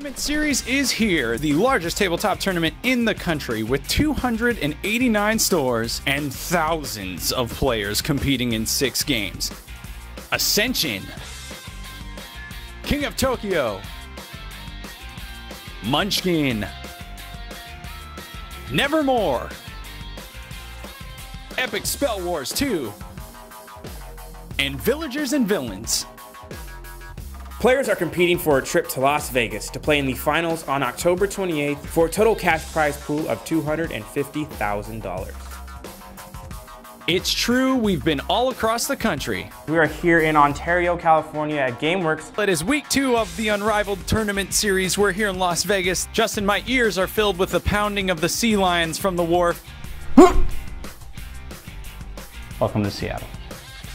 Tournament Series is here, the largest tabletop tournament in the country with 289 stores and thousands of players competing in 6 games. Ascension, King of Tokyo, Munchkin, Nevermore, Epic Spell Wars 2, and Villagers and Villains. Players are competing for a trip to Las Vegas to play in the finals on October 28th for a total cash prize pool of $250,000. It's true, we've been all across the country. We are here in Ontario, California at GameWorks. It is week 2 of the Unrivaled Tournament Series. We're here in Las Vegas. Justin, my ears are filled with the pounding of the sea lions from the wharf. Welcome to Seattle.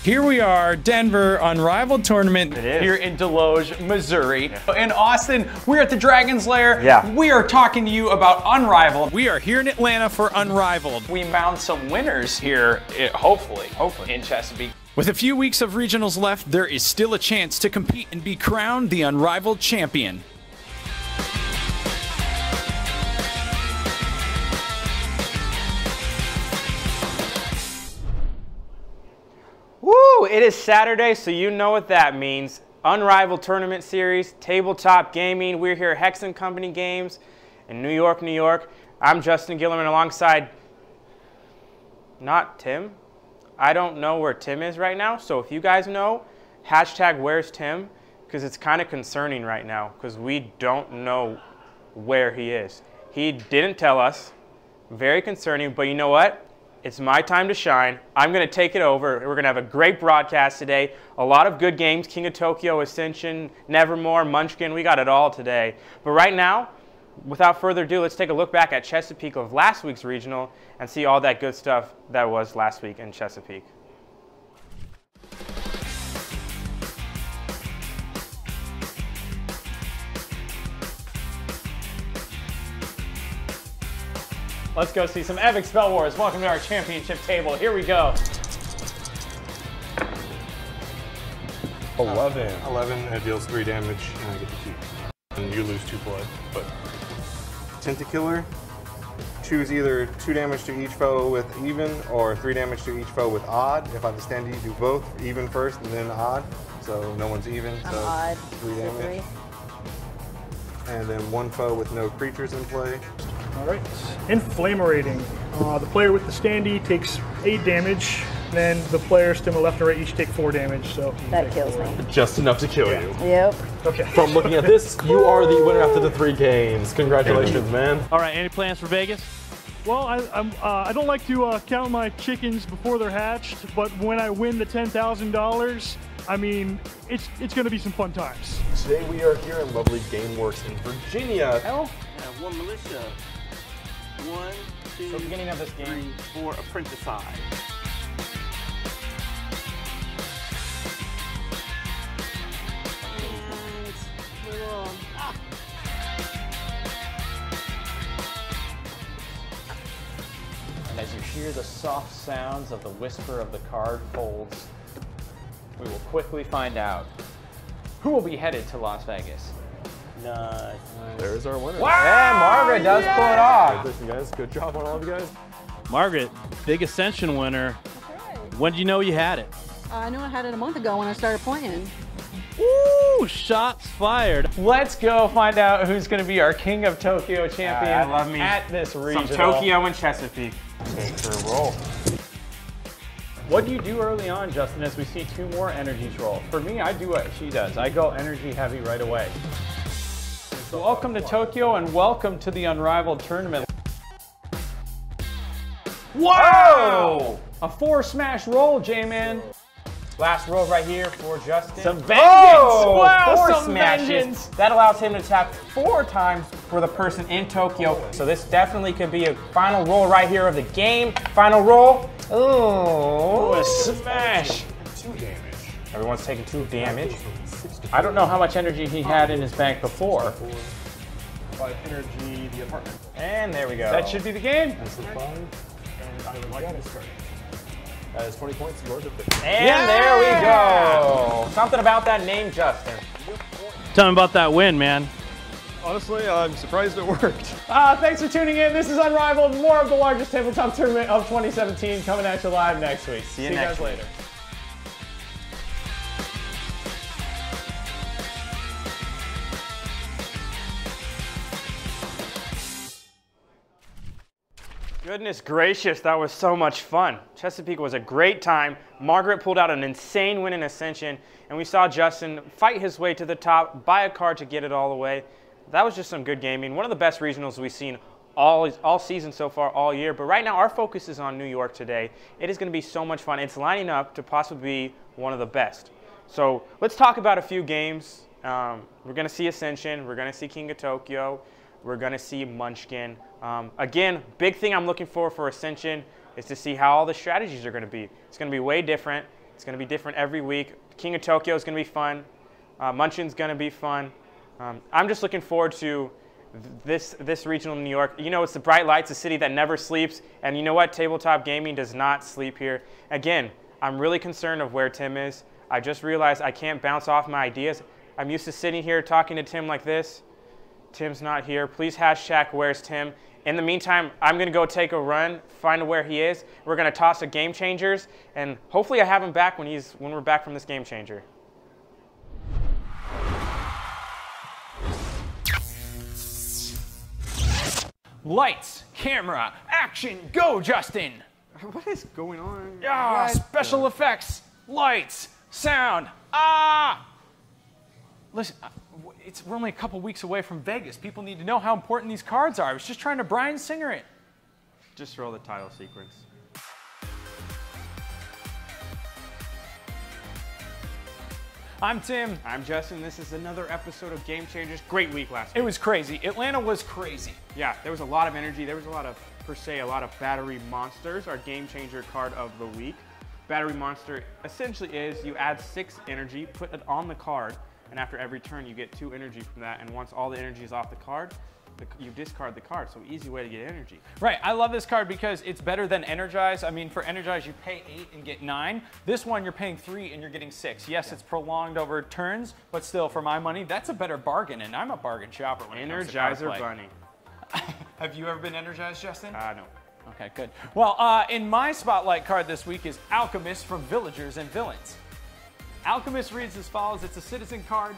Here we are, Denver, Unrivaled Tournament. It is. Here in Deloge, Missouri. Yeah. In Austin, we're at the Dragon's Lair. Yeah. We are talking to you about Unrivaled. We are here in Atlanta for Unrivaled. We found some winners here, hopefully, in Chesapeake. With a few weeks of regionals left, there is still a chance to compete and be crowned the Unrivaled champion. Woo! It is Saturday, so you know what that means. Unrivaled Tournament Series, tabletop gaming. We're here at Hex & Company Games in New York, New York. I'm Justin Gillerman alongside, not Tim. I don't know where Tim is right now, so if you guys know, hashtag where's Tim, because it's kind of concerning right now, because we don't know where he is. He didn't tell us. Very concerning, but you know what? It's my time to shine. I'm going to take it over. We're going to have a great broadcast today. A lot of good games. King of Tokyo, Ascension, Nevermore, Munchkin. We got it all today. But right now, without further ado, let's take a look back at Chesapeake of last week's regional and see all that good stuff that was last week in Chesapeake. Let's go see some Epic Spell Wars. Welcome to our championship table. Here we go. 11. It deals 3 damage, and I get to keep. And you lose 2 blood. But Tentacler, choose either 2 damage to each foe with even, or 3 damage to each foe with odd. If I understand you, do both, even first and then odd. So no one's even. I'm so odd. 3 damage. And then 1 foe with no creatures in play. All right, Inflammerating. The player with the standee takes 8 damage, then the players to my left and right each take 4 damage. So that kills me. Just enough to kill you. Yep. Okay. From looking at this, you are the winner after the 3 games. Congratulations, man. All right, any plans for Vegas? Well, I don't like to count my chickens before they're hatched, but when I win the $10,000, I mean, it's going to be some fun times. Today we are here in lovely GameWorks in Virginia. One militia. 1, 2, So beginning of this game, 3, 4, apprentice-side. And as you hear the soft sounds of the whisper of the card folds, we will quickly find out who will be headed to Las Vegas. Nice. There's our winner. wow! Yeah, Margaret does pull it off. Congratulations, guys. Good job on all of you guys. Margaret, big Ascension winner. When did you know you had it? I knew I had it a month ago when I started playing. Ooh, shots fired. Let's go find out who's going to be our King of Tokyo champion I love me at this regional. Some Tokyo and Chesapeake. Okay, for a roll. What do you do early on, Justin, as we see 2 more energies roll? For me, I do what she does. I go energy heavy right away. Welcome to Tokyo and welcome to the Unrivaled Tournament. Whoa! A 4 smash roll, J-Man. Last roll right here for Justin. Some vengeance! Oh, Wow, 4 some smashes. vengeance! That allows him to tap 4 times for the person in Tokyo. So this definitely could be a final roll right here of the game. Final roll. Oh, a smash. 2 damage. Everyone's taking 2 damage. I don't know how much energy he had in his bank before. 5 energy, the apartment. And there we go. That should be the game. That's the 5. And I would like to start. That is 20 points. Yours are 50. And there we go. Something about that name, Justin. Tell me about that win, man. Honestly, I'm surprised it worked. Thanks for tuning in. This is Unrivaled. More of the largest tabletop tournament of 2017 coming at you live next week. See you guys later. Goodness gracious, that was so much fun. Chesapeake was a great time. Margaret pulled out an insane win in Ascension, and we saw Justin fight his way to the top, buy a card to get it all the way. That was just some good gaming. One of the best regionals we've seen all season so far, all year. But right now, our focus is on New York today. It is going to be so much fun. It's lining up to possibly be one of the best. So let's talk about a few games. We're going to see Ascension. We're going to see King of Tokyo. We're going to see Munchkin. Again, big thing I'm looking for Ascension is to see how all the strategies are going to be. It's going to be way different. It's going to be different every week. King of Tokyo is going to be fun. Munchin's going to be fun. I'm just looking forward to this regional in New York. You know, it's the bright lights, a city that never sleeps. And you know what? Tabletop gaming does not sleep here. Again, I'm really concerned of where Tim is. I just realized I can't bounce off my ideas. I'm used to sitting here talking to Tim like this. Tim's not here. Please hashtag where's Tim. In the meantime, I'm going to go take a run, find out where he is. We're going to toss a Game Changers, and hopefully I have him back when we're back from this Game Changer. Lights, camera, action, go, Justin! What is going on? Ah, special effects, lights, sound, Listen, we're only a couple weeks away from Vegas. People need to know how important these cards are. I was just trying to Bryan Singer it. Just roll the title sequence. I'm Tim. I'm Justin. This is another episode of Game Changers. Great week last week. It was crazy. Atlanta was crazy. Yeah, there was a lot of energy. There was a lot of, per se, a lot of Battery Monsters, our Game Changer card of the week. Battery Monster essentially is you add 6 energy, put it on the card, and after every turn you get 2 energy from that, and once all the energy is off the card, you discard the card, so easy way to get energy. Right, I love this card because it's better than Energize. I mean, for Energize, you pay 8 and get 9. This one, you're paying 3 and you're getting 6. Yes, it's prolonged over turns, but still, for my money, that's a better bargain, and I'm a bargain shopper when it comes to card play. Energizer Bunny. Have you ever been energized, Justin? No. Okay, good. Well, in my spotlight card this week is Alchemist from Villagers and Villains. Alchemist reads as follows. It's a citizen card.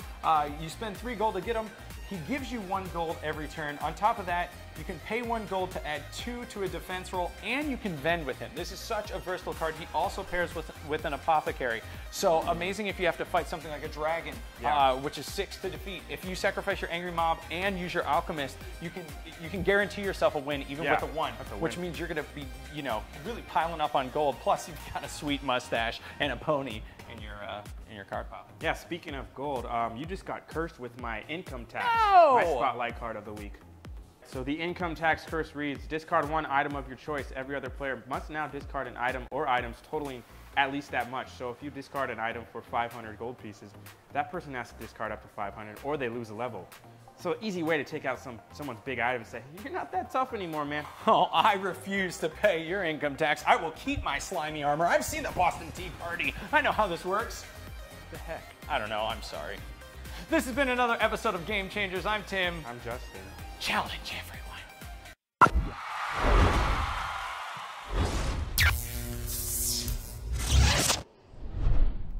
You spend 3 gold to get him. He gives you 1 gold every turn. On top of that, you can pay 1 gold to add 2 to a defense roll, and you can vend with him. This is such a versatile card. He also pairs with an apothecary. So amazing if you have to fight something like a dragon, which is 6 to defeat. If you sacrifice your angry mob and use your alchemist, you can guarantee yourself a win even with a 1, which means you're going to be, you know, really piling up on gold. Plus, you've got a sweet mustache and a pony in your card pile. Yeah, speaking of gold, you just got cursed with my income tax, No! my spotlight card of the week. So the income tax curse reads, discard 1 item of your choice. Every other player must now discard an item or items totaling at least that much. So if you discard an item for 500 gold pieces, that person has to discard up to 500 or they lose a level. So easy way to take out someone's big item and say, you're not that tough anymore, man. Oh, I refuse to pay your income tax. I will keep my slimy armor. I've seen the Boston Tea Party. I know how this works. What the heck? I don't know. I'm sorry. This has been another episode of Game Changers. I'm Tim. I'm Justin. Challenge everyone.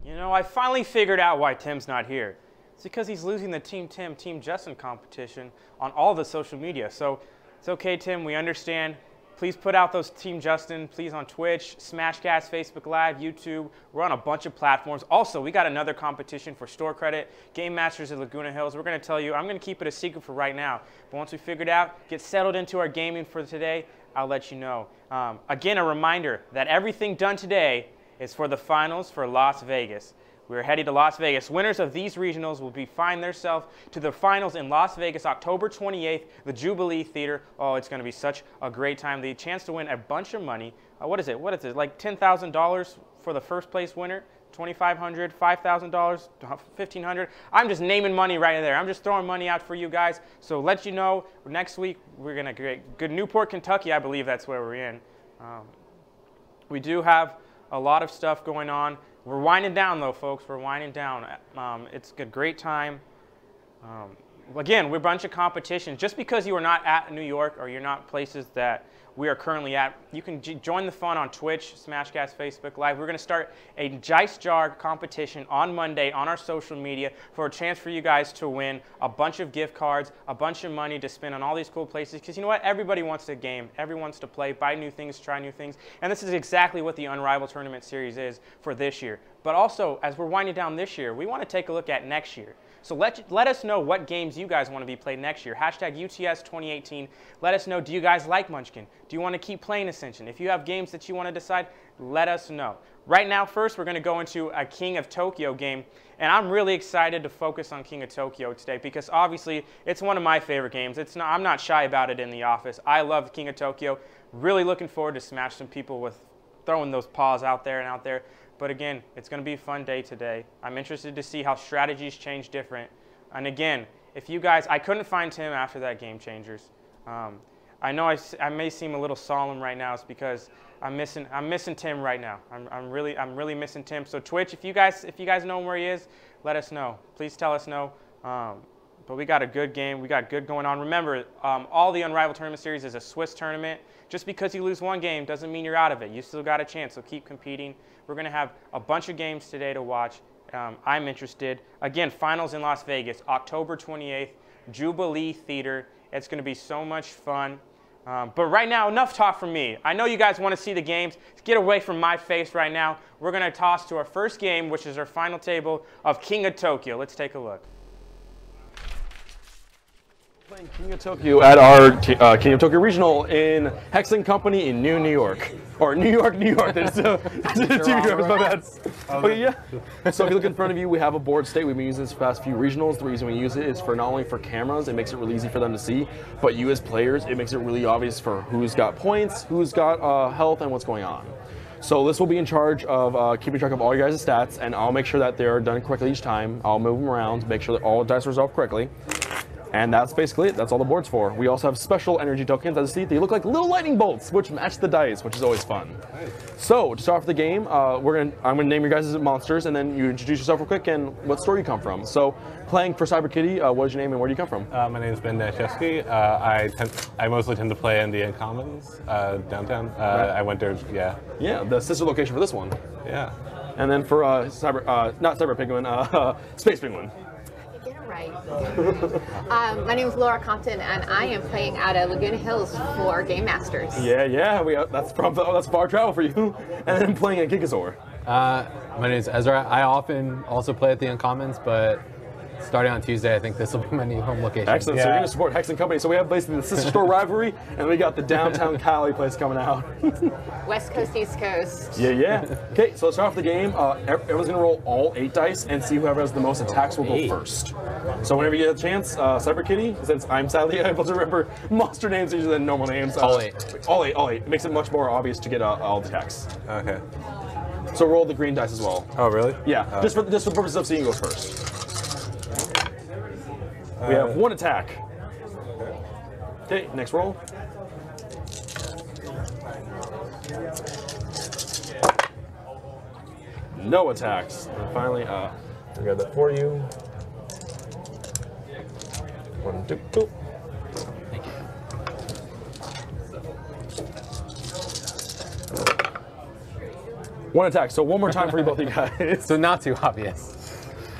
You know, I finally figured out why Tim's not here. It's because he's losing the Team Tim, Team Justin competition on all the social media. So it's okay, Tim, we understand. Please put out those Team Justin, please, on Twitch, Smashcast, Facebook Live, YouTube. We're on a bunch of platforms. Also, we got another competition for store credit, Game Masters at Laguna Hills. We're going to tell you, I'm going to keep it a secret for right now. But once we figure it out, get settled into our gaming for today, I'll let you know. Again, a reminder that everything done today is for the finals for Las Vegas. We're heading to Las Vegas. Winners of these regionals will be find themselves to the finals in Las Vegas, October 28th, the Jubilee Theater. Oh, it's going to be such a great time. The chance to win a bunch of money. What is it? Like $10,000 for the first place winner? $2,500, $5,000, $1,500. I'm just naming money right there. I'm just throwing money out for you guys. So let you know, next week we're going to get good Newport, Kentucky. I believe that's where we're in. We do have a lot of stuff going on. We're winding down, though, folks. We're winding down. It's a great time. again, we're a bunch of competitions. Just because you are not at New York or you're not places that we are currently at, you can join the fun on Twitch, Smashcast, Facebook Live. We're going to start a Dice Jar competition on Monday on our social media for a chance for you guys to win a bunch of gift cards, a bunch of money to spend on all these cool places. Because you know what? Everybody wants to game. Everyone wants to play, buy new things, try new things. And this is exactly what the Unrivaled Tournament Series is for this year. But also, as we're winding down this year, we want to take a look at next year. So let us know what games you guys want to be played next year. Hashtag UTS 2018. Let us know, do you guys like Munchkin? Do you want to keep playing Ascension? If you have games that you want to decide, let us know. Right now, first, we're going to go into a King of Tokyo game. And I'm really excited to focus on King of Tokyo today because obviously it's one of my favorite games. I'm not shy about it in the office. I love King of Tokyo. Really looking forward to smash some people with throwing those paws out there and out there. But again, it's going to be a fun day today. I'm interested to see how strategies change different. And again, if you guys, I couldn't find Tim after that Game Changers. I know I may seem a little solemn right now. It's because I'm missing Tim right now. I'm really missing Tim. So Twitch, if you guys know where he is, let us know. Please tell us no. But we got a good game. We got good going on. Remember, all the Unrivaled Tournament Series is a Swiss tournament. Just because you lose one game doesn't mean you're out of it. You still got a chance, so keep competing. We're going to have a bunch of games today to watch. I'm interested. Again, finals in Las Vegas, October 28th, Jubilee Theater. It's going to be so much fun. But right now, enough talk from me. I know you guys want to see the games. Get away from my face right now. We're going to toss to our first game, which is our final table of King of Tokyo. Let's take a look. Playing King of Tokyo at our King of Tokyo Regional in Hex & Company in New York. Or New York, New York. There's two New my bad. Okay, yeah. So if you look in front of you, we have a board state. We've been using this for the past few regionals. The reason we use it is for not only for cameras, it makes it really easy for them to see, but you as players, it makes it really obvious for who's got points, who's got health, and what's going on. So this will be in charge of keeping track of all your guys' stats, and I'll make sure that they're done correctly each time. I'll move them around, make sure that all dice are resolved correctly. And that's basically it. That's all the board's for. We also have special energy tokens. As you see, they look like little lightning bolts, which match the dice, which is always fun. Nice. So to start off the game, I'm gonna name your guys as monsters, and then you introduce yourself real quick and what store you come from. So playing for Cyber Kitty, what is your name and where do you come from? My name is Ben Dashevsky. I mostly tend to play in the Commons downtown. Right. I went there, yeah. Yeah, the sister location for this one. Yeah. And then for not Cyber Penguin, Space Penguin. Right. My name is Laura Compton, and I am playing out of Laguna Hills for Game Masters. Yeah. That's far travel for you. And then playing at Gigasaur. My name is Ezra. I often also play at the Uncommons, but starting on Tuesday, I think this will be my new home location. Excellent. Yeah. So you're going to support Hex & Company. So we have basically the sister store rivalry, and we got the downtown Cali place coming out. West Coast, East Coast. Yeah. Okay, so let's start off the game. Everyone's going to roll all 8 dice, and see whoever has the most attacks will go first. So whenever you get a chance, Cyber Kitty, since I'm sadly able to remember monster names easier than normal names. All 8. All 8. It makes it much more obvious to get all the attacks. Okay. So roll the green dice as well. Oh, really? Yeah, just for the purpose of seeing who goes first. We have 1 attack. Okay, next roll. No attacks. And finally, we got that for you. 1, 2, 2. Thank you. One attack. So one more time for you both, you guys. So not too obvious.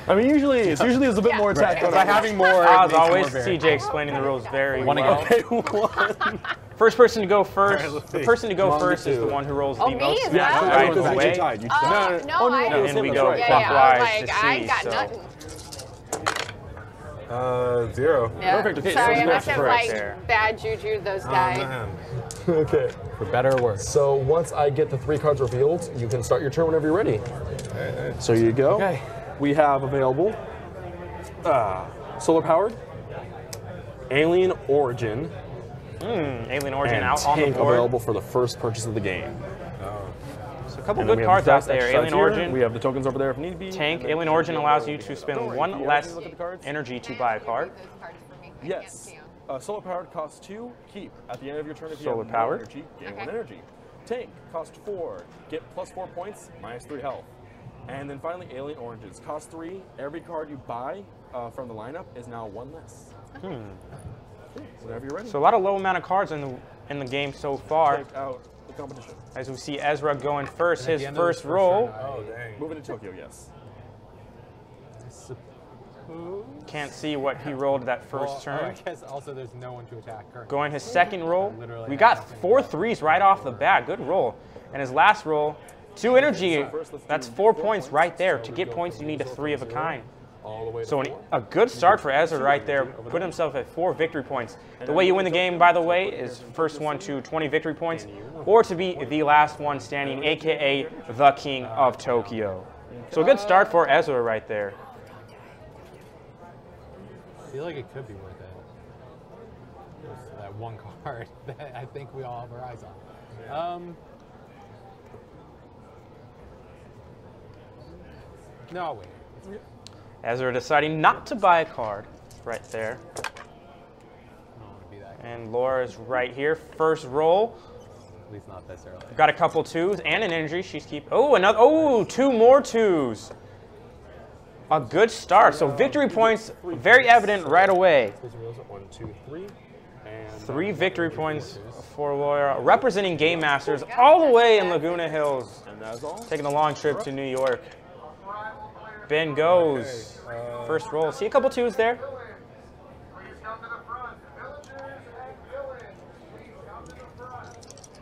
I mean, usually there's a bit more attack. Right. By having more, as always, CJ explaining the rules very well. Okay, 1. First person to go first. The person to go first is the one who rolls the most. Yeah, right away. No, and we go clockwise to see. I got nothing. 0. Yeah. Perfect. Okay, sorry, so I must have bad juju those guys. Okay. For better or worse. So once I get the 3 cards revealed, you can start your turn whenever you're ready. Right. So here you go. Okay. We have available solar powered, Alien Origin, Alien Origin and out on the Tank board. available for the first purchase of the game. So a couple good cards out there. Alien Origin. We have the tokens over there if need be. Tank. Alien Origin allows you to spend 1 less energy to buy a card. Yes. Solar powered costs 2. Keep at the end of your turn if you Solar have powered. energy. Gain 1 energy. Tank costs 4. Get +4 points, -3 health. And then finally, Alien Oranges. Cost 3. Every card you buy from the lineup is now one less. Whenever you're ready. So a lot of low amount of cards in the game so far. Take out the competition. As we see Ezra going first, his first roll. Oh, dang. Moving to Tokyo, yes. Can't see what he rolled that first turn. I guess also there's no one to attack currently. Going his second roll. We got 4 threes right off the bat. Good roll. And his last roll, 2 energy. That's 4 points right there. To get points, you need a 3 of a kind. So a good start for Ezra right there. Put himself at 4 victory points. The way you win the game, by the way, is first one to 20 victory points, or to be the last one standing, aka the King of Tokyo. So a good start for Ezra right there. I feel like it could be worth it. Just that one card that I think we all have our eyes on. No, I'll wait. Ezra deciding not to buy a card right there. I don't want to be that guy. And Laura's right here. First roll. At least not this early. Got a couple 2s and an energy. She's keep. Oh, another. Oh, 2 more 2s. A good start. So victory points very evident right away. 1, 2, 3. And 3 victory points for Laura, representing Game Masters all the way in Laguna Hills. And that's all. Taking a long trip to New York. Ben goes. First roll. See a couple 2s there.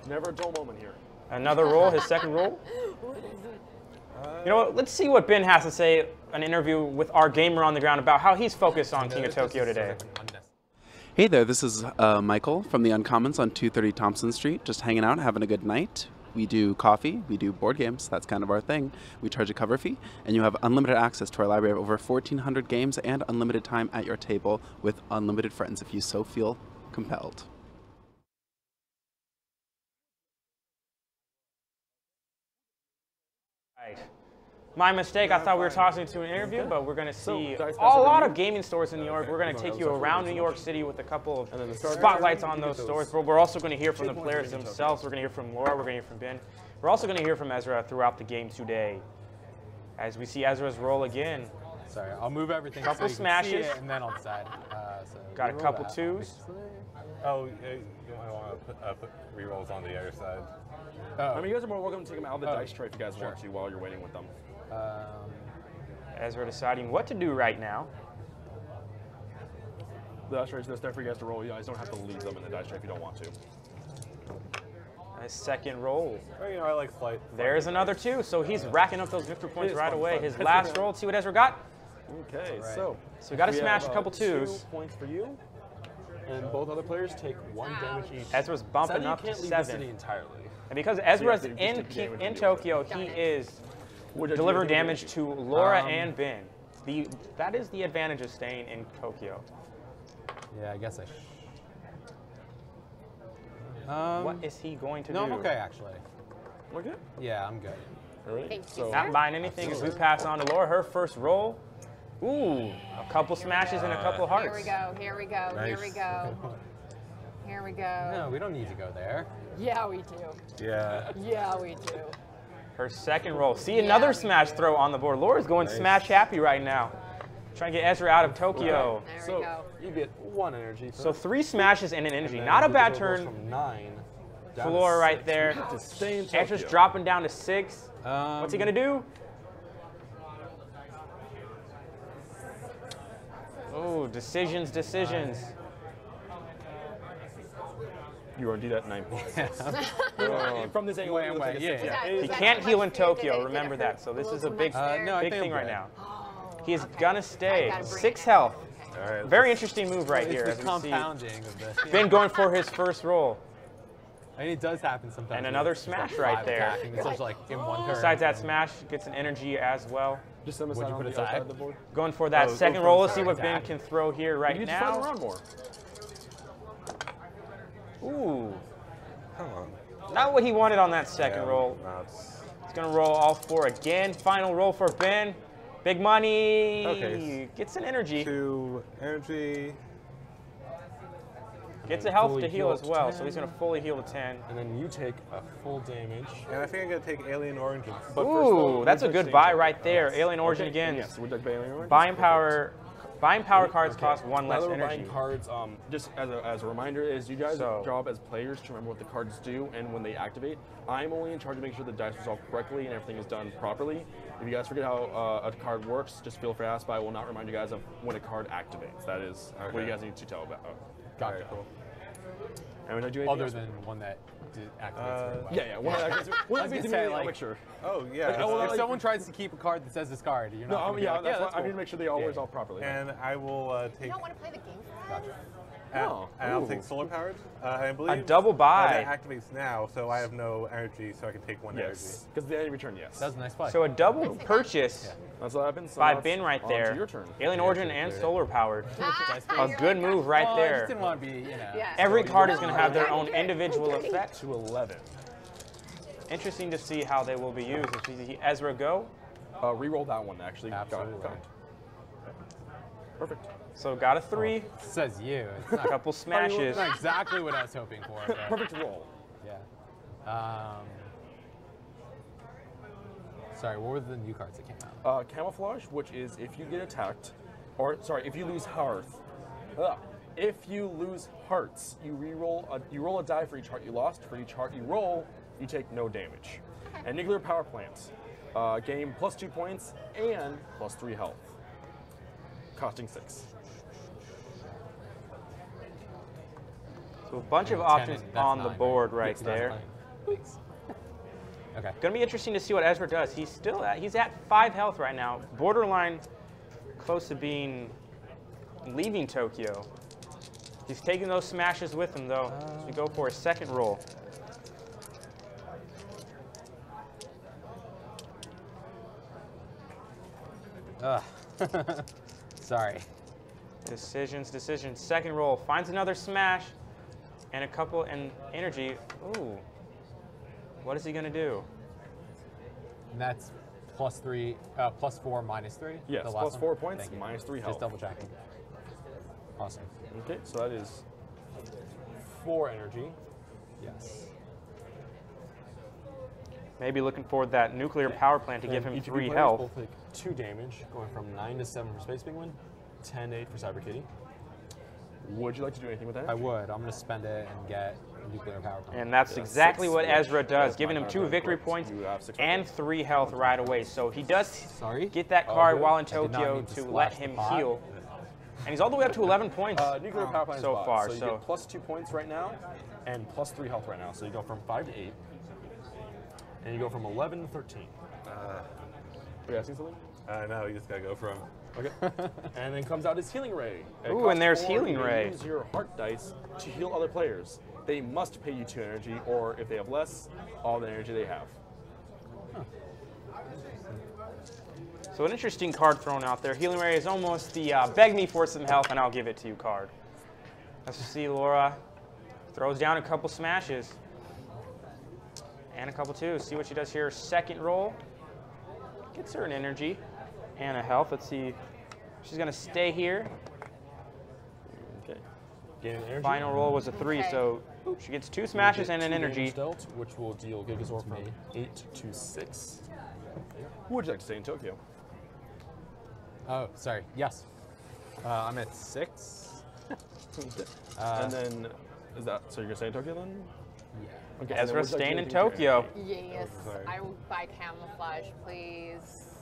Never a dull moment here. Another roll, his second roll. You know what? Let's see what Ben has to say. An interview with our gamer on the ground about how he's focused on King of Tokyo today. Hey there, this is Michael from the Uncommons on 230 Thompson Street, just hanging out, having a good night. We do coffee, we do board games, that's kind of our thing. We charge a cover fee, and you have unlimited access to our library of over 1,400 games and unlimited time at your table with unlimited friends if you so feel compelled. Right. My mistake, I thought we were talking to an interview, but we're going to see a lot of gaming stores in New York. We're going to take you around New York City with a couple of spotlights on those stores. But we're also going to hear from the players themselves. We're going to hear from Laura. We're going to hear from Ben. We're also going to hear from Ezra throughout the game today. As we see Ezra's roll again. Sorry, I'll move everything. Couple so smashes. See it, and then I'll decide. Got a couple 2s. Oh, you might want to put rerolls on the other side. I mean, you guys are more welcome to take them out of the dice tray if you guys want to while you're waiting with them. Ezra deciding what to do right now. The dice tray is there for you guys to roll. You guys don't have to leave them in the dice tray if you don't want to. A second roll. Oh, you know, I like flight. There's another 2, so he's racking up those victory points right away. His last roll, see what Ezra got? Okay, right. so we got to smash have, a couple 2s. 2 points for you, and both other players take 1 damage each. Ezra's bumping up to 7. Entirely. And because Ezra's in Tokyo, he is delivering damage to Laura and Ben. That is the advantage of staying in Tokyo. Yeah, I guess I what is he going to do? No, I'm okay, actually. Okay? Yeah, I'm good. All right. Not buying anything as we pass on to Laura. Her first roll. Ooh, a couple smashes and a couple hearts. Here we go, here we go, Nice. here we go. Here we go. No, we don't need to go there. Yeah, we do. Yeah. Yeah, we do. Her second roll. See another smash throw on the board. Laura's going smash happy right now. Trying to get Ezra out of Tokyo. There we go. You get 1 energy. So 3 smashes and an energy. Not a bad turn. From 9 for Laura right there. Ezra's dropping down to 6. What's he going to do? Oh, decisions. You already do that 9 points. From this angle, He can't heal in Tokyo, remember that. So this is a big thing right now. He's gonna stay. 6 health. Right, very interesting move right here. It's the compounding of this. Ben going for his first roll. I mean, it does happen sometimes. And another smash right there. Like in one turn. Besides that smash, gets an energy as well. Just send would you put it aside the board? Going for that second roll. Let's see what Ben can throw here right you now. Around more. Ooh. Come on. Not what he wanted on that second roll. No, He's going to roll all 4 again. Final roll for Ben. Big money. Okay. Gets an energy. 2 energy. Gets a health to heal as well, so he's going to fully heal to 10. And then you take a full damage. And I think I'm going to take Alien Origin. Ooh, that's a good buy right there. Alien Origin again. Yes, would like Alien Origin? Buying power Buying power cards costs one less Another energy. buying cards, just as a reminder, is you guys' job as players to remember what the cards do and when they activate. I'm only in charge of making sure the dice resolve correctly and everything is done properly. If you guys forget how a card works, just feel free to ask, but I will not remind you guys of when a card activates. That is what you guys need to tell about. Gotcha. Right, cool. And when I do anything Other else? than one that activates yeah, one that activates. One that activates, I'll make sure. Oh, yeah. If someone tries to keep a card that says discard, you're not going to that's why I cool. need to make sure they all resolve properly. And I will take... You don't want to play the game for that? Gotcha. And I'll take solar powered. I believe a double buy. That activates now, so I have no energy, so I can take one energy. Because the energy return, yes. That's a nice play. So a double purchase That's what happens. by Ben right there. Your turn. Alien Origin and solar powered. A good move right I there. just didn't want to be, you know. Every card is going to have their own individual effect. To 11. Interesting to see how they will be used. If we see Ezra go. Reroll that one, actually. Absolutely. Got it. Perfect. So got a 3. It says you. It's A not, couple smashes. it's not exactly what I was hoping for. But Perfect roll. yeah. Sorry, what were the new cards that came out? Camouflage, which is if you get attacked, or sorry, if you lose hearth. If you lose hearts, you roll a die for each heart you lost. For each heart you roll, you take no damage. And nuclear power plants gain +2 points and +3 health, costing 6. So a bunch of options on the board right Yes, there. Thanks. Okay. Gonna be interesting to see what Ezra does. He's at 5 health right now, borderline close to leaving Tokyo. He's taking those smashes with him though. So we go for a second roll. Sorry. Decisions. Second roll finds another smash and a couple and energy. Ooh. What is he gonna do? And that's +4, -3? Yes, the last +4 one? points, Thank you. -3 health. Just double checking. Awesome. Okay, so that is 4 energy. Yes. Maybe looking for that nuclear power plant to give him each of 3 you health. players will take 2 damage, going from 9 to 7 for Space Penguin, 10-8 for Cyber Kitty. Would you like to do anything with that? I would. I'm going to spend it and get nuclear power plant. And that's exactly what Ezra does, giving him 2 victory correct. points You have 6 and 3 health right away. So he does Sorry? get that card good. while in I did not Tokyo mean to to splash let the him pot. heal. And he's all the way up to 11 points Nuclear power plant so is bought, far. So you get +2 points right now and +3 health right now. So you go from 5 to 8. And you go from 11 to 13. Are you asking something? No, you just gotta go from. Okay. And then comes out his Healing Ray. It Ooh, costs and there's 4. Healing You may Ray. Use your heart dice to heal other players. They must pay you 2 energy, or if they have less, all the energy they have. So an interesting card thrown out there. Healing Ray is almost the beg me for some health and I'll give it to you card. Let's just see Laura throws down a couple smashes. And a couple too. See what she does here. Second roll. Gets her an energy and a health. Let's see. She's going to stay here. Okay. Gain an energy. Final roll was a 3, so she gets 2 smashes and an 2 energy. damage dealt, which will deal Gigasaur from 8 to 6. Who would you like to stay in Tokyo? Oh, sorry. Yes. I'm at 6. And then, is that, so you're going to stay in Tokyo then? Yeah. Okay. Ezra staying in Tokyo. Yes, I will buy camouflage, please.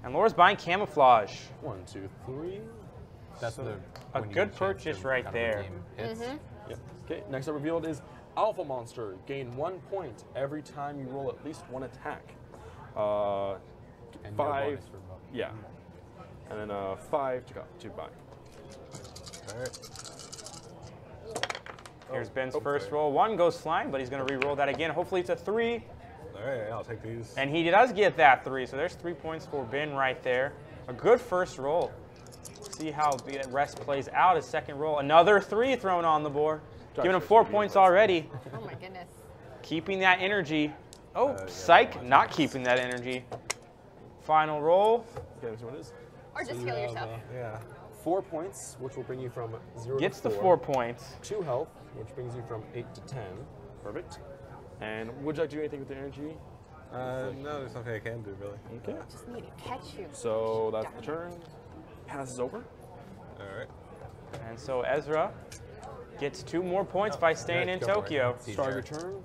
And Laura's buying camouflage. 1, 2, 3. That's So, A when you good get a chance purchase to right kind of there. redeem hits. Yep. Okay, next up revealed is Alpha Monster. Gain 1 point every time you roll at least 1 attack. And no 5. bonus for both. Yeah. And then 5 to buy. Alright. Here's Ben's first roll. 1 goes flying, but he's going to re-roll that again. Hopefully it's a 3. Alright, I'll take these. And he does get that 3, so there's 3 points for Ben right there. A good first roll. See how the rest plays out. His second roll. Another 3 thrown on the board. Giving him 4 points already. Oh my goodness. Keeping that energy. Oh, psych, not keeping that energy. Final roll. Okay, let's see what it is. Or just heal yourself. Yeah. 4 points, which will bring you from 0 Gets to the 4. 4 points. 2 health, which brings you from 8 to 10. Perfect. And would you like to do anything with the energy? No, there's nothing I can do really. Okay. Just need to catch you. So that's the turn. Passes over. All right. And so Ezra gets 2 more points by staying in Tokyo. Start your turn.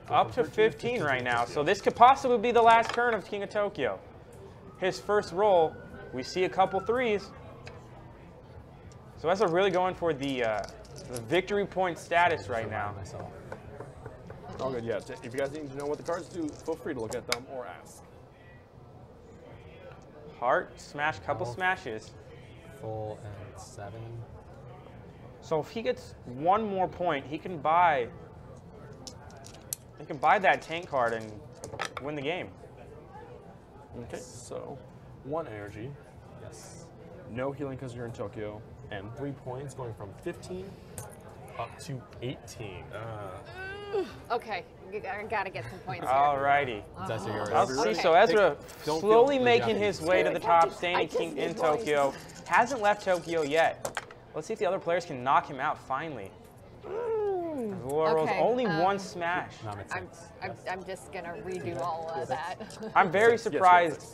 Up to 15 right now. So this could possibly be the last turn of King of Tokyo. His first roll, we see a couple 3s. So Ezra really going for the victory point status right now. All good, yeah. If you guys need to know what the cards do, feel free to look at them or ask. Heart, smash, couple smashes. Full and 7. So if he gets 1 more point, he can buy that tank card and win the game. Okay, so 1 energy. Yes. No healing because you're in Tokyo. And 3 points going from 15 up to 18. Okay, I gotta get some points here. Alrighty. Oh. See, so Ezra slowly making his way to the top, staying in Tokyo. Hasn't left Tokyo yet. Let's see if the other players can knock him out finally. Laura rolls only 1 smash. I'm just gonna redo all of that. I'm very surprised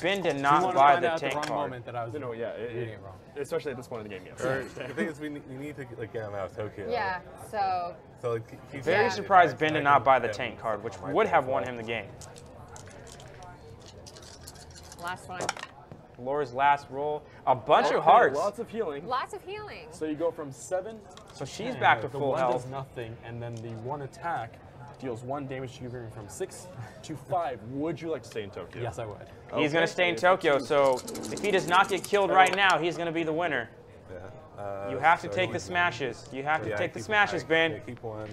Ben did not buy the tank card. That I was reading it wrong. Especially at this point in the game, yes. The thing is, we need to like get him out of Tokyo. Yeah, so like, he's very surprised Ben did not buy the tank card, which would have won him the game. Last one. Laura's last roll. A bunch of hearts. Lots of healing. Lots of healing. So you go from 7. So she's back to full The 1 health. does nothing, and then the 1 attack deals 1 damage to you from 6 to 5. Would you like to stay in Tokyo? Yes, I would. He's going to stay in Tokyo, so if he does not get killed right now, he's going to be the winner. Yeah. You have to take the smashes. You have to take the smashes, Ben. Yeah, keep 1.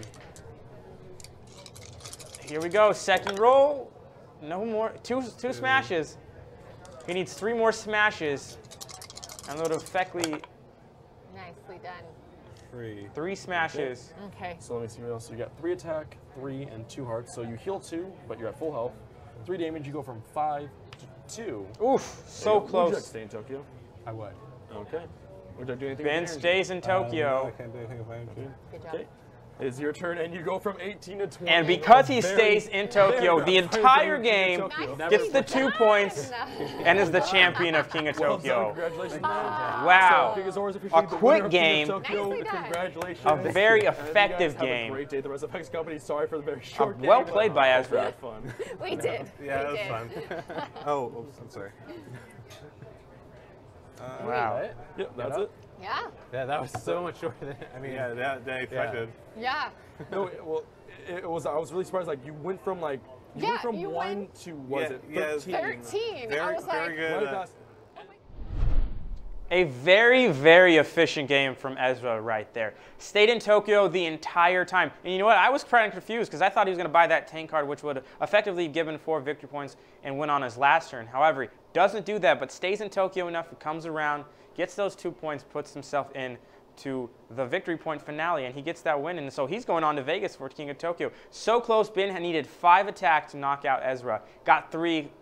Here we go. Second roll. No more. Two smashes. He needs 3 more smashes. And it'll effectively nicely done. 3 smashes. Okay. So let me see what else. So you got 3 attack, 3, and 2 hearts. So you heal 2, but you're at full health. 3 damage, you go from 5 to 2. Oof, so Would close. you like to stay in Tokyo? I would. Okay. Would you do anything? Ben stays in Tokyo. No, I can't do anything if I am too. Good job. Okay. It's your turn, and you go from 18 to 20. And because he stays in Tokyo the entire game, gets the 2 points, and is the champion of King of Tokyo. Congratulations, man. Wow. A quick game. Congratulations. A very effective Have a game. great day. The rest of Hex Company, sorry for the very short game. Well played by Ezra. Had fun. We did. Yeah, that we was did. fun. Oh, I'm sorry. Wow. Yep, that's it. Yeah. Yeah, that was so much shorter than I mean. Yeah, that I expected. Yeah. No, well, it was. I was really surprised. Like you went from like you went from 1 to was it 13? 13. I Very, was very good. A very, very efficient game from Ezra right there. Stayed in Tokyo the entire time. And you know what? I was kind of confused because I thought he was going to buy that tank card, which would effectively give him 4 victory points and win on his last turn. However, he doesn't do that, but stays in Tokyo enough. He comes around, gets those 2 points, puts himself in to the victory point finale, and he gets that win. And so he's going on to Vegas for King of Tokyo. So close, Ben had needed 5 attacks to knock out Ezra. Got 3,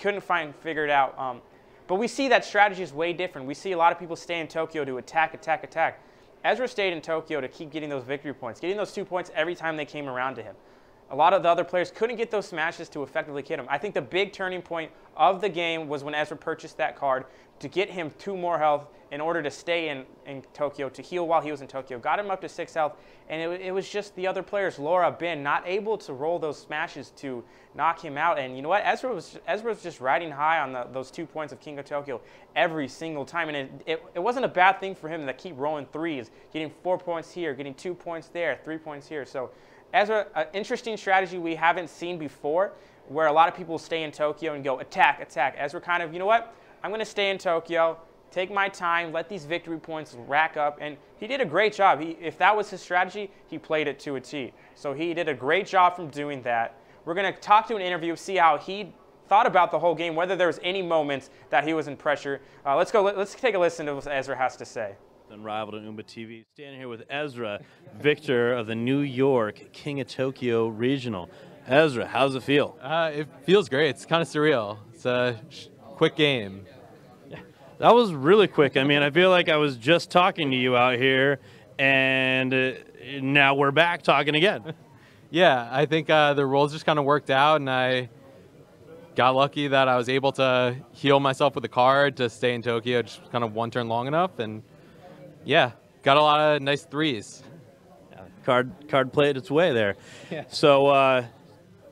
couldn't figure it out. But we see that strategy is way different. We see a lot of people stay in Tokyo to attack, attack, attack. Ezra stayed in Tokyo to keep getting those victory points, getting those 2 points every time they came around to him. A lot of the other players couldn't get those smashes to effectively hit him. I think the big turning point of the game was when Ezra purchased that card to get him 2 more health in order to stay in Tokyo, to heal while he was in Tokyo. Got him up to 6 health, and it was just the other players, Laura, Ben, not able to roll those smashes to knock him out. And you know what? Ezra was just riding high on those 2 points of King of Tokyo every single time. And it wasn't a bad thing for him to keep rolling 3s, getting 4 points here, getting 2 points there, 3 points here. So Ezra, an interesting strategy we haven't seen before, where a lot of people stay in Tokyo and go attack, attack. Ezra kind of, you know what? I'm going to stay in Tokyo, take my time, let these victory points rack up. And he did a great job. If that was his strategy, he played it to a T. So he did a great job from doing that. We're going to talk to an interview, see how he thought about the whole game, whether there was any moments that he was in pressure. Let's take a listen to what Ezra has to say. Unrivaled on Umba TV. Standing here with Ezra, victor of the New York King of Tokyo Regional. Ezra, how does it feel? It feels great. It's kind of surreal. It's a quick game. Yeah, that was really quick. I mean, I feel like I was just talking to you out here, and now we're back talking again. Yeah, I think the roles just kind of worked out, and I got lucky that I was able to heal myself with a card to stay in Tokyo, just kind of one turn long enough, and yeah, got a lot of nice threes. Card played its way there. Yeah. So,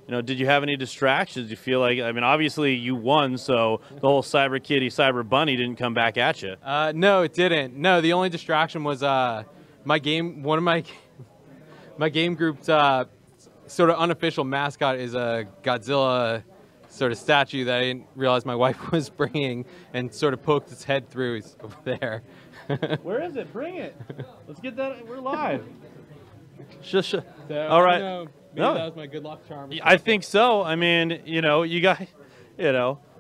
you know, did you have any distractions? Do you feel like, I mean, obviously you won, so the whole Cyber Kitty, Cyber Bunny didn't come back at you. No, it didn't. No, the only distraction was my game. One of my game group's sort of unofficial mascot is a Godzilla sort of statue that I didn't realize my wife was bringing, and sort of poked its head through. It's over there. Where is it? Bring it. Let's get that. We're live. Shush. So, All right. Maybe that was my good luck charm. I think so. I mean, you know, we got to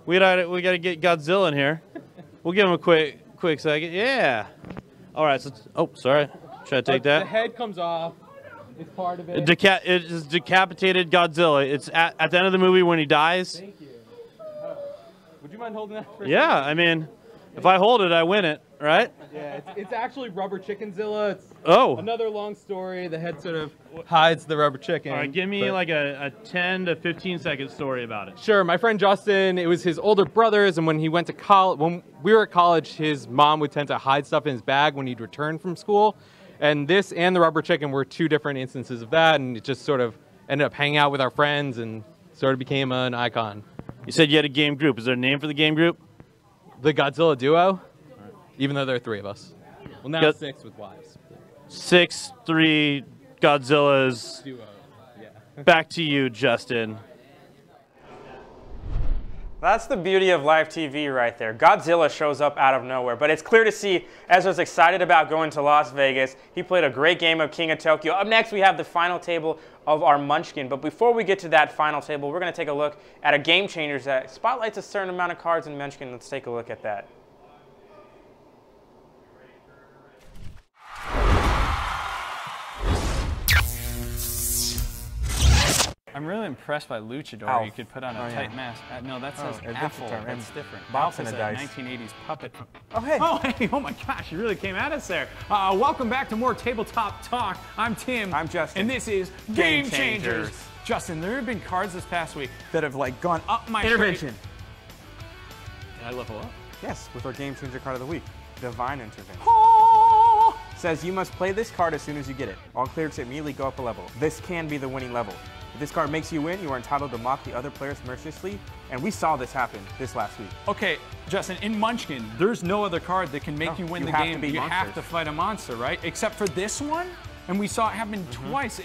get Godzilla in here. We'll give him a quick second. Yeah. All right. So, oh, sorry. Try to take that. The head comes off. It's part of it. It is decapitated Godzilla. It's at the end of the movie when he dies. Thank you. Would you mind holding that for a Yeah. second? I mean, if I hold it, I win it, right? Yeah, it's actually Rubber Chickenzilla. It's Oh. another long story. The head sort of hides the rubber chicken. All right. Give me like a 10 to 15 second story about it. Sure. My friend Justin, it was his older brothers, and when he went to college, when we were at college, his mom would tend to hide stuff in his bag when he'd return from school. And this and the rubber chicken were two different instances of that, and it just sort of ended up hanging out with our friends and sort of became an icon. You said you had a game group. Is there a name for the game group? The Godzilla Duo, even though there are 3 of us. Well, now 6 with wives. 6-3 Godzillas. Duo, yeah. Back to you, Justin. That's the beauty of live TV right there. Godzilla shows up out of nowhere, but it's clear to see Ezra's excited about going to Las Vegas. He played a great game of King of Tokyo. Up next, we have the final table of our Munchkin. But before we get to that final table, we're going to take a look at a Game Changers that spotlights a certain amount of cards in Munchkin. Let's take a look at that. I'm really impressed by Luchador. Alf. You could put on a Oh, tight yeah. mask. No, that says Adventure Apple. Time. That's different. Box Alf and is a a dice. 1980s puppet. Oh, hey. Oh, hey. Oh, my gosh. You really came at us there. Welcome back to more Tabletop Talk. I'm Tim. I'm Justin. And this is Game Game Changers. Changers. Justin, there have been cards this past week that have like gone up my Intervention. Did I level up? Yes, with our Game Changer card of the week, Divine Intervention. Oh! Says you must play this card as soon as you get it. All clerics immediately go up a level. This can be the winning level. If this card makes you win, you are entitled to mock the other players mercilessly, and we saw this happen this last week. Okay, Justin, in Munchkin, there's no other card that can make No, you win you the have to game. beat You have monsters. to fight a monster, right? Except for this one, and we saw it happen twice.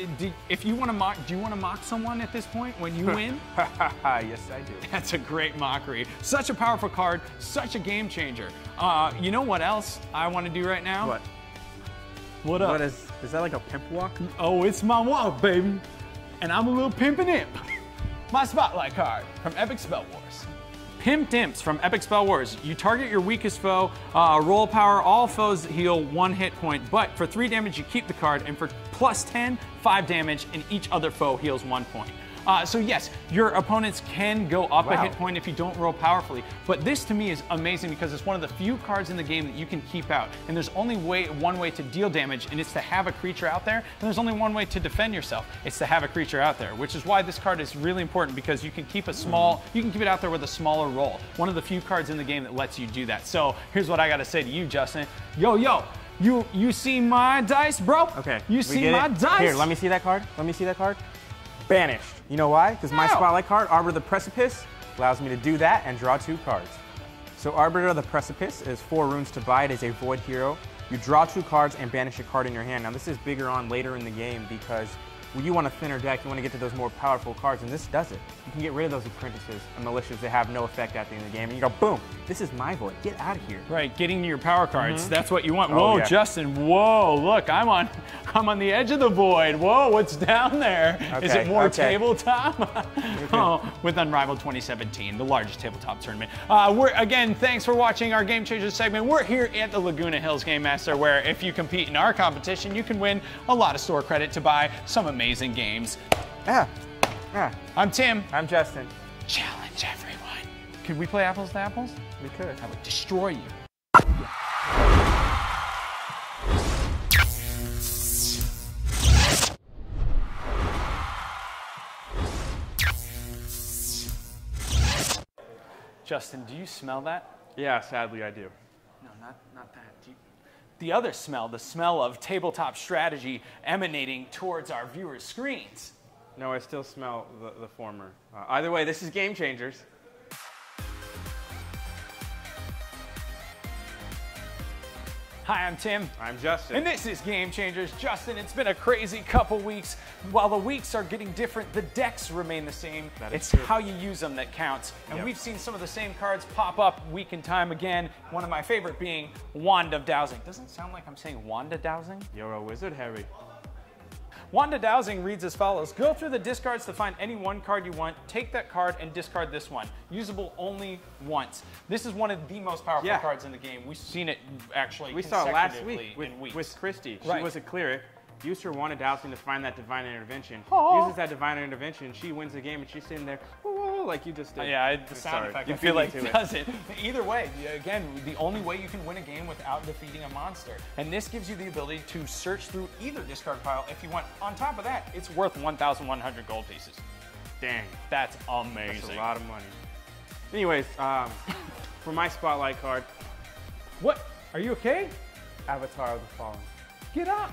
If you want to mock, do you want to mock someone at this point when you win? Yes, I do. That's a great mockery. Such a powerful card, such a game changer. You know what else I want to do right now? What? What up? What is that like a pimp walk? Oh, it's my walk, baby. And I'm a little pimpin' imp. My spotlight card from Epic Spell Wars. Pimped Imps from Epic Spell Wars. You target your weakest foe, roll power, all foes heal 1 hit point, but for 3 damage you keep the card, and for plus 10, 5 damage, and each other foe heals 1 point. So yes, your opponents can go up a hit point if you don't roll powerfully, but this to me is amazing because it's one of the few cards in the game that you can keep out, and there's only one way to deal damage, and it's to have a creature out there, and there's only one way to defend yourself. It's to have a creature out there, which is why this card is really important because you can keep you can keep it out there with a smaller roll. One of the few cards in the game that lets you do that. So here's what I gotta say to you, Justin. Yo, you see my dice, bro? Okay. You we see get my it? dice? Here, let me see that card. Let me see that card. Banished. You know why? Because my spotlight card, Arbiter of the Precipice, allows me to do that and draw 2 cards. So Arbiter of the Precipice is 4 runes to buy. It is a void hero. You draw 2 cards and banish a card in your hand. Now this is bigger on later in the game because when you want a thinner deck, you want to get to those more powerful cards, and this does it. You can get rid of those apprentices and militias that have no effect at the end of the game, and you go, boom, this is my void. Get out of here. Right, getting to your power cards. That's what you want. Oh, Whoa, yeah. Justin. Whoa, look, I'm on the edge of the void. Whoa, what's down there? Is it more tabletop? Oh, with Unrivaled 2017, the largest tabletop tournament. Again, thanks for watching our Game Changers segment. We're here at the Laguna Hills Game Master, where if you compete in our competition, you can win a lot of store credit to buy some amazing games. Yeah. I'm Tim. I'm Justin. Challenge everyone. Could we play apples to apples? We could. I would destroy you. Justin, do you smell that? Yeah, sadly I do. No, not that. The other smell, the smell of tabletop strategy emanating towards our viewers' screens. No, I still smell the former. Either way, this is Game Changers. Hi, I'm Tim. I'm Justin. And this is Game Changers. Justin, it's been a crazy couple weeks. While the weeks are getting different, the decks remain the same. It's how you use them that counts. And we've seen some of the same cards pop up week and time again. One of my favorite being Wand of Dowsing. Doesn't sound like I'm saying Wand of Dowsing? You're a wizard, Harry. Wand of Dowsing reads as follows. Go through the discards to find any one card you want. Take that card and discard this one. Usable only once. This is one of the most powerful cards in the game. We've seen it actually We saw it last consecutively week with Christy. She Right. was a cleric. Used her Wand of Dowsing to find that divine intervention. Aw. Uses that divine intervention. She wins the game and she's sitting there, "Whoa," like you just did. Yeah, the sound Sorry. effect, You I feel beat me like, to it. does it. Either way, again, the only way you can win a game without defeating a monster. And this gives you the ability to search through either discard pile if you want. On top of that, it's worth 1,100 gold pieces. Dang. That's amazing. That's a lot of money. Anyways, for my spotlight card. What? Are you okay? Avatar of the Fallen. Get up.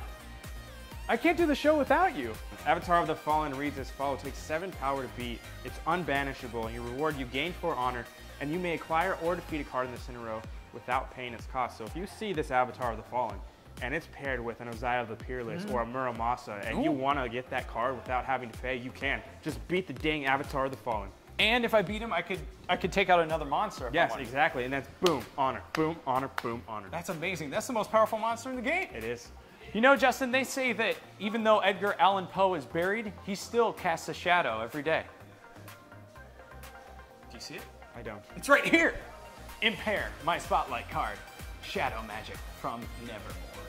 I can't do the show without you. Avatar of the Fallen reads as follows. Takes 7 power to beat. It's unbanishable, and your reward, you gain 4 honor, and you may acquire or defeat a card in this in a row without paying its cost. So if you see this Avatar of the Fallen, and it's paired with an Uzziah the Peerless or a Muramasa, and you want to get that card without having to pay, you can. Just beat the dang Avatar of the Fallen. And if I beat him, I could take out another monster. If I Yes, wanted. exactly, and that's boom, honor, boom, honor, boom, honor. That's amazing. That's the most powerful monster in the game. It is. You know, Justin, they say that even though Edgar Allan Poe is buried, he still casts a shadow every day. Do you see it? I don't. It's right here. Impair, my spotlight card. Shadow magic from Nevermore.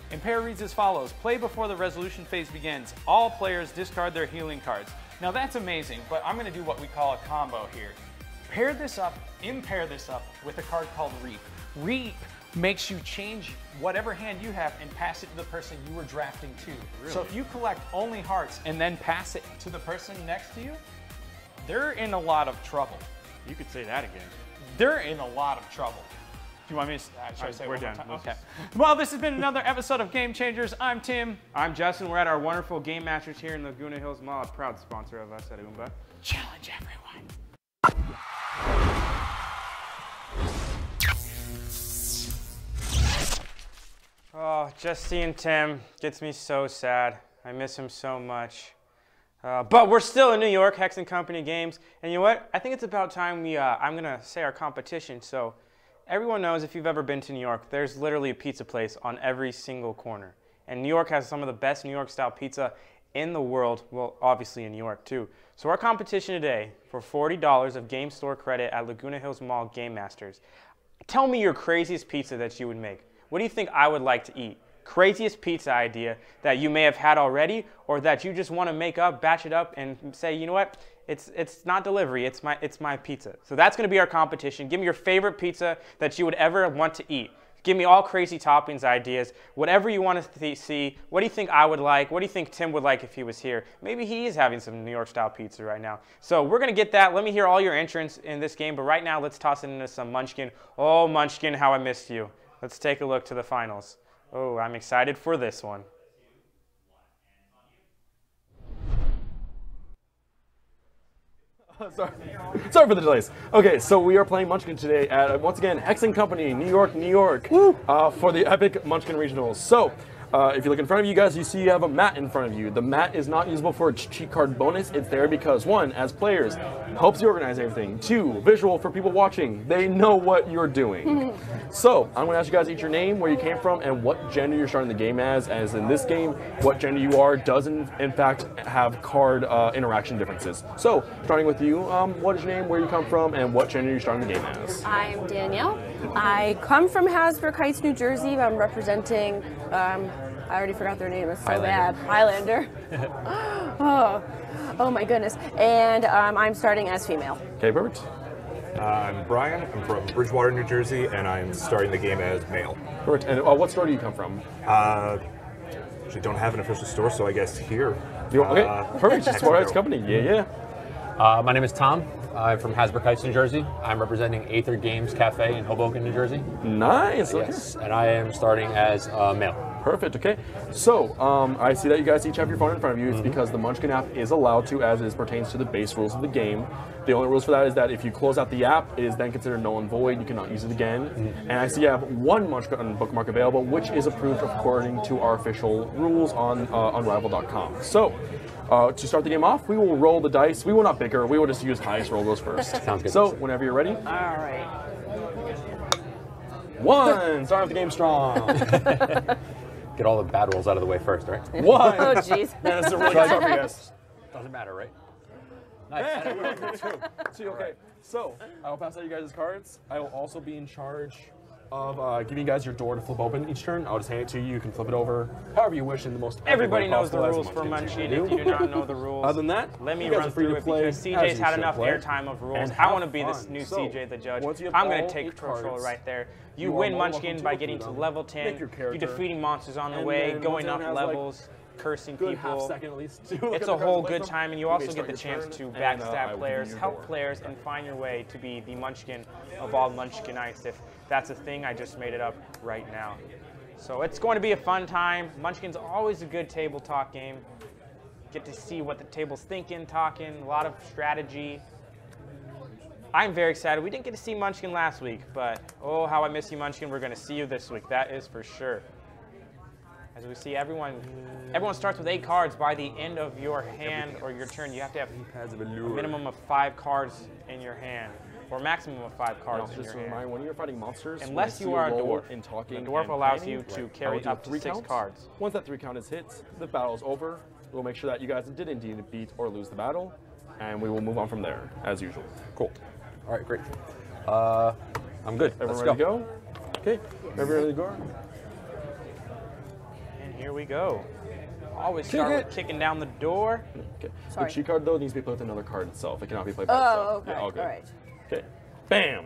Impair reads as follows. Play before the resolution phase begins. All players discard their healing cards. Now that's amazing, but I'm going to do what we call a combo here. Pair this up, impair this up with a card called Reap. Reap makes you change whatever hand you have and pass it to the person you were drafting to. Really? So if you collect only hearts and then pass it to the person next to you, they're in a lot of trouble. You could say that again. They're in a lot of trouble. Do you want me to should I say it we're one more done. time? Okay. Well, this has been another episode of Game Changers. I'm Tim. I'm Justin. We're at our wonderful Game Masters here in Laguna Hills Mall, a proud sponsor of us at Oomba. Challenge everyone. Oh, just seeing Tim gets me so sad. I miss him so much. But we're still in New York, Hex & Company Games. And you know what? I think it's about time we, I'm going to say our competition. So everyone knows if you've ever been to New York, there's literally a pizza place on every single corner. And New York has some of the best New York style pizza in the world. Well, obviously in New York too. So our competition today for $40 of game store credit at Laguna Hills Mall Game Masters. Tell me your craziest pizza that you would make. What do you think I would like to eat? Craziest pizza idea that you may have had already, or that you just want to make up, batch it up, and say, you know what? It's not delivery. It's my pizza. So that's going to be our competition. Give me your favorite pizza that you would ever want to eat. Give me all crazy toppings ideas, whatever you want to see. What do you think I would like? What do you think Tim would like if he was here? Maybe he is having some New York style pizza right now. So we're going to get that. Let me hear all your entrants in this game. But right now, let's toss it into some Munchkin. Oh, Munchkin, how I missed you. Let's take a look to the finals. Oh, I'm excited for this one. Sorry for the delays. Okay, so we are playing Munchkin today at, once again, Hex & Company, New York, for the Epic Munchkin Regionals. So, if you look in front of you guys, you see you have a mat in front of you. The mat is not usable for its cheat card bonus. It's there because, 1, as players, it helps you organize everything. 2, visual for people watching. They know what you're doing. So, I'm going to ask you guys each your name, where you came from, and what gender you're starting the game as in this game, what gender you are does in fact have card interaction differences. So, starting with you, what is your name, where you come from, and what gender you're starting the game as? I'm Danielle. I come from Hasbrook Heights, New Jersey. I'm representing, I already forgot their name, it's so bad. Highlander. oh my goodness. And I'm starting as female. Okay, perfect. I'm Brian. I'm from Bridgewater, New Jersey, and I'm starting the game as male. Perfect. And what store do you come from? Actually don't have an official store, so I guess here. Okay, perfect. Hex Company. Yeah. My name is Tom. I'm from Hasbrook Heights, New Jersey. I'm representing Aether Games Cafe in Hoboken, New Jersey. Nice. Okay. Yes, and I am starting as male. Perfect. Okay. So I see that you guys each have your phone in front of you. It's because the Munchkin app is allowed to, as it pertains to the base rules of the game. The only rules for that is that if you close out the app, it is then considered null and void. You cannot use it again. And I see you have one Munchkin bookmark available, which is approved according to our official rules on Unrivaled.com. So. To start the game off, we will roll the dice. We will not bicker. We will just use highest roll goes first. Sounds good. So, whenever you're ready. All right. 1. Start off the game strong. Get all the bad rolls out of the way first, right? 1. Oh, jeez. Man, this is a really good start for you guys. Doesn't matter, right? Nice. See, okay. So, I will pass out you guys' cards. I will also be in charge of giving you guys your door to flip open each turn. I'll just hand it to you. You can flip it over however you wish in the most. Everybody knows the rules for Munchkin. If you do not know the rules, other than that, let me run through it because CJ's had enough airtime of rules. I want to be this new CJ the judge. I'm going to take control right there. You win Munchkin by getting to level 10. You're defeating monsters on the way, going up levels. Cursing people. It's a whole good time, and you also get the chance to backstab players, help players, and find your way to be the Munchkin of all Munchkinites. If that's a thing, I just made it up right now. So it's going to be a fun time. Munchkin's always a good table talk game. Get to see what the table's thinking, talking, a lot of strategy. I'm very excited. We didn't get to see Munchkin last week, but oh, how I miss you, Munchkin. We're going to see you this week. That is for sure. As we see, everyone starts with 8 cards. By the end of your hand or your turn, you have to have a minimum of 5 cards in your hand, or maximum of 5 cards in your hand. When you're fighting monsters, unless you are a dwarf, the dwarf allows you to carry up to 6 cards. Once that 3 count is hit, the battle is over. We'll make sure that you guys did indeed beat or lose the battle, and we will move on from there, as usual. Cool. All right, great. I'm good. Everyone ready to go? Okay. Everyone ready to go? Here we go. Always start with kicking down the door. Okay. Sorry. The cheat card, though, needs to be played with another card itself. It cannot be played by itself. Oh, okay. Yeah, all good. All right. Okay. Bam.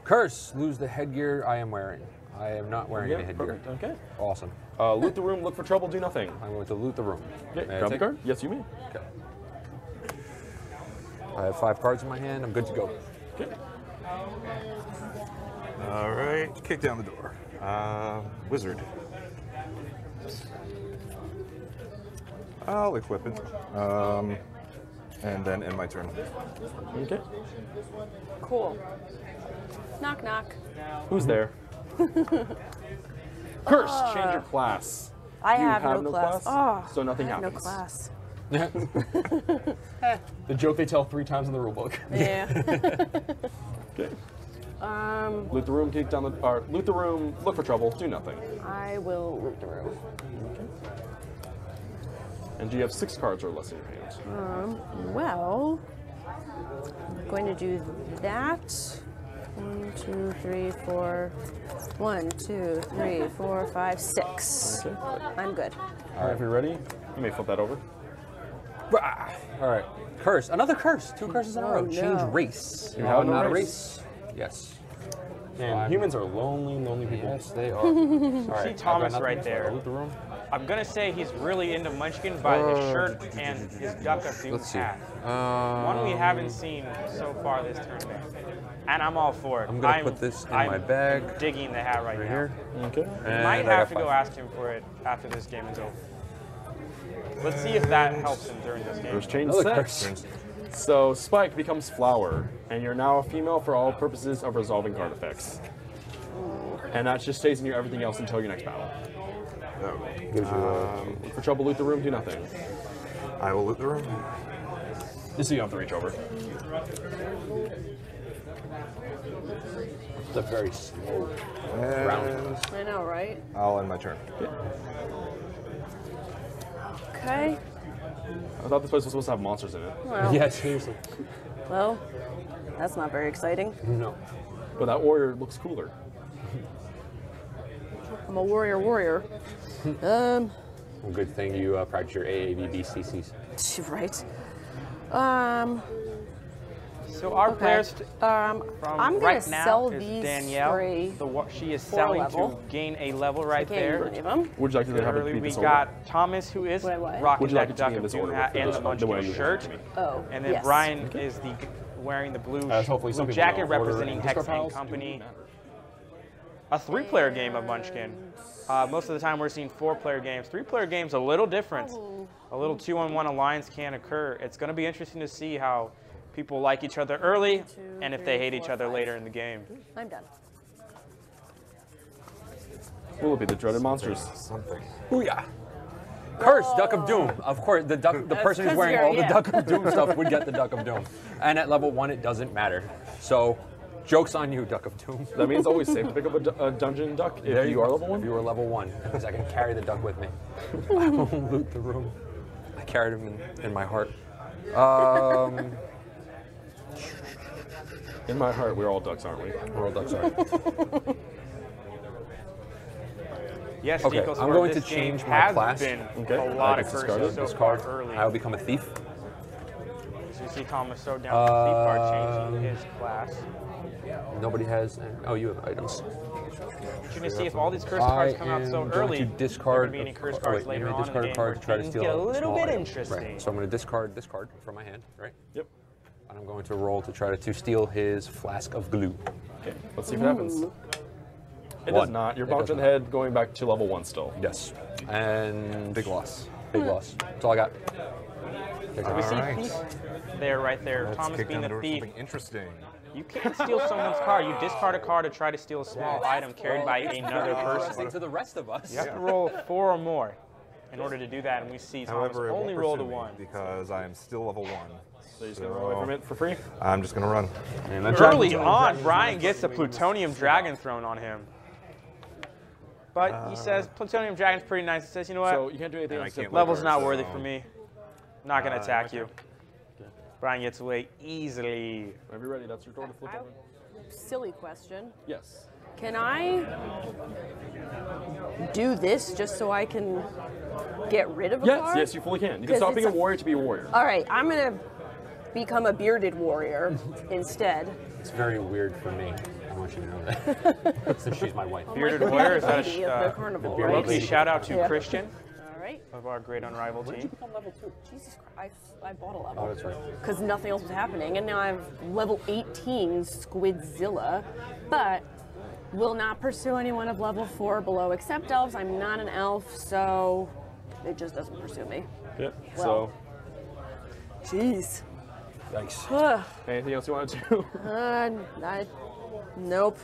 Curse. Lose the headgear I am wearing. I am not wearing any headgear. Perfect. Okay. Awesome. Loot the room, look for trouble, do nothing. I'm going to loot the room. Okay. Grab the card? Yes, you may. Okay. I have 5 cards in my hand. I'm good to go. Okay. All right. Kick down the door. Wizard. I'll equip it, and then end my turn. Okay. Cool. Knock, knock. Who's there? Curse, change your class. I You have no class. Oh, so nothing I have happens. no class. The joke they tell 3 times in the rulebook. Yeah. Okay. Loot the room, kick down the loot the room, look for trouble, do nothing. I will loot the room. And do you have 6 cards or less in your hand? Well, I'm going to do that. 1, 2, 3, 4. 1, 2, 3, 4, 5, 6. Okay. I'm good. All right, if you're ready, you may flip that over. All right. Curse. Another curse. 2 curses in a row. no. Change race. You have no not race. a race. Yes. Man, humans are lonely, lonely people. Yes, they are. All right, Thomas right there. Loot the room. I'm going to say he's really into Munchkin by his shirt and his Duck-a-Doo Let's see. hat. One we haven't seen so far this tournament. And I'm all for it. I'm going to put this in my bag. I'm digging the hat right now. Here. Okay. Might have to go ask him for it after this game is over. Let's see if that helps him during this game. First change Another sex. So Spike becomes Flower, and you're now a female for all purposes of resolving card effects. And that just stays in your everything else until your next battle. For trouble, loot the room, do nothing. I will loot the room. Just so you don't have to reach over. It's a very slow round. I know, right? I'll end my turn. Okay. I thought this place was supposed to have monsters in it. Well, Yeah, seriously. well, that's not very exciting. No. But that warrior looks cooler. I'm a warrior. Well, good thing you practice your AAVBCCs. Right. So our players from I'm right gonna now sell is these Danielle. three. She is for selling level. to gain a level right there. Would you like to have it Early, be we this got Thomas, who is rocking Would you like that it to Duck be in of this Doom order hat with and the the way Munchkin you shirt. Oh, and then yes. Brian is wearing the blue, hopefully some blue people jacket don't order representing in Hex discard and piles. Company. A 3-player game of Munchkin. Most of the time we're seeing 4-player games. 3-player games a little different. A little 2-on-1 alliance can occur. It's going to be interesting to see how people like each other early and if they hate each other later in the game. I'm done. Will it be the dreaded monsters? Something. Booyah! Curse, Duck of Doom. Of course, the person who's wearing all the Duck of Doom stuff would get the Duck of Doom. And at level 1, it doesn't matter. So, joke's on you, Duck of Doom. That means always safe to pick up a dungeon duck if you are level 1? If you are level 1, because I can carry the duck with me. I will loot the room. I carried him in my heart. In my heart, we're all ducks, aren't we? We're all ducks, aren't we? Yes, Okay, Nico, I'm going to change my class. Been a lot of curses so far early. I will become a thief. So you see Thomas throw down the thief card, changing his class. Nobody has. Oh, you have items. You're going to see if all these curse cards come out so early. To discard. There be any curse cards later on in the game card to try to steal get a little small bit item. interesting. Right. So I'm going to discard this card from my hand, right? Yep. And I'm going to roll to try to steal his flask of glue. Okay, let's see if it happens. It does not. You're bouncing ahead, going back to level 1 still. Yes. And big loss. Big loss. That's all I got. So we see thief there, right there. Let's Thomas kick being down the the door thief. something interesting. You can't steal someone's card. You discard a card to try to steal a small item carried by another person. To the rest of us. You have to roll 4 or more in order to do that, and we see Thomas However, it only won't rolled a pursue me 1. because I am still level 1. So you're just going to run away from it for free? I'm just going to run. And then Early on, Brian gets a Plutonium Dragon thrown on him. But he says, Plutonium Dragon's pretty nice. He says, you know what? So you can't do anything else. Level's not worthy for me. Not going to attack you. Brian gets away easily. Whenever you're ready, that's your door to flip over. Silly question. Yes. Can I do this just so I can get rid of a card? Yes, you fully can. You can stop being a warrior to be a warrior. All right, I'm going to become a bearded warrior instead. It's very weird for me. I want you to know that. Since she's my wife. Bearded warrior, is that Lady of the carnival, a right? lovely shout out to Yeah. Christian All right. of our great Unrivaled team. Become level 2. Jesus Christ, I bought a level. Oh, that's right. Because nothing else was happening, and now I have level 18 Squidzilla, but will not pursue anyone of level 4 or below except elves. I'm not an elf, so it just doesn't pursue me. Yep. Well, jeez. Yikes. Anything else you want to do? Nope.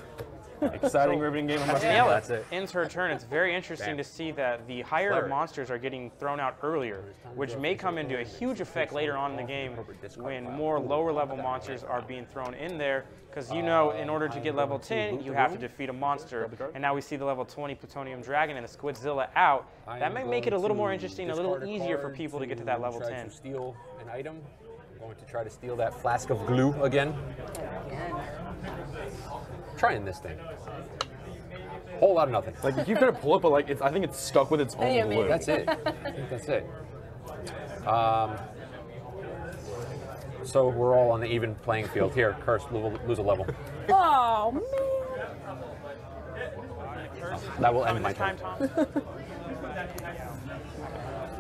Exciting, riveting game of Danielle That's it. ends her turn. It's very interesting to see that the higher monsters are getting thrown out earlier, which may come into a huge effect later on in the game when more lower level monsters are being thrown in there. Because you know, in order to get level 10, you have to defeat a monster. And now we see the level 20 Plutonium Dragon and the Squidzilla out. That may make it a little more interesting, a little easier for people to get to that level 10. To steal an item. I'm going to try to steal that flask of glue again. Trying this thing. Whole lot of nothing. Like you could have pulled it, but like I think it's stuck with its own glue. That's it. I think that's it. So we're all on the even playing field here. Curse, lose a level. Oh, man. That will end my time.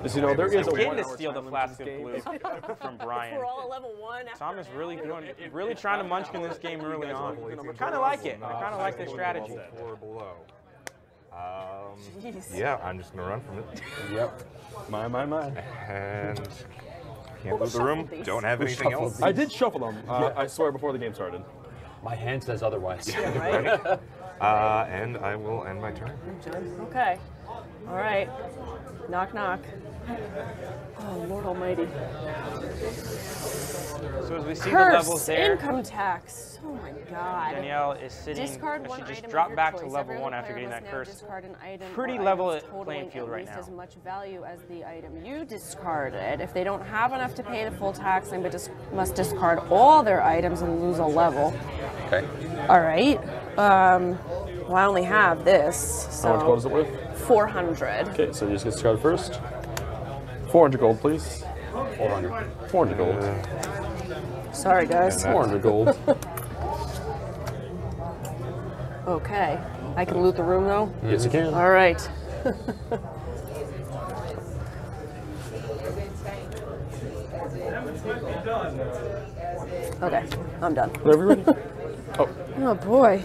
As you know, there is a getting to steal the flask of glue from Brian. We're all at level 1. Tom is really trying to munchkin this game early on. I kind of like it. I kind of like this strategy. Or below. Yeah, I'm just gonna run from it. Yep. My. And can't leave the room. Don't have anything else. I did shuffle them. I swear before the game started. My hand says otherwise. Yeah, right. And I will end my turn. Okay. All right. Knock, knock. Oh, Lord Almighty. So as we see Curse, the levels there, income tax. Oh my God. Danielle is sitting. Discard She one just item of dropped your back choice. to level Every 1 other after player getting that must now curse. discard an item Pretty or level items totaling playing field at right least now. as much value as the item you discarded. If they don't have enough to pay the full tax, they must discard all their items and lose a level. Okay. All right. Well, I only have this. So How much gold is it worth? 400. Okay, so you just get discarded first. 400 gold, please. 400. 400 gold. Sorry, guys. 400 gold. Okay. I can loot the room, though? Yes, you can. All right. Okay, I'm done. Whenever you're ready. Oh, boy.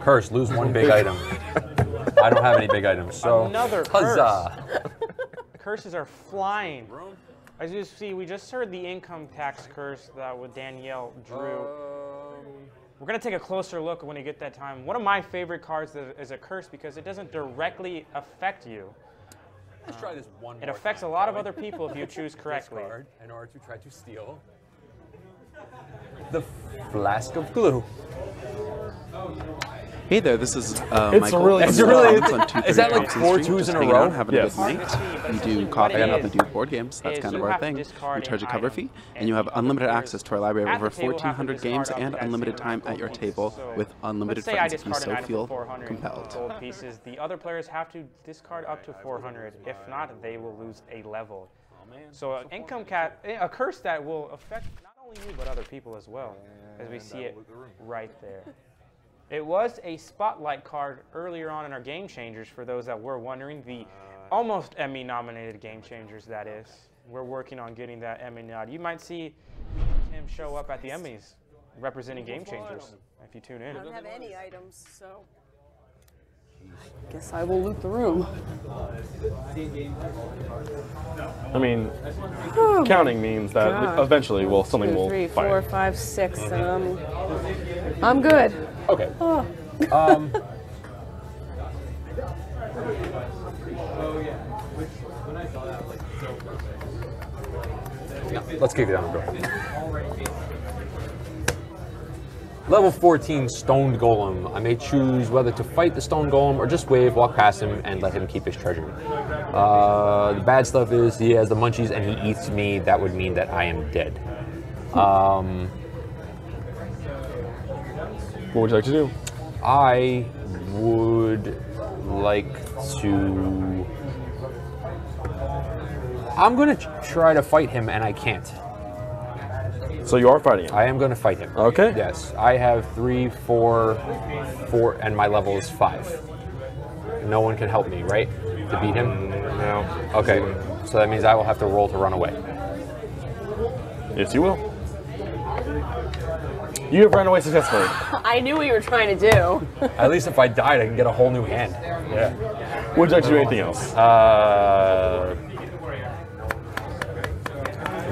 Curse, lose one big item. I don't have any big items, so. Another Huzzah. Curses are flying. As you see, we just heard the income tax curse that with Danielle drew. We're going to take a closer look when you get that time. One of my favorite cards is a curse because it doesn't directly affect you. Let's try this one more It affects a lot of other people if you choose correctly. Discard in order to try to steal the flask of glue. Hey there, this is It's Michael. really- from is the it really- Uncommons on 230 is that like Thompson 4 Street, twos just in a hanging row? out, having Yes. a good night. We do coffee, we do board games. That's kind of our thing. We charge a cover fee, and you have unlimited access to our library of over 1,400 games and unlimited time at your table with unlimited Let's say I friends if you discard an so item feel for 400 compelled. gold pieces. The other players have to discard up to 400. If not, they will lose a level. So an a curse that will affect not only you but other people as well, as we see it right there. It was a spotlight card earlier on in our Game Changers for those that were wondering. The almost Emmy-nominated Game Changers, that is. We're working on getting that Emmy nod. You might see him show up at the Emmys representing Game Changers if you tune in. I don't have any items, so guess I will loot the room. I mean, Oh counting means that God. eventually something 2, will 3, fire. 4, 5, 6, and I'm good. Okay. Oh. Let's kick it down the door. Level 14 Stoned Golem. I may choose whether to fight the Stone Golem or just wave, walk past him, and let him keep his treasure. The bad stuff is he has the munchies and he eats me. That would mean that I am dead. What would you like to do? I would like to... I'm going to try to fight him, and I can't. So you are fighting him? I am going to fight him. Okay. Yes. I have 3, 4, and my level is 5. No one can help me, right? To beat him? No. Okay. So that means I will have to roll to run away. Yes, you will. You have run away successfully. I knew what you were trying to do. At least if I died, I can get a whole new hand. Yeah. Would you like to do anything else?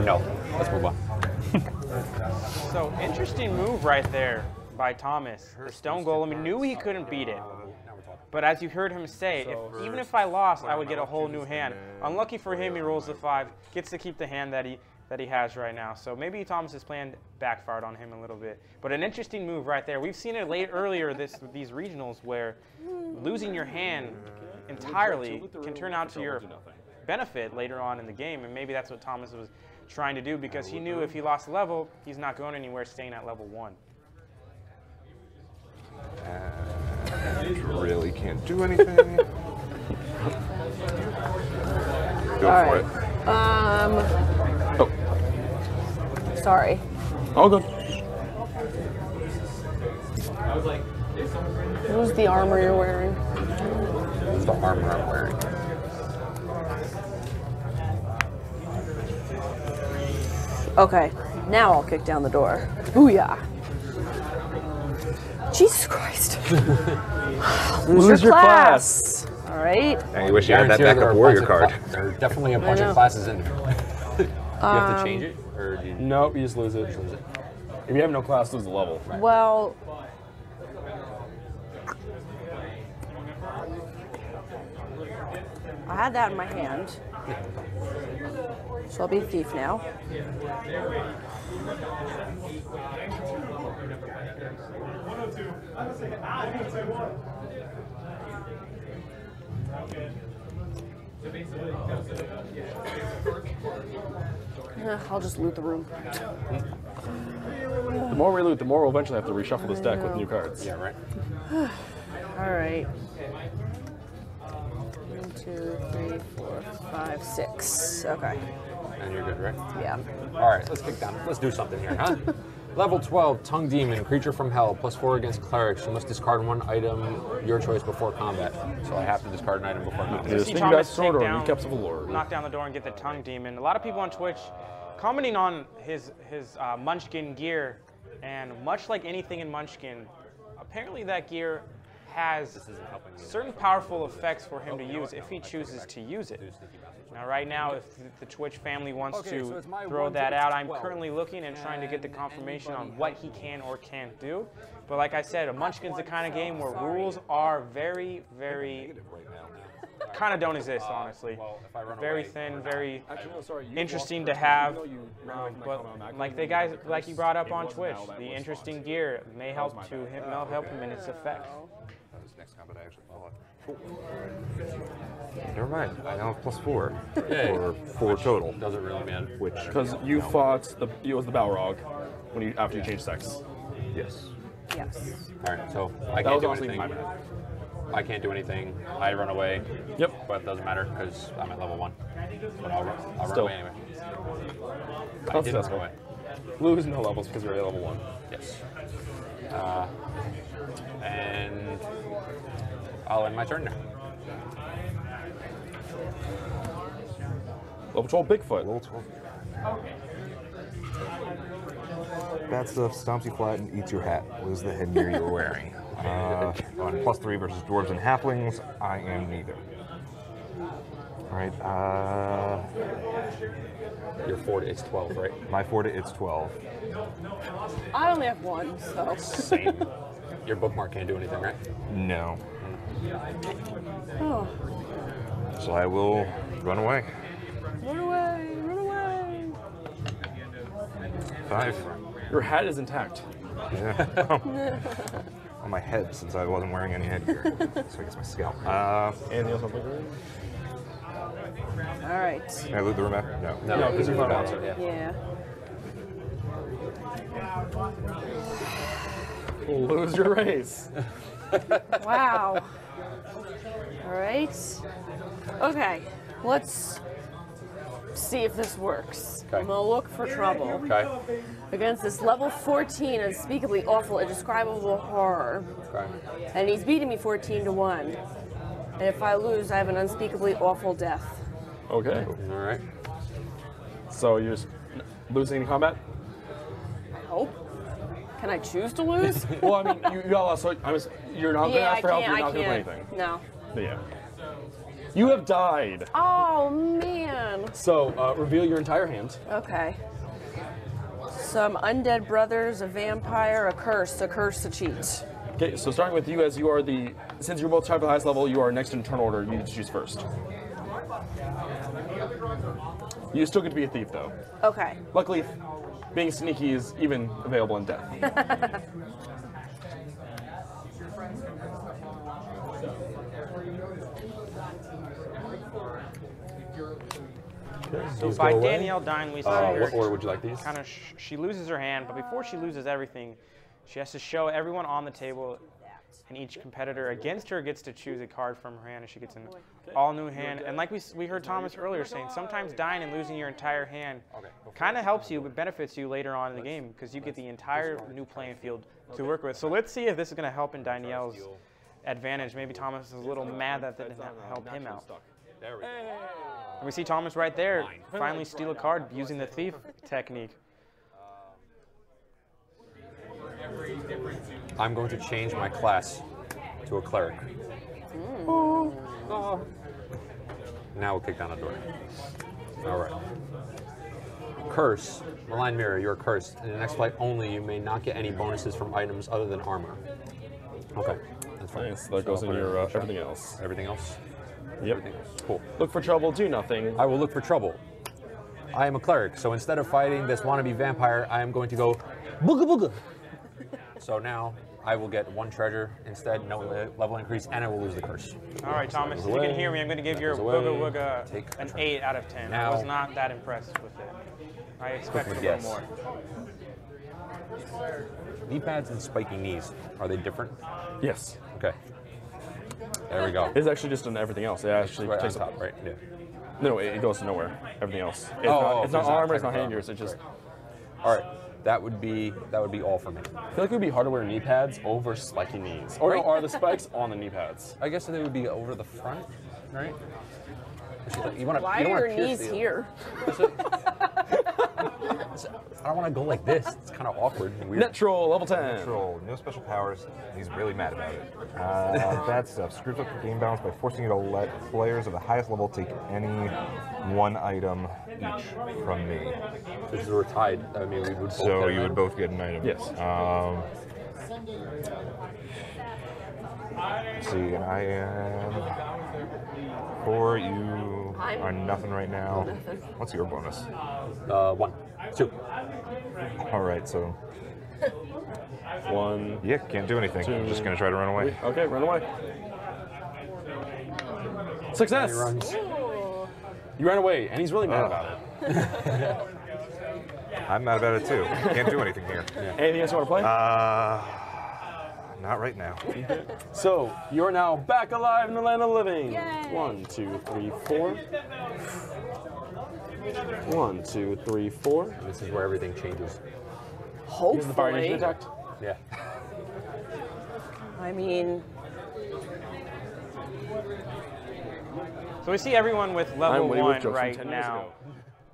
No. Let's move on. So interesting move right there by Thomas. The Stone Golem knew he couldn't beat it. But as you heard him say, even if I lost, I would get a whole new hand. Unlucky for him, he rolls the 5, gets to keep the hand that he has right now. So maybe Thomas's plan backfired on him a little bit. But an interesting move right there. We've seen it earlier these regionals where losing your hand entirely can turn out to your benefit later on in the game, and maybe that's what Thomas was trying to do because he knew if he lost a level, he's not going anywhere, staying at level 1. Really can't do anything. Go All for right. it. Sorry. All good. What was the armor you're wearing? This is the armor I'm wearing. Okay, now I'll kick down the door. Booyah. Jesus Christ. Lose your class. All right. I wish you had that backup warrior card. There are definitely a bunch of classes in there. You have to change it? Or do you... Nope, you just lose it. If you have no class, lose the level. Well, I had that in my hand. So I'll be a thief now. I'll just loot the room. The more we loot, the more we'll eventually have to reshuffle this deck with new cards. Yeah, right. All right. 1, 2, 3, 4, 5, 6. Okay. And you're good, right? Yeah. All right, let's kick down. Let's do something here, huh? Level 12, Tongue Demon, creature from hell, +4 against clerics. You must discard one item, your choice, before combat. So I have to discard an item before combat. See Thomas take down, knock down the door and get the Tongue Demon. A lot of people on Twitch commenting on his Munchkin gear, and much like anything in Munchkin, apparently that gear has certain powerful effects for him to use if he chooses to use it. Now, right now, if the Twitch family wants to throw that out, I'm currently looking and trying to get the confirmation on what he can or can't do. But like I said, a Munchkin's the kind of game where rules are very, very kind of don't exist, honestly. Very thin, very interesting to have. But like the guys, like you brought up on Twitch, the interesting gear may help him in its effects. Next combat I actually follow. Never mind. I now have +4 for 4 total. Doesn't really matter. Which because you fought it was the Balrog after you changed sex. Yes. Yes. All right. So I can't do anything. I can't do anything. I run away. Yep. But it doesn't matter because I'm at level 1. But I'll run away anyway. I didn't run away. Lose no levels because you're at level 1. Yes. And I'll end my turn now. Level 12 Bigfoot. Level 12. Bad stuff stomps you flat and eats your hat. Was the headgear you were wearing? On +3 versus dwarves and halflings, I am neither. All right. Your 4 to it's 12, right? My 4 to it's 12. I only have 1, so. Same. Your bookmark can't do anything, right? No. Oh. So I will run away. Run away! Run away! 5. Your hat is intact. Yeah. On my head, since I wasn't wearing any headgear. So I guess my scalp. Anything else on the All right. Can I loot the room after? No. No, because you're not bouncer. Yeah. Lose your race. Wow. All right. Okay. Let's see if this works. Okay. I'm gonna look for trouble. Okay. Against this level 14 unspeakably awful, indescribable horror. Okay. And he's beating me 14 to 1. And if I lose, I have an unspeakably awful death. Okay. All right. So you're just losing in combat? I hope. Can I choose to lose? Well, I mean, you got lost, so you're not going to ask for help, you're not going to do anything. No. Yeah. You have died. Oh, man. So, reveal your entire hand. Okay. Some undead brothers, a vampire, a curse, a cheat. Okay, so starting with you, as you are since you're both tied for the highest level, you are next in turn order, you need to choose first. You still get to be a thief, though. Okay. Luckily, being sneaky is even available in death. So by Danielle Dine, we see her. What order would you like these? Kind of, she loses her hand, but before she loses everything, she has to show everyone on the table, and each competitor against her gets to choose a card from her hand, and she gets an all-new hand. And like we heard Thomas earlier saying, sometimes dying and losing your entire hand kind of helps you, but benefits you later on in the game, because you get the entire new playing field to work with. So let's see if this is going to help in Danielle's advantage. Maybe Thomas is a little mad that didn't help him out. There we go. And we see Thomas right there finally steal a card using the thief technique. I'm going to change my class to a cleric. Now we'll kick down the door. All right. Curse. Malign Mirror, you're cursed. In the next flight only, you may not get any bonuses from items other than armor. Okay. That's fine. Nice. That goes in your everything else. Everything else? Yep. Everything else. Cool. Look for trouble, do nothing. I will look for trouble. I am a cleric, so instead of fighting this wannabe vampire, I am going to go booga booga. So now I will get 1 treasure instead, no level increase, and I will lose the curse. All right, Thomas, if you can hear me, I'm going to give your Booga Wooga an 8 out of 10. Now, I was not that impressed with it. I expected a little more. Knee pads and spiky knees, are they different? Yes. Okay. There we go. It's actually just on everything else. It actually Right takes on top, right? Yeah. No, it goes to nowhere. Everything else. It's Oh, not armor. It's not hand gears. It's just. All right. That would be all for me. I feel like it would be hard to wear knee pads over spiky knees. Or are the spikes on the knee pads? I guess they would be over the front, right? Why are your knees here? I don't want to go like this. It's kind of awkward and weird. Natural, level 10. Natural, no special powers. He's really mad about it. Bad stuff. Screws up the game balance by forcing you to let players of the highest level take any one item each from me. Because we're tied. I mean, we would both So get you an would both get an item. Yes. Let's see, and I am 4. You are nothing right now. What's your bonus? 1, 2. All right, so 1. Yeah, can't do anything. 2, I'm just gonna try to run away. Okay, run away. Success. He runs. You ran away, and he's really mad about it. I'm mad about it too. Can't do anything here. Anything else you want to play? Not right now. So you're now back alive in the land of the living. Yay. 1, 2, 3, 4. 1, 2, 3, 4. This is where everything changes. Hopefully. The fire nation attacked? Yeah. I mean, So we see everyone with level I'm Woody with 1 jokes from right 10 years now. ago.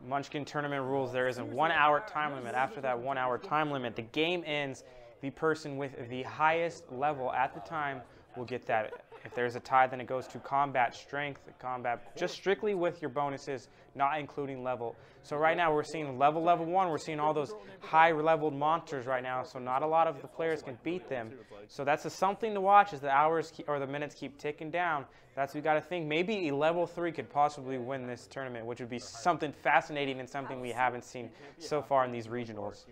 Munchkin tournament rules, there is a 1 hour time limit. After that 1 hour time limit, the game ends. The person with the highest level at the time will get that. If there's a tie, then it goes to combat strength, combat, just strictly with your bonuses, not including level. So right now we're seeing level 1, we're seeing all those high leveled monsters right now, so not a lot of the players can beat them. So that's something to watch as the hours or the minutes keep ticking down. That's what we got to think. Maybe a level 3 could possibly win this tournament, which would be something fascinating and something we haven't seen so far in these regionals.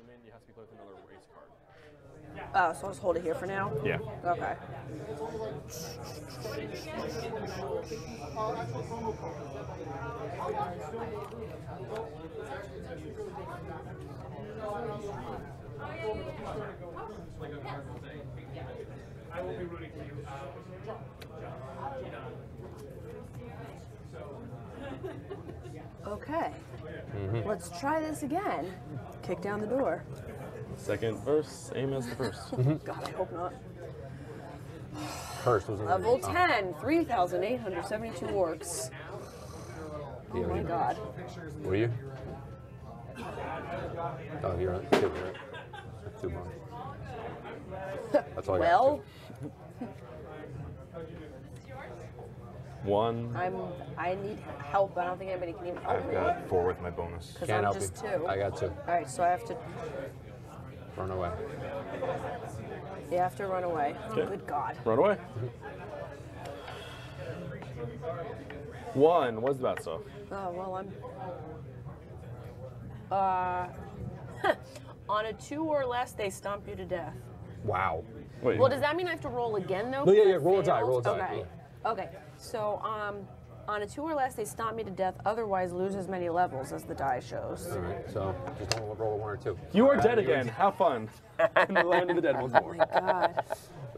oh, so I'll just hold it here for now? Yeah. Okay. Okay. Let's try this again. Kick down the door. Second verse, same as the first. God, I hope not. First was Level 10, 3,872 orcs. Oh my God. What are you? Oh, you're on 2, right? 2 more. That's all I got. Well, 1. I need help. I don't think anybody can even help I've me. got 4 with my bonus. Because Can't I'm help just you. 2. I got 2. All right, so I have to. Run away. You have to run away. Okay. Oh, good God. Run away. 1. What's the bad stuff? Oh, well, on a 2 or less, they stomp you to death. Wow. Wait. Well, does that mean I have to roll again, though? No, yeah, because yeah, roll a die, failed? roll a die, Okay. Okay. So, on a 2 or less, they stomp me to death, otherwise lose as many levels as the die shows. All right, so just roll a 1 or 2. You are dead again. Have fun. In the land of the dead once more. Oh, my God.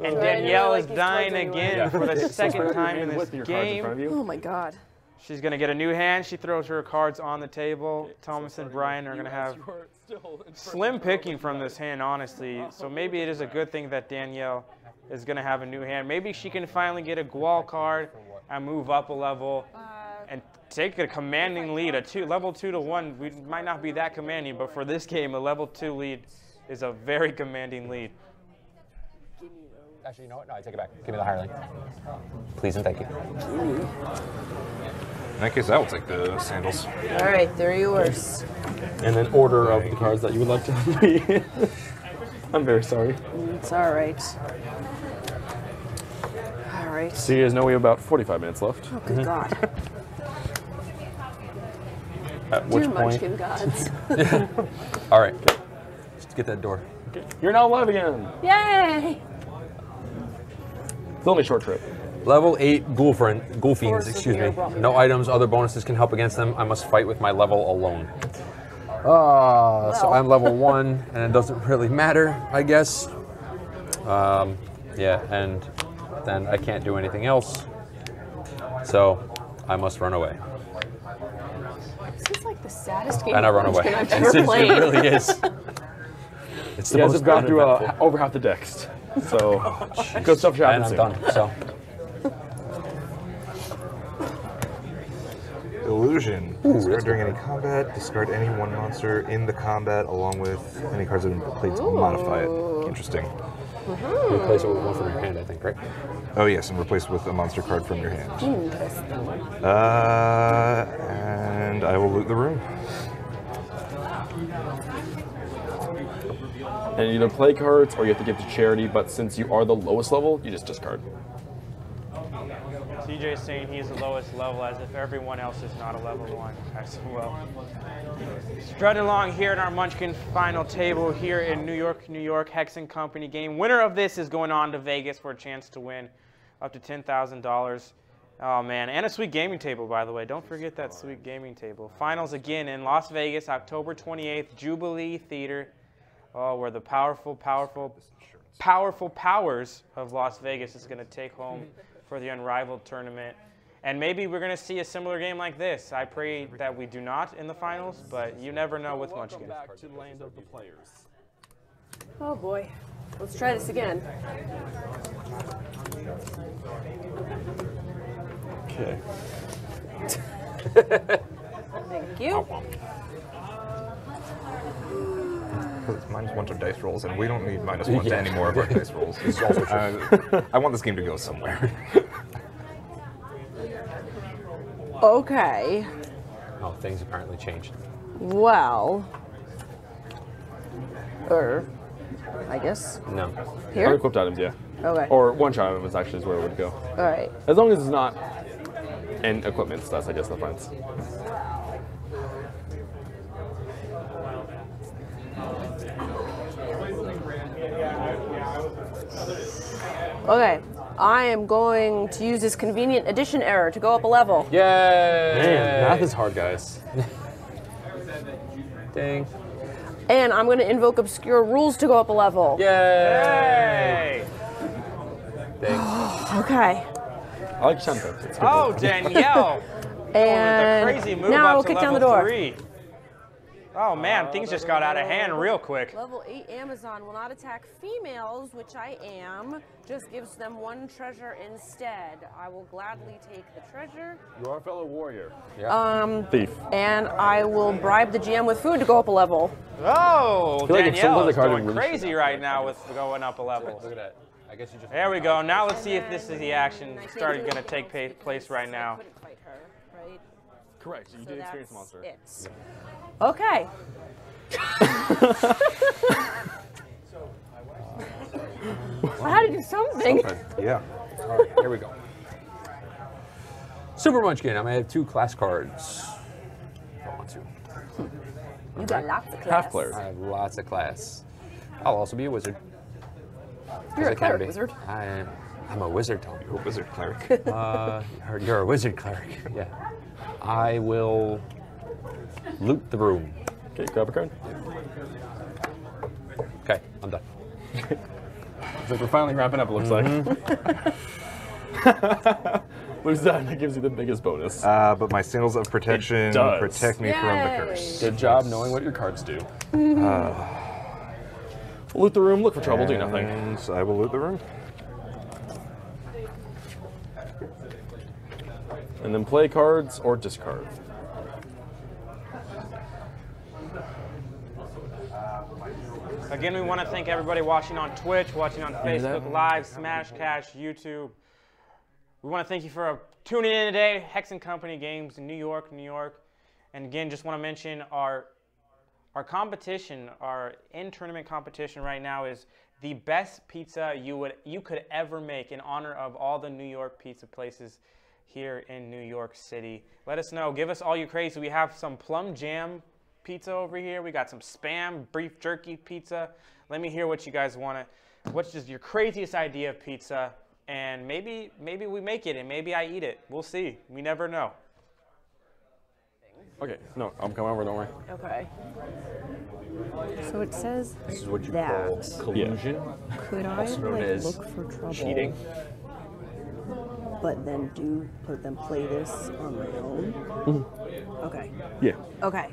And So Danielle I is know, like, dying he's towards again for the second time in this with your cards in front of game. you. Oh, my God. She's going to get a new hand. She throws her cards on the table. Thomas and Brian are going to have slim picking from this hand, honestly. So maybe it is a good thing that Danielle is going to have a new hand. Maybe she can finally get a Gual card and move up a level and take a commanding lead. Level 2 to 1 we might not be that commanding, but for this game, a level 2 lead is a very commanding lead. Actually, you know what? No, I take it back. Give me the higher lane. Please and thank you. In that case, I will take the sandals. All right, they're yours. And then order of the cards that you would like to be. I'm very sorry. It's all right. All right. So you guys know we have about 45 minutes left. Oh, good God. At which Dear point... Munchkin gods. All right. Just get that door. You're now alive again. Yay! It's only a short trip. Level 8 ghoul fiends, excuse me. No items, other bonuses can help against them. I must fight with my level alone. So I'm level 1, and it doesn't really matter, I guess. Yeah, and then I can't do anything else. So I must run away. This is like the saddest game And I run of away. Munchkin I've ever It played. really is. It's the You guys most have gone through uneventful. over half the decks. So good stuff should happen And soon. I'm done. So Illusion. Discard during any combat. Discard any one monster in the combat along with any cards that have been played to modify it. Interesting. replace it with one from your hand, I think, right? Oh yes, and replace it with a monster card from your hand. Interesting. And I will loot the room. And you either play cards or you have to give to charity, but since you are the lowest level, you just discard. TJ's saying he's the lowest level as if everyone else is not a level 1 as well. Strutting along here in our Munchkin final table here in New York, Hex & Company game. Winner of this is going on to Vegas for a chance to win up to $10,000. Oh man, and a sweet gaming table, by the way. Don't forget that sweet gaming table. Finals again in Las Vegas, October 28th, Jubilee Theater. Oh, where the powerful powers of Las Vegas is going to take home for the Unrivaled tournament. And maybe we're going to see a similar game like this. I pray that we do not in the finals, but you never know with Munchkin. Back to Land of the Players. Oh boy. Let's try this again. Okay. Thank you. It's -1 to dice rolls, and we don't need -1 to any more of our dice rolls. It's also true. I want this game to go somewhere. Okay. Oh, things apparently changed. Well. Or, I guess. No. Here? Unequipped items, yeah. Okay. Or one-shot items actually is where it would go. All right. As long as it's not in equipment, that's I guess the difference. Okay. I am going to use this convenient addition error to go up a level. Yay! Man, math is hard, guys. Dang. And I'm going to invoke obscure rules to go up a level. Yay! Okay. I like tempo. Oh, Danielle! And the crazy move now I up will to kick down the level door. 3. Oh man, things just got out of hand real quick. Level 8 Amazon will not attack females, which I am. Just gives them 1 treasure instead. I will gladly take the treasure. You are a fellow warrior. Thief. And I will bribe the GM with food to go up a level. Oh, I feel like if Danielle someone's is a card going really crazy right now with going up a level. Look at that. I guess you just. There we go. Now let's see if this is the action started going to take place right now. Couldn't fight her, right? Correct. You So did experience that's monster. it. Okay. I had to do something. Yeah. All right, here we go. Super Munchkin. I'm gonna have 2 class cards. If I want to. You got lots of class. Half cleric. I have lots of class. I'll also be a wizard. You're As a I can cleric be. wizard. I'm a wizard, Tom. You're a wizard cleric. You're a wizard cleric. Yeah. I will loot the room. Okay, grab a card. Okay, I'm done. So we're finally wrapping up, it looks like. Lose that, and that gives you the biggest bonus. But my sandals of protection It does. protect me from the curse. Good job knowing what your cards do. Loot the room, look for trouble, do nothing. And I will loot the room. And then play cards or discard. Again, we want to thank everybody watching on Twitch, watching on Facebook Live, Smashcast, YouTube. We want to thank you for tuning in today. Hex & Company Games in New York. And again, just want to mention our competition, our in-tournament competition right now is the best pizza you could ever make in honor of all the New York pizza places here in New York City. Let us know. Give us all your crazy. We have some plum jam pizza over here. We got some Spam beef jerky pizza. Let me hear what you guys want to. What's just your craziest idea of pizza? And maybe we make it, and maybe I eat it. We'll see. We never know. Okay, no, I'm coming over, don't worry. Okay. So it says This is what you that. call collusion. Could I Also known like, as look for trouble? cheating. but then play this on my own? Mm-hmm. Okay. Yeah. Okay.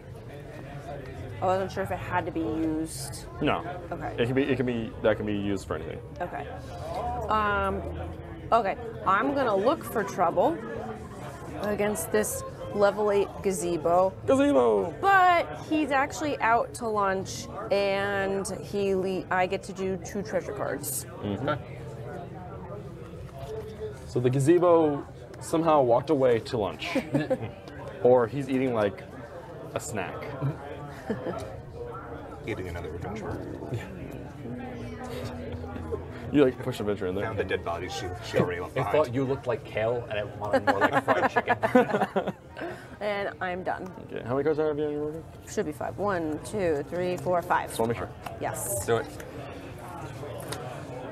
I wasn't sure if it had to be used. No. Okay. That can be used for anything. Okay. Okay. I'm gonna look for trouble against this level 8 gazebo. Gazebo! But he's actually out to lunch, and I get to do 2 treasure cards. Mm-hmm. So the gazebo somehow walked away to lunch. Or he's eating like a snack. Eating another adventure. You like push adventure in there. Found the dead bodies she already left I behind. thought you looked like kale, and I wanted more like fried chicken. And I'm done. Okay, how many cards have you in your order? Should be 5. 1, 2, 3, 4, 5. Just want to make sure. Yes. Let's do it.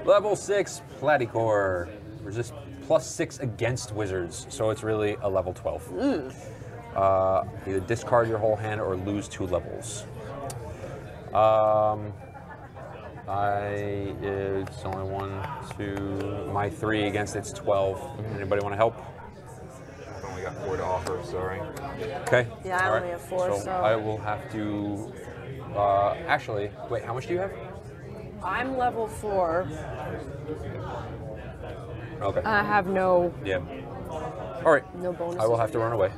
Level 6 Platycore. Resist +6 against wizards, so it's really a level 12. Either discard your whole hand or lose 2 levels. It's only 1, 2, my 3 against its 12. Anybody want to help? I've only got 4 to offer, sorry. Okay. Yeah, I only have 4, so. I will have to, actually, wait, how much do you have? I'm level 4. Okay. I have no. Yeah. All right. No bonuses. I will have to run away.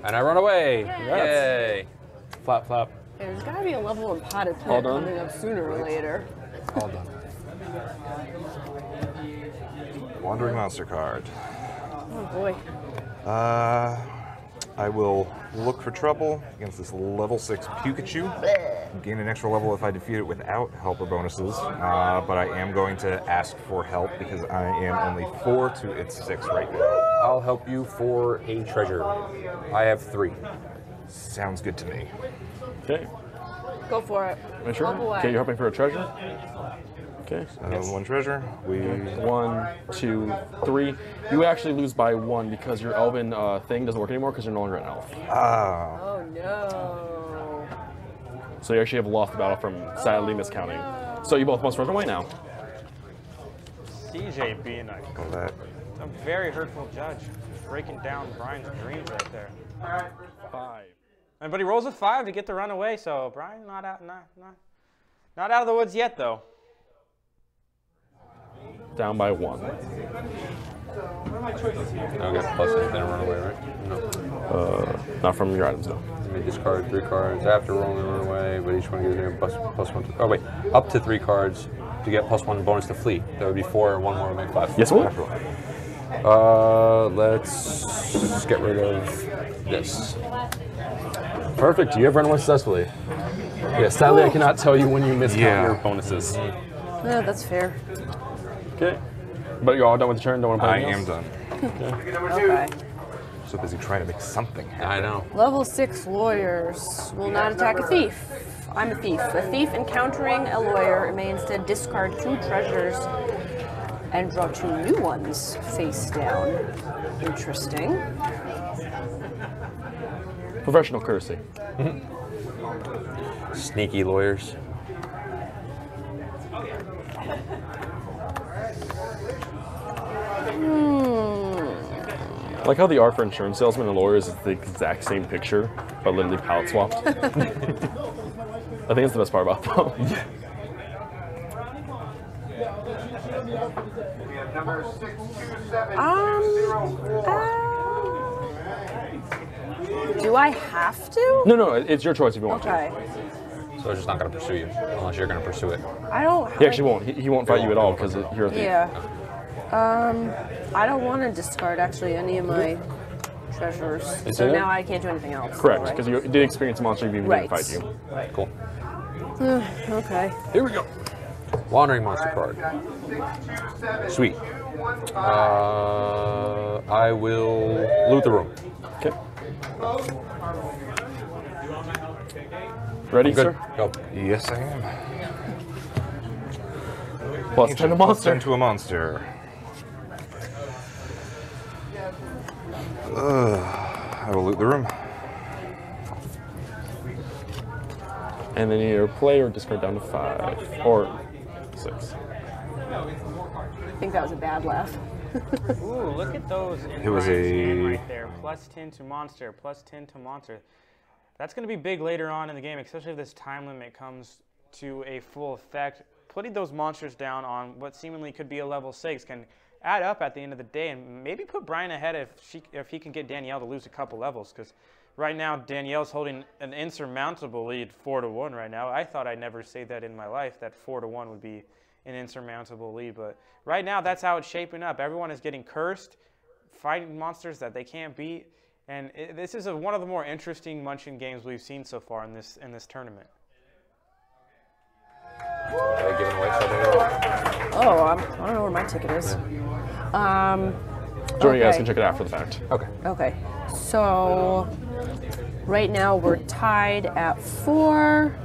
And I run away. Yay. Flap, flap. There's got to be a level of potted All plant done? coming up sooner or later. All done. Wandering monster card. Oh boy. I will look for trouble against this level 6 Pikachu. Gain an extra level if I defeat it without helper bonuses, but I am going to ask for help because I am only 4 to its 6 right now. I'll help you for a treasure. I have 3. Sounds good to me. Okay. Go for it. Make sure. Bump away. Okay, you're hoping for a treasure? Okay. So 1 treasure. 1, 2, 3. You actually lose by 1 because your elven thing doesn't work anymore because you're no longer an elf. Oh no. So you actually have lost the battle from sadly miscounting. So you both must run away now. DJ being a very hurtful judge, breaking down Brian's dreams right there. 5. But he rolls a 5 to get the run away, so Brian not out of the woods yet though. Down by 1. Okay, plus it, then run away, right? No. Not from your items, though. You may discard 3 cards after rolling and run away, but each one gives you +1 to. Oh wait, up to 3 cards to get +1 bonus to flee. That would be 4, and 1 more would make 5. Yes, what? Let's get rid of this. Perfect. You have run away successfully. Yeah, sadly I cannot tell you when you miscount your bonuses. Yeah, that's fair. Okay. But you're all done with the turn? Don't want to play I anything am else? done. Okay. So busy trying to make something happen. I know. Level 6 lawyers will not attack a thief. I'm a thief. A thief encountering a lawyer may instead discard 2 treasures and draw 2 new ones face down. Interesting. Professional courtesy. Sneaky lawyers. I like how the art for insurance salesman and lawyers is the exact same picture, but literally palette swapped. I think that's the best part about them. Do I have to? No, it's your choice if you want Okay. So it's just not going to pursue you, unless you're going to pursue it. I don't. He actually won't. He won't fight you at all because you're a thief. Yeah. I don't want to discard actually any of my treasures. Is So it? now I can't do anything else. Correct, right? because you did experience a monster even Right. didn't fight you. Cool. Okay. Here we go. Wandering monster card. Sweet. I will loot the room. Okay. Ready, Good. sir? Go. Yes, I am. Plus 10 to monster. 10 to a monster. I will loot the room. And then either play or discard down to 5 or 6. think that was a bad laugh. Ooh, look at those. It was a right there. +10 to monster. +10 to monster. That's going to be big later on in the game, especially if this time limit comes to a full effect. Putting those monsters down on what seemingly could be a level 6 can add up at the end of the day, and maybe put Brian ahead if he can get Danielle to lose a couple levels, because right now Danielle's holding an insurmountable lead, 4-1 right now. I thought I'd never say that in my life, that 4-1 would be an insurmountable lead, but right now that's how it's shaping up. Everyone is getting cursed, fighting monsters that they can't beat, and this is one of the more interesting Munchkin games we've seen so far in this tournament. Are they giving away something? Oh, I don't know where my ticket is. Sure, you guys can check it after the fact. Okay. Okay. So right now we're tied at 4.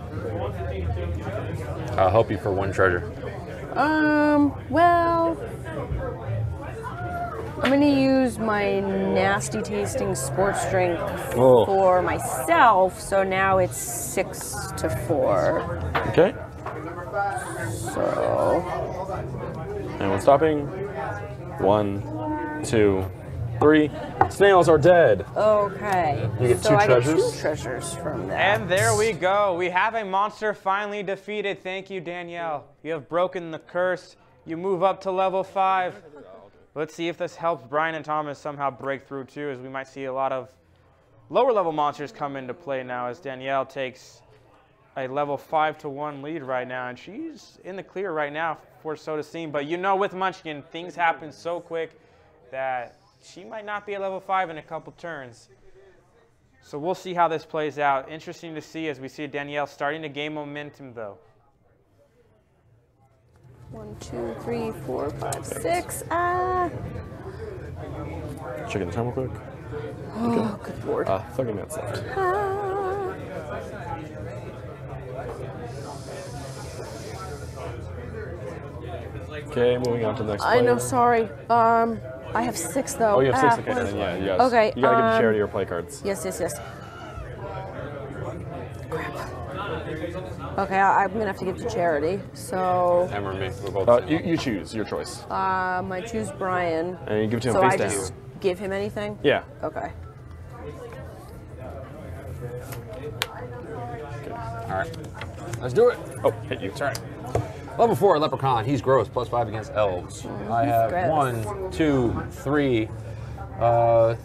I'll help you for 1 treasure. Well, I'm gonna use my nasty tasting sports drink for myself. So now it's 6-4. Okay. So. And we're stopping. 1, 2, 3. Snails are dead. Okay. You get so 2 I treasures. Get 2 treasures from that. And there we go. We have a monster finally defeated. Thank you, Danielle. You have broken the curse. You move up to level 5. Let's see if this helps Brian and Thomas somehow break through too, as we might see a lot of lower level monsters come into play now, as Danielle takes a level 5-1 lead right now, and she's in the clear right now for so to seem. But you know, with Munchkin, things happen so quick that she might not be at level 5 in a couple turns. So we'll see how this plays out. Interesting to see as we see Danielle starting to gain momentum though. 1, 2, 3, 4, 5, 6. Ah. Checking the time real quick. Oh, good lord. 30 minutes left. Okay, moving on to the next I know, player. sorry. I have 6 though. Oh, you have 6? Okay, then yeah, you guys. Okay. You gotta give the charity your play cards. Yes. Okay, I'm gonna have to give to charity. So. Emma or me, we're both. You choose your choice. I choose Brian. And you give it to him so face I down. just give him anything? Yeah. Okay. All right. Let's do it. Oh, hit you. Sorry. Level 4, Leprechaun. He's gross. +5 against elves. I have gross. 1, 2, 3.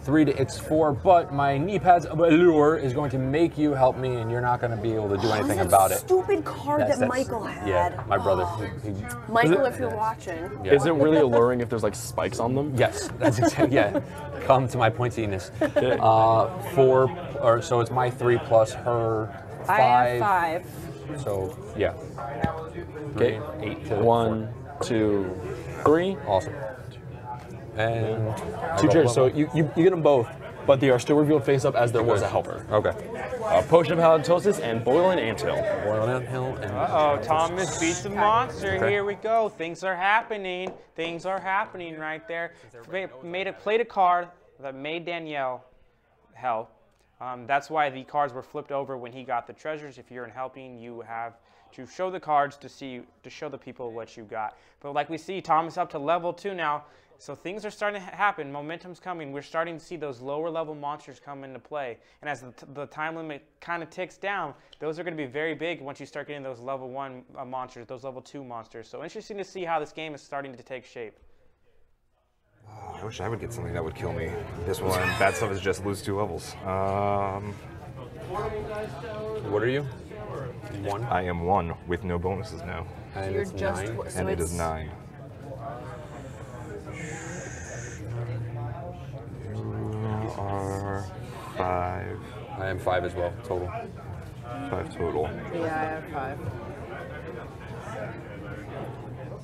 3 to it's 4, but my knee pads allure is going to make you help me, and you're not going to be able to do anything about it. Stupid card That's- that that's- Michael had. Yeah, my brother. Michael, if you're watching. Yeah. Is it really alluring if there's like spikes on them? Yes, that's exactly. Yeah, come to my pointiness. 4, so it's my 3 plus her 5. I have 5. So yeah. Okay. 8 to 1, 2, 3. Awesome. And 2 treasures. So you get them both, but they are still revealed face up as there was a helper. Okay. Potion of Halitosis and Boiling Anthill. Boiling Anthill and. Uh-oh, Thomas beats the monster. Okay. Here we go. Things are happening. Things are happening right there. Played a card that made Danielle help. That's why the cards were flipped over when he got the treasures. If you're in helping, you have to show the cards to show the people what you got. But like we see, Thomas up to level 2 now. So things are starting to happen. Momentum's coming. We're starting to see those lower level monsters come into play. And as the time limit kind of ticks down, those are going to be very big once you start getting those level 1 monsters, those level 2 monsters. So interesting to see how this game is starting to take shape. Oh, I wish I would get something that would kill me. This one, bad stuff is just lose 2 levels. What are you? 1? I am 1 with no bonuses now. And You're it's just 9. so And it it's is 9. You are 5. I am 5 as well, total. 5 total. Yeah, I have 5.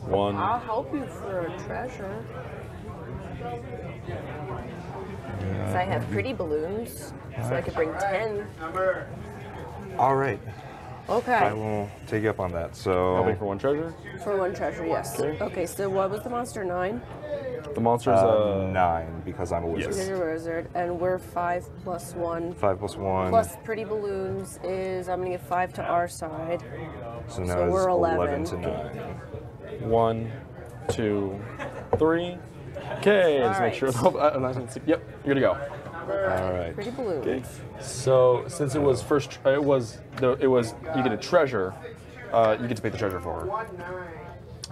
1. I'll help you for a treasure. So I have pretty balloons, so I could bring 10. All right. Okay. I will take you up on that. So. Helping for 1 treasure? For 1 treasure, yes. Okay, so what was the monster? 9? The monster's 9 because I'm a wizard. Because you're a wizard, and we're 5 plus 1. 5 plus 1. Plus pretty balloons is, I'm going to give 5 to our side. So now we're it's 11. 11 to 9. 1, 2, 3. Okay, just make sure. Yep, you're good to go. All right. Pretty blue. Okay. So since it was first, it was you get a treasure. You get to pick the treasure for her.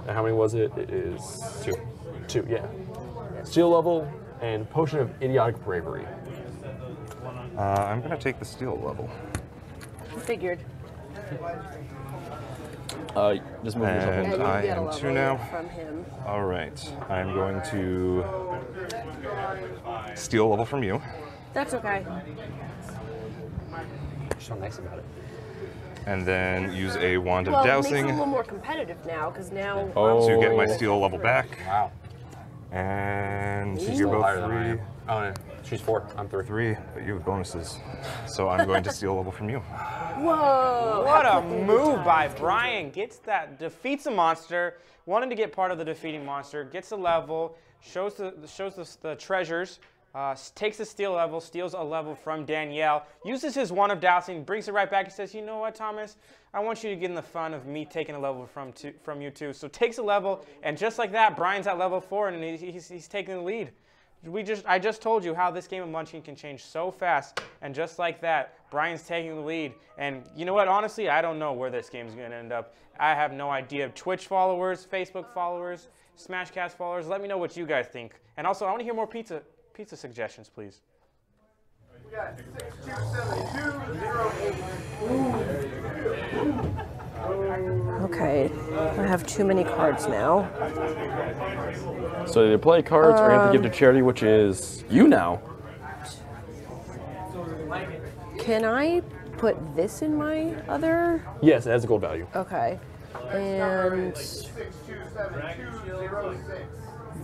and how many was it? It is 2. 2, yeah. Steel level and potion of idiotic bravery. I'm gonna take the steel level. Figured. Just move yourself. And I am 2 now. From him. All right, I'm going to steal a level from you. That's okay. You're so nice about it. And then use a wand of Well, it dowsing makes it a little more competitive now, because now. to get my steel level back. Wow. And She's you're still higher both than I 3. am. Oh no, she's 4. I'm 3. 3, but you have bonuses. So I'm going to steal a level from you. Whoa! What a move by Brian. Defeats a monster, wanted to get part of the defeating monster, gets a level, shows the treasures, takes the steel level, steals a level from Danielle, uses his wand of dowsing, brings it right back and says, you know what, Thomas? I want you to get in the fun of me taking a level from you too. So takes a level, and just like that, Brian's at level 4, and he's taking the lead. I just told you how this game of Munchkin can change so fast, and just like that, Brian's taking the lead. And you know what? Honestly, I don't know where this game's going to end up. I have no idea. Twitch followers, Facebook followers, Smashcast followers, let me know what you guys think. And also, I want to hear more pizza suggestions, please. We got 627208. Okay, I have too many cards now. So either play cards or you have to give to charity, which is you now. Can I put this in my other? Yes, it has a gold value. Okay, and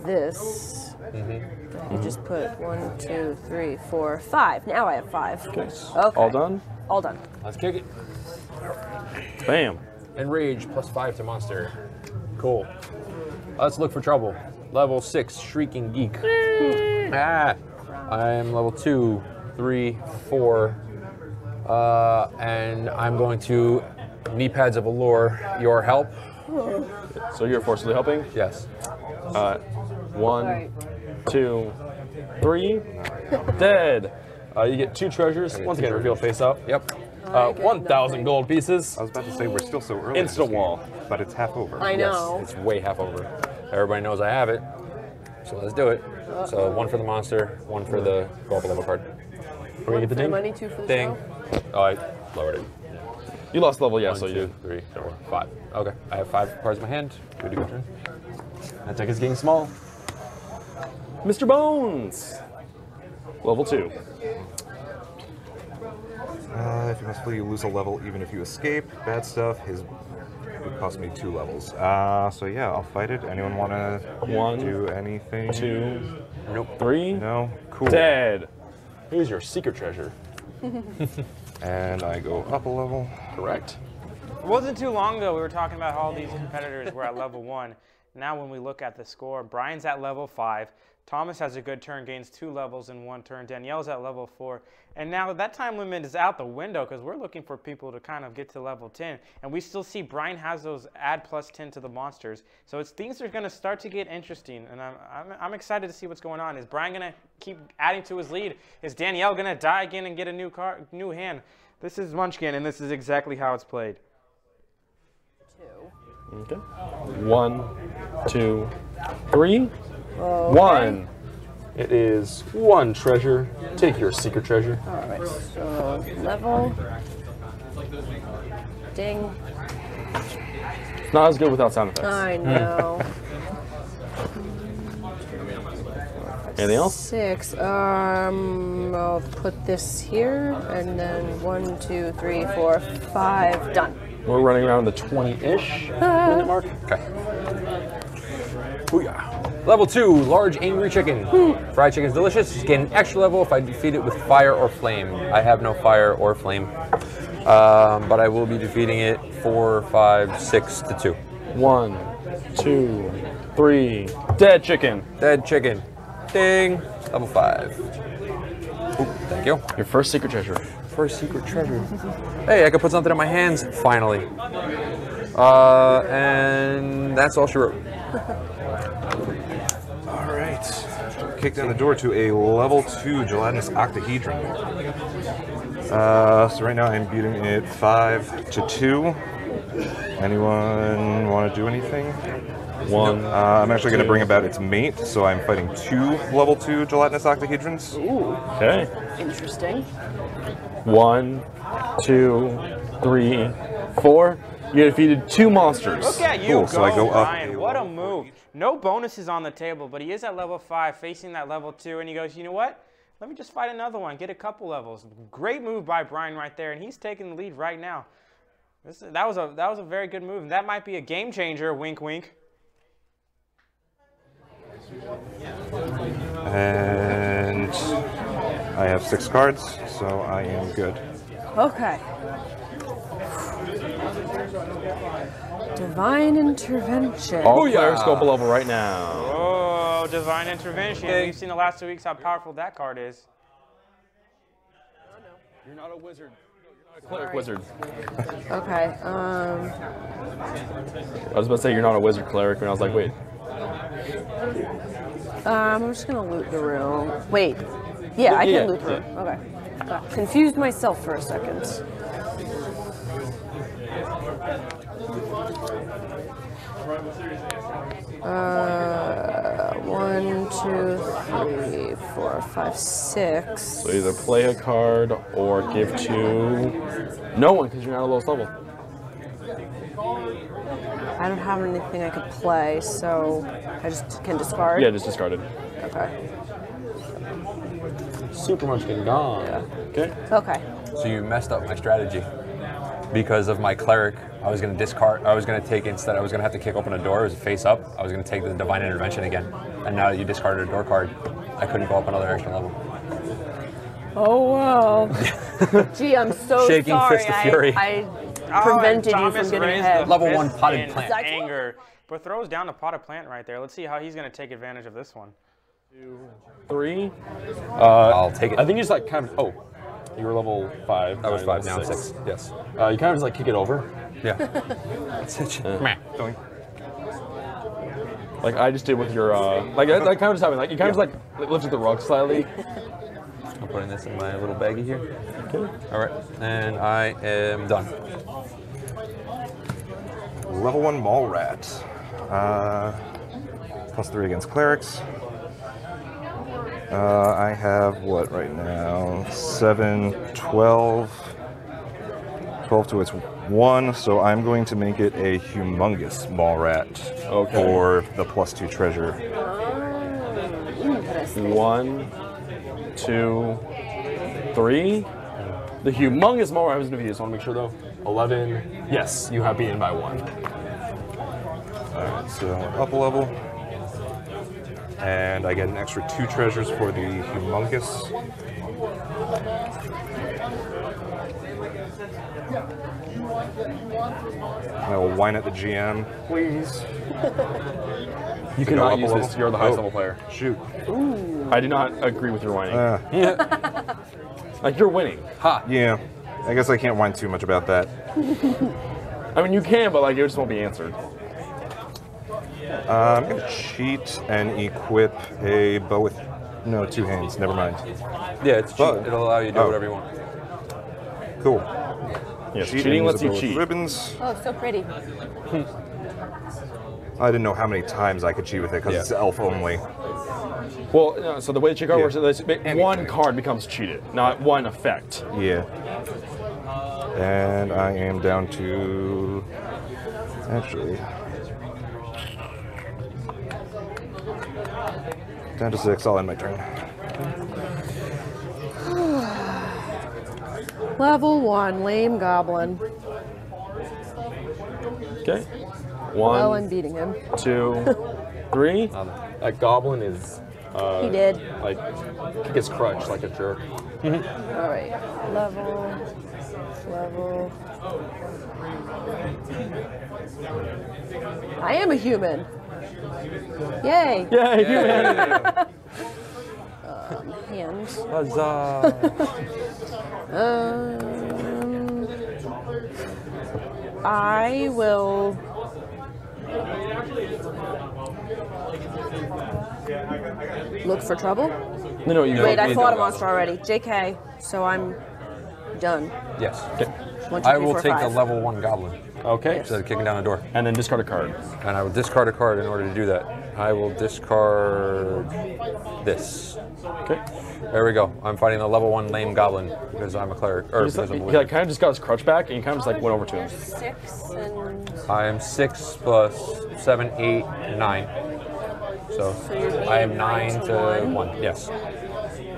this. I just put 1, 2, 3, 4, 5. Now I have 5. Okay. Okay. All done? All done. Let's kick it. Bam. Enrage +5 to monster. Cool. Let's look for trouble. Level 6, Shrieking Geek. I am level 2, 3, 4. And I'm going to knee pads of allure, your help. So you're forcibly helping? Yes. 1, 2, 3. Dead. You get 2 treasures. Once again, reveal face up. Yep. 1,000 gold pieces. I was about to say we're still so early. Instant wall. But it's half over. I know. Yes, it's way half over. Everybody knows I have it. So let's do it. So 1 for the monster, 1 for the go up a level card. We're gonna get the ding. Money, 2 for the ding. Oh, I lowered it. You lost level, yeah, 1, so 2, you 3, 4, 5. Okay, I have 5 cards in my hand. Do a good turn. That deck is getting small. Mr. Bones. Level 2. If you must flee, you lose a level even if you escape. Bad stuff. His would cost me 2 levels. So yeah, I'll fight it. Anyone want to 1, do anything? 2, nope. 3. No. Cool. Dead. Here's your secret treasure. And I go up a level. Correct. It wasn't too long ago we were talking about how all these competitors were at level 1. Now when we look at the score, Brian's at level 5. Thomas has a good turn, gains 2 levels in 1 turn. Danielle's at level 4. And now that time limit is out the window because we're looking for people to kind of get to level 10. And we still see Brian has those add +10 to the monsters. So things are going to start to get interesting. And I'm excited to see what's going on. Is Brian going to keep adding to his lead? Is Danielle going to die again and get a new hand? This is Munchkin, and this is exactly how it's played. 2. Okay. 1, 2, 3. Okay. 1. It is 1 treasure. Take your secret treasure. All right, so level. Ding. It's not as good without sound effects. I know. Anything else? 6. I'll put this here, and then 1, 2, 3, 4, 5. Done. We're running around the 20-ish minute mark. Okay. Booyah. Level 2, large angry chicken. Fried chicken is delicious. Gain an extra level if I defeat it with fire or flame. I have no fire or flame, but I will be defeating it 4, 5, 6 to 2. 1, 2, 3. Dead chicken. Dead chicken. Ding. Level 5. Ooh, thank you. Your first secret treasure. First secret treasure. Hey, I could put something in my hands finally. And that's all she wrote. kick down the door to a level 2 gelatinous octahedron. So right now I'm beating it 5-2. Anyone want to do anything? One. I'm actually going to bring about its mate, so I'm fighting 2 level 2 gelatinous octahedrons. Ooh. Okay. Interesting. 1, 2, 3, 4. You defeated 2 monsters. Look at you Cool, go, so I go up. Ryan. What a move. No bonuses on the table, but he is at level 5, facing that level 2, and he goes, you know what? Let me just fight another one, get a couple levels. Great move by Brian right there, and he's taking the lead right now. That was a very good move, and that might be a game changer, wink, wink. And I have 6 cards, so I am good. Okay. Divine Intervention. All players go below level right now. Oh, Divine Intervention. We've seen the last 2 weeks how powerful that card is. You're not a wizard. You're not a cleric wizard. Okay. I was about to say you're not a wizard cleric, and I was like, wait. I'm just gonna loot the room. Wait. Yeah, I can loot the room. Okay. Got confused myself for a second. One, 2, 3, 4, 5, 6. So either play a card or give to no one because you're not at the lowest level. I don't have anything I could play, so I just can discard? Yeah, just discard it. Okay. Super Munchkin gone. Okay. Okay. So you messed up my strategy. Because of my cleric, I was going to discard, I was going to take instead, I was going to have to kick open a door, it was face up, I was going to take the Divine Intervention again. And now that you discarded a door card, I couldn't go up another extra level. Oh, wow. Gee, I'm so Shaking sorry. fist of fury. I prevented you from getting ahead. Level 1 potted in plant. Anger, but throws down the potted plant right there. Let's see how he's going to take advantage of this one. 2, 3. I'll take it. I think you just like kind of, you were level 5. I was 5, now 6. 6. Yes. You kind of just like kick it over. Yeah. Like I just did with your, like that kind of just happened. Like you kind of just like lifted the rug slightly. I'm putting this in my little baggie here. Okay. All right, and I am done. Level 1 Mall Rat. +3 against clerics. I have what right now? 7, 12. 12 to its 1, so I'm going to make it a humongous Mall Rat for the +2 treasure. 1, 2, 3. The humongous Mall Rat was going to be. Just want to make sure though. 11. Yes, you have beaten by 1. Alright, so up a level. And I get an extra 2 treasures for the humongous. I will whine at the GM, please. You cannot use this. You're the highest level player. Shoot. Ooh. I do not agree with your whining. Like you're winning. Ha. Yeah. I guess I can't whine too much about that. I mean, you can, but like it just won't be answered. I'm gonna cheat and equip a bow with 2 hands. Never mind. Yeah, it's cheat. It'll allow you to do whatever you want. Cool. Yes, cheating lets you cheat. Ribbons. Oh, so pretty. I didn't know how many times I could cheat with it because it's elf only. Well, so the way the cheat card works is one card becomes cheated, not one effect. Yeah. And I am down to actually down to 6. I'll end my turn. Level 1, lame goblin. Okay. 1. Well, I'm beating him. 2, 3. That goblin is. He did. Like, he gets crushed like a jerk. All right. Level. I am a human. Yay. Yay, human. Hands. Huzzah. I will Look for trouble? No, you Wait, I you fought a don't. monster already. JK, so I'm done. Yes. 1, 2, I 3, will 4, take 5. the level 1 goblin. Okay. Instead of kicking down the door. And then discard a card. And I will discard a card in order to do that. I will discard this. Okay. There we go. I'm fighting a level 1 lame goblin because I'm a cleric. Or because I'm a He wizard. kind of just got his crutch back, and he kind of just like went over to him. 6 and... I am 6 plus 7, 8, 9. So you're I am being 9 to to 1. 1. Yes.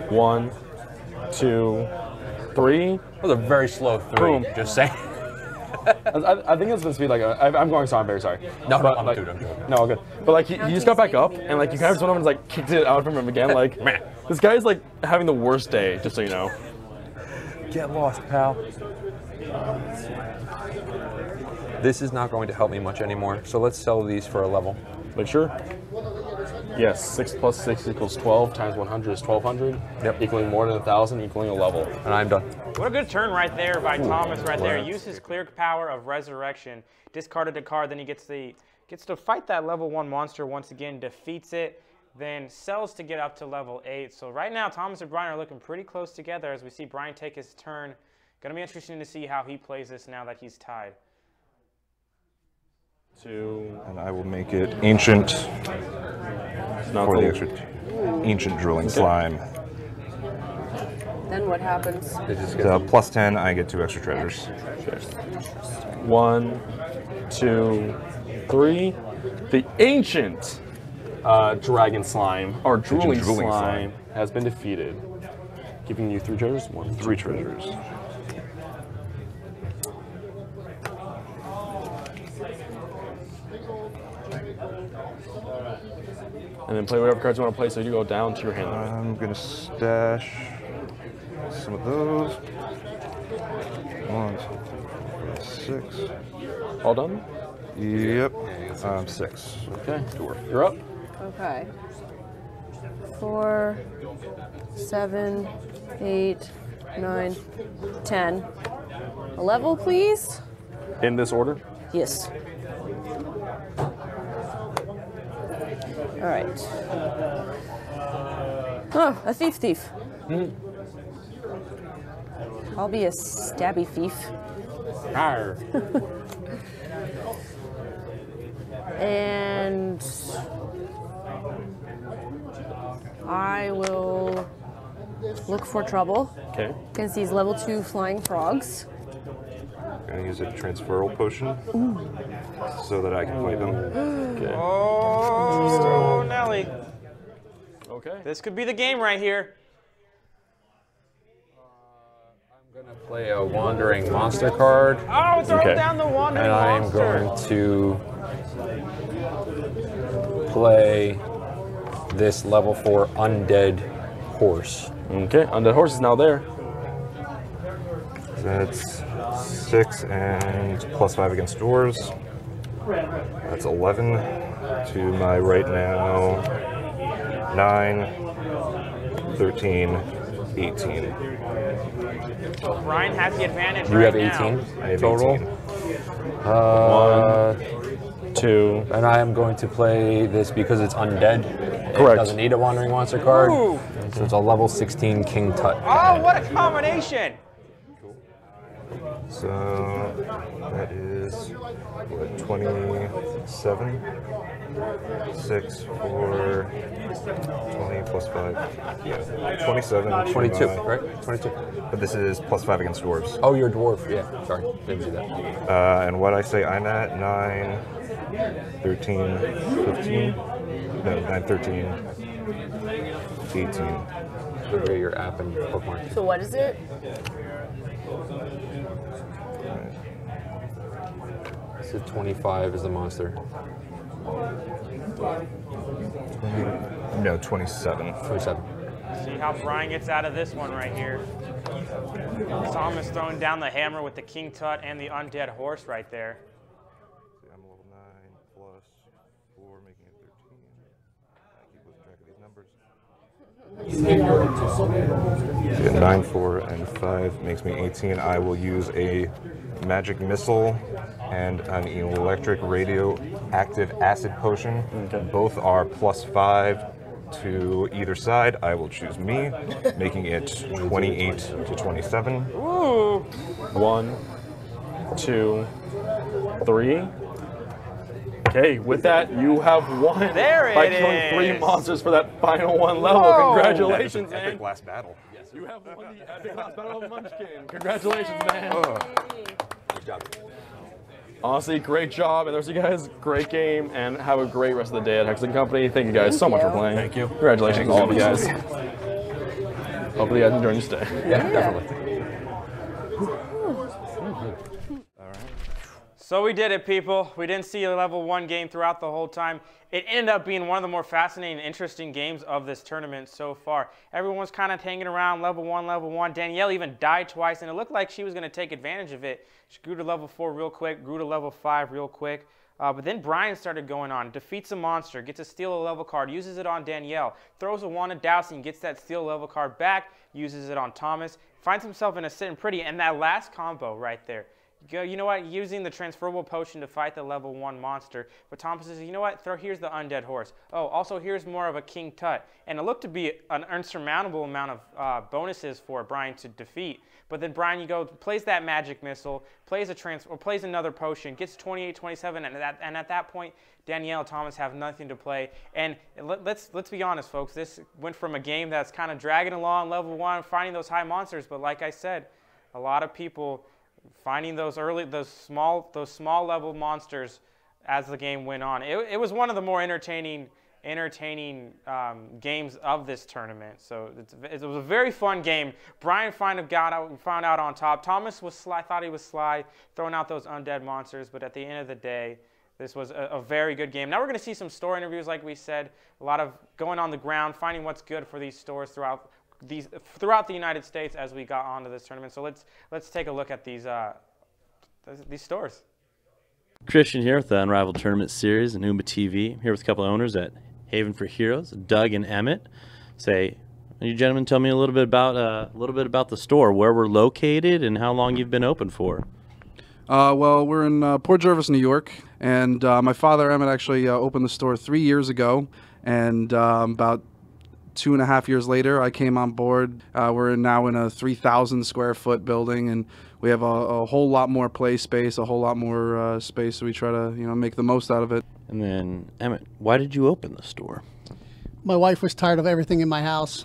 1, 2, 3. That was a very slow 3. Boom. Just saying. I think it's supposed to be like I'm going, so I'm very sorry. No, but, I'm like, joking. No, all good. But like he just got back up, and like you kind of just went over and like kicked it out from him again. Like, man, this guy is like having the worst day. Just so you know. Get lost, pal. This is not going to help me much anymore, so let's sell these for a level. Like, sure. Yes, 6 plus 6 equals 12 times 100 is 1200. Yep. Equaling more than 1,000, equaling a level. And I'm done. What a good turn right there by Thomas right there. Right. Use his clear power of resurrection. Discarded a card, then he gets to fight that level 1 monster once again, defeats it, then sells to get up to level 8. So right now, Thomas and Brian are looking pretty close together as we see Brian take his turn. Gonna be interesting to see how he plays this now that he's tied. 2. And I will make it ancient for the extra ancient drilling slime. Then what happens? So plus 10, I get 2 extra treasures. 1, 2, 3. The ancient dragon slime, or drooling slime, has been defeated, giving you 3 treasures. 3 treasures. And then play whatever cards you want to play, so you go down to your hand limit. I'm gonna stash some of those. 1, 2, 6. All done? Yep. 6. Okay, you're up. Okay. 4, 7, 8, 9, 10. A level, please? In this order? Yes. All right. Oh, a thief. I'll be a stabby thief. Arr. And I will look for trouble. Okay. Against these level 2 flying frogs. I'm gonna use a transferal potion so that I can fight them. Okay. Oh, Nelly. Okay. This could be the game right here. I'm going to play a wandering monster card. Oh, throw down the wandering and I am monster. going to play this level 4 undead horse. Okay, undead horse is now there. That's 6 and plus 5 against doors. That's 11 to my right now. 9, 13, 18. Brian has the advantage You right have now. 18 I have total. 18. 1, 2. And I am going to play this because it's undead. It Correct. doesn't need a wandering monster card. Ooh. So it's a level 16 King Tut. Oh, what a combination! So that is what, 27? 6 for 20 plus 5. Yeah, 27. 22, right? 22. But this is plus 5 against dwarves. Oh, you're a dwarf. Yeah, sorry. Didn't see that. And what I say I'm at 9, 13, 15. No, 9, 13, 18. Look at your app and bookmark. So what is it? So 25 is the monster. No, 27. 27. See how Brian gets out of this one right here. Thomas throwing down the hammer with the King Tut and the undead horse right there. I'm level 9 plus 4, making it 13. I keep losing track of these numbers. 9, 4, and 5 makes me 18. I will use a magic missile, and an electric radioactive acid potion. Both are +5 to either side. I will choose me, making it 28 to 27. Ooh. 1, 2, 3. Okay, with that, you have won there by it killing is. 3 monsters for that final 1 level. Whoa. Congratulations, man. Epic last battle. Yes, you have won the epic last battle of Munchkin. Congratulations, man. Good job. Honestly, great job. And there's you guys. Great game. And have a great rest of the day at Hexen Company. Thank you guys so much for playing. Thank you. Congratulations to all of you guys. Hopefully you guys enjoy your stay. Yeah, definitely. So we did it, people. We didn't see a level 1 game throughout the whole time. It ended up being one of the more fascinating and interesting games of this tournament so far. Everyone's kind of hanging around level 1, level 1. Danielle even died twice, and it looked like she was going to take advantage of it. She grew to level 4 real quick, grew to level 5 real quick. But then Brian started going on, defeats a monster, gets to steal a level card, uses it on Danielle, throws a wand of dousing, gets that steal level card back, uses it on Thomas, finds himself in a sitting pretty, and that last combo right there. You know what, using the transferable potion to fight the level 1 monster. But Thomas says, you know what, here's the undead horse. Oh, also here's more of a King Tut. And it looked to be an unsurmountable amount of bonuses for Brian to defeat. But then Brian, plays that magic missile, plays another potion, gets 28, 27, and at that point, Danielle and Thomas have nothing to play. And let's be honest, folks, this went from a game that's kind of dragging along level 1, finding those high monsters, but like I said, a lot of people finding those small level monsters as the game went on. It was one of the more entertaining games of this tournament. So it was a very fun game. Brian found out on top. Thomas was sly, thought he was sly, throwing out those undead monsters. But at the end of the day, this was a very good game. Now we're going to see some store interviews, like we said, a lot of going on the ground, finding what's good for these stores throughout the United States as we got onto this tournament. So let's take a look at these stores. Christian here with the Unrivaled Tournament Series and Uma TV. I'm here with a couple of owners at Haven for Heroes, Doug and Emmett. You gentlemen tell me a little bit about the store, where we're located, and how long you've been open for. Well, we're in Port Jervis, New York, and my father Emmett actually opened the store 3 years ago, and about 2.5 years later, I came on board. We're now in a 3,000 square foot building, and we have a whole lot more play space, a whole lot more space. So we try to, make the most out of it. And then, Emmett, why did you open the store? My wife was tired of everything in my house.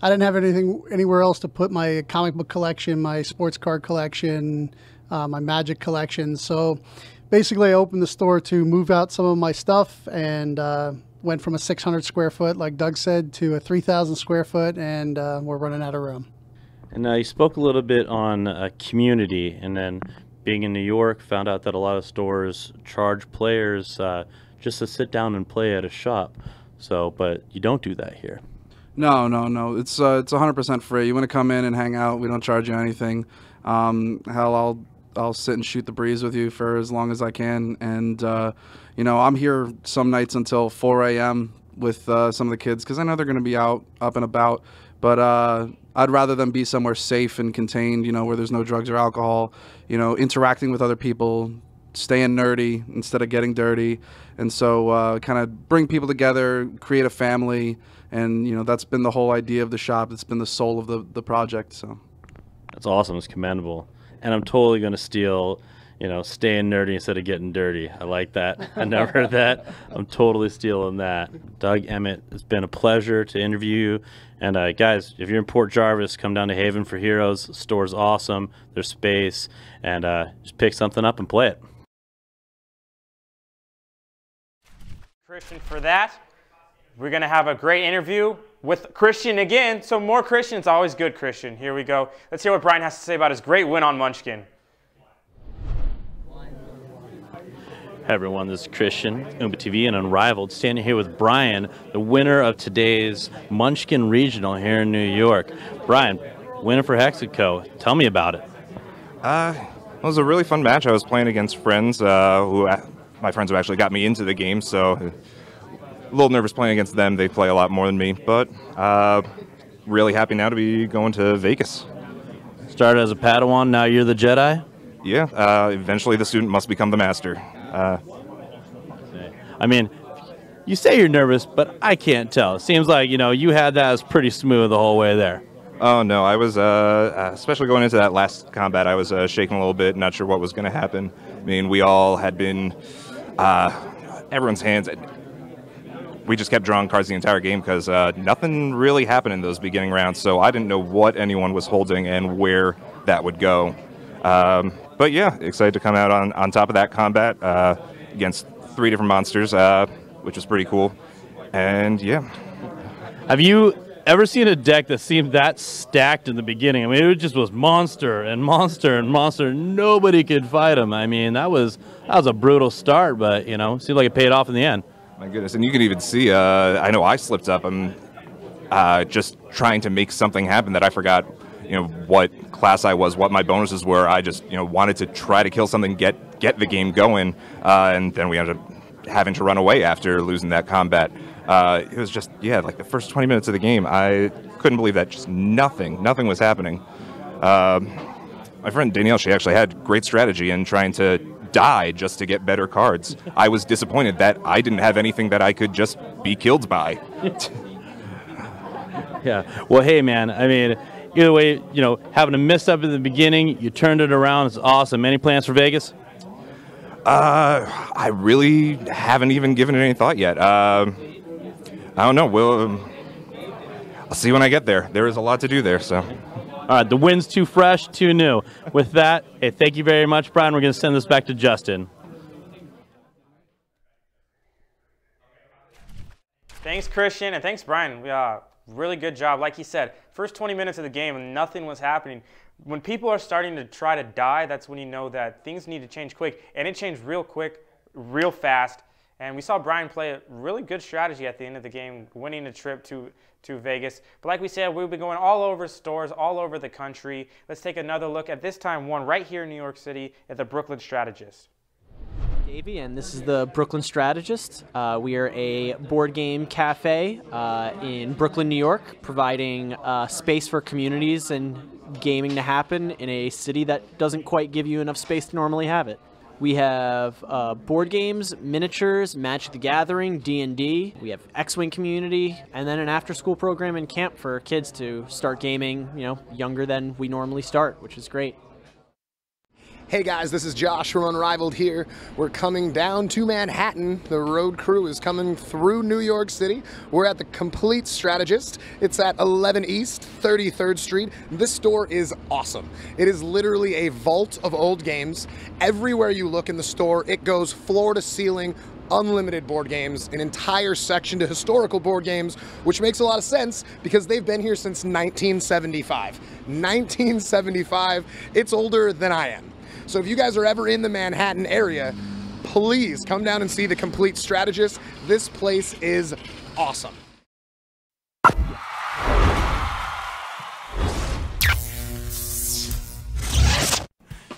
I didn't have anything anywhere else to put my comic book collection, my sports card collection, my magic collection. So basically, I opened the store to move out some of my stuff and went from a 600 square foot, like Doug said, to a 3,000 square foot, and we're running out of room. And you spoke a little bit on community, and then being in New York, found out that a lot of stores charge players just to sit down and play at a shop. But you don't do that here. No. It's 100% free. You want to come in and hang out, we don't charge you anything. Hell, I'll sit and shoot the breeze with you for as long as I can. And, I'm here some nights until 4 a.m. with some of the kids because I know they're going to be up and about. But I'd rather them be somewhere safe and contained, where there's no drugs or alcohol, interacting with other people, staying nerdy instead of getting dirty. And so kind of bring people together, create a family. And, that's been the whole idea of the shop. It's been the soul of the project. So that's awesome. It's commendable. And I'm totally going to steal, staying nerdy instead of getting dirty. I like that. I never heard that. I'm totally stealing that. Doug, Emmett, it's been a pleasure to interview you. And guys, if you're in Port Jervis, come down to Haven for Heroes. The store's awesome. There's space. And just pick something up and play it. Christian, for that, we're going to have a great interview with Christian again. So more Christians, always good, Christian. Here we go. Let's hear what Brian has to say about his great win on Munchkin. Hey everyone, this is Christian, Oompa TV and Unrivaled, standing here with Brian, the winner of today's Munchkin Regional here in New York. Brian, winner for Hexaco. Tell me about it. It was a really fun match. I was playing against friends my friends who actually got me into the game, so a little nervous playing against them. They play a lot more than me, but really happy now to be going to Vegas. Started as a Padawan, now you're the Jedi? yeah, eventually the student must become the master. I mean, you say you're nervous, but I can't tell. It seems like, you had that as pretty smooth the whole way there. Oh, no, I was, especially going into that last combat, I was shaking a little bit, not sure what was going to happen. I mean, we all had been, everyone's hands, we just kept drawing cards the entire game because nothing really happened in those beginning rounds, so I didn't know what anyone was holding and where that would go. But yeah, excited to come out on top of that combat against 3 different monsters, which was pretty cool. And yeah. Have you ever seen a deck that seemed that stacked in the beginning? I mean, it just was monster and monster and monster. Nobody could fight him. I mean, that was a brutal start, but, seemed like it paid off in the end. My goodness, and you can even see, I know I slipped up. I'm just trying to make something happen that I forgot, what class I was, what my bonuses were. I just, wanted to try to kill something, get the game going, and then we ended up having to run away after losing that combat. It was just, like the first 20 minutes of the game, I couldn't believe that just nothing was happening. My friend Danielle, she actually had great strategy in trying to die just to get better cards. I was disappointed that I didn't have anything that I could just be killed by. Yeah. Well, hey, man, I mean, either way, having a miss up in the beginning, you turned it around. It's awesome. Any plans for Vegas? I really haven't even given it any thought yet. I don't know. I'll see when I get there. There is a lot to do there, so. All right, the wind's too fresh, too new. With that, hey, thank you very much, Brian. We're going to send this back to Justin. Thanks, Christian, and thanks, Brian. Really good job. Like he said, first 20 minutes of the game, and nothing was happening. When people are starting to try to die, that's when you know that things need to change quick. And it changed real quick, real fast. And we saw Brian play a really good strategy at the end of the game, winning a trip to Vegas. But like we said, we'll be going all over stores, all over the country. Let's take another look at this time one right here in New York City at the Brooklyn Strategist. Davey, and this is the Brooklyn Strategist. We are a board game cafe in Brooklyn, New York, providing space for communities and gaming to happen in a city that doesn't quite give you enough space to normally have it. We have board games, miniatures, Magic the Gathering, D&D. We have X-Wing community, and then an after-school program and camp for kids to start gaming, younger than we normally start, which is great. Hey guys, this is Josh from Unrivaled here. We're coming down to Manhattan. The road crew is coming through New York City. We're at the Complete Strategist. It's at 11 East 33rd Street. This store is awesome. It is literally a vault of old games. Everywhere you look in the store, it goes floor to ceiling, unlimited board games, an entire section to historical board games, which makes a lot of sense because they've been here since 1975. 1975, it's older than I am. So if you guys are ever in the Manhattan area, please come down and see the Complete Strategist. This place is awesome.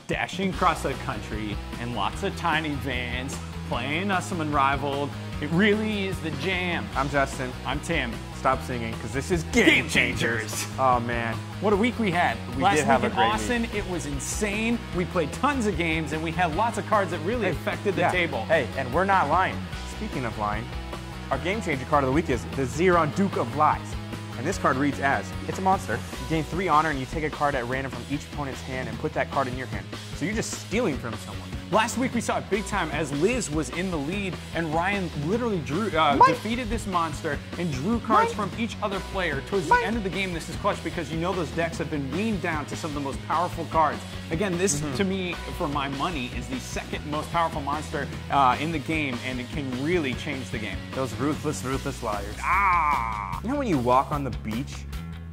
Dashing across the country in lots of tiny vans, playing us some Unrivaled. It really is the jam. I'm Justin. I'm Tim. Stop singing, because this is Game Changers. Oh, man. What a week we had. We Last did have week a in great Austin, week. it was insane. We played tons of games, and we had lots of cards that really affected the table. Hey, and we're not lying. Speaking of lying, our Game Changer card of the week is the Xeron Duke of Lies. And this card reads as, it's a monster. You gain 3 honor, and you take a card at random from each opponent's hand and put that card in your hand. So you're just stealing from someone. Last week we saw it big time as Liz was in the lead and Ryan literally defeated this monster and drew cards from each other player. Towards the end of the game, this is clutch because you know those decks have been weaned down to some of the most powerful cards. Again, this to me, for my money, is the second most powerful monster in the game, and it can really change the game. Those ruthless liars. Ah! You know when you walk on the beach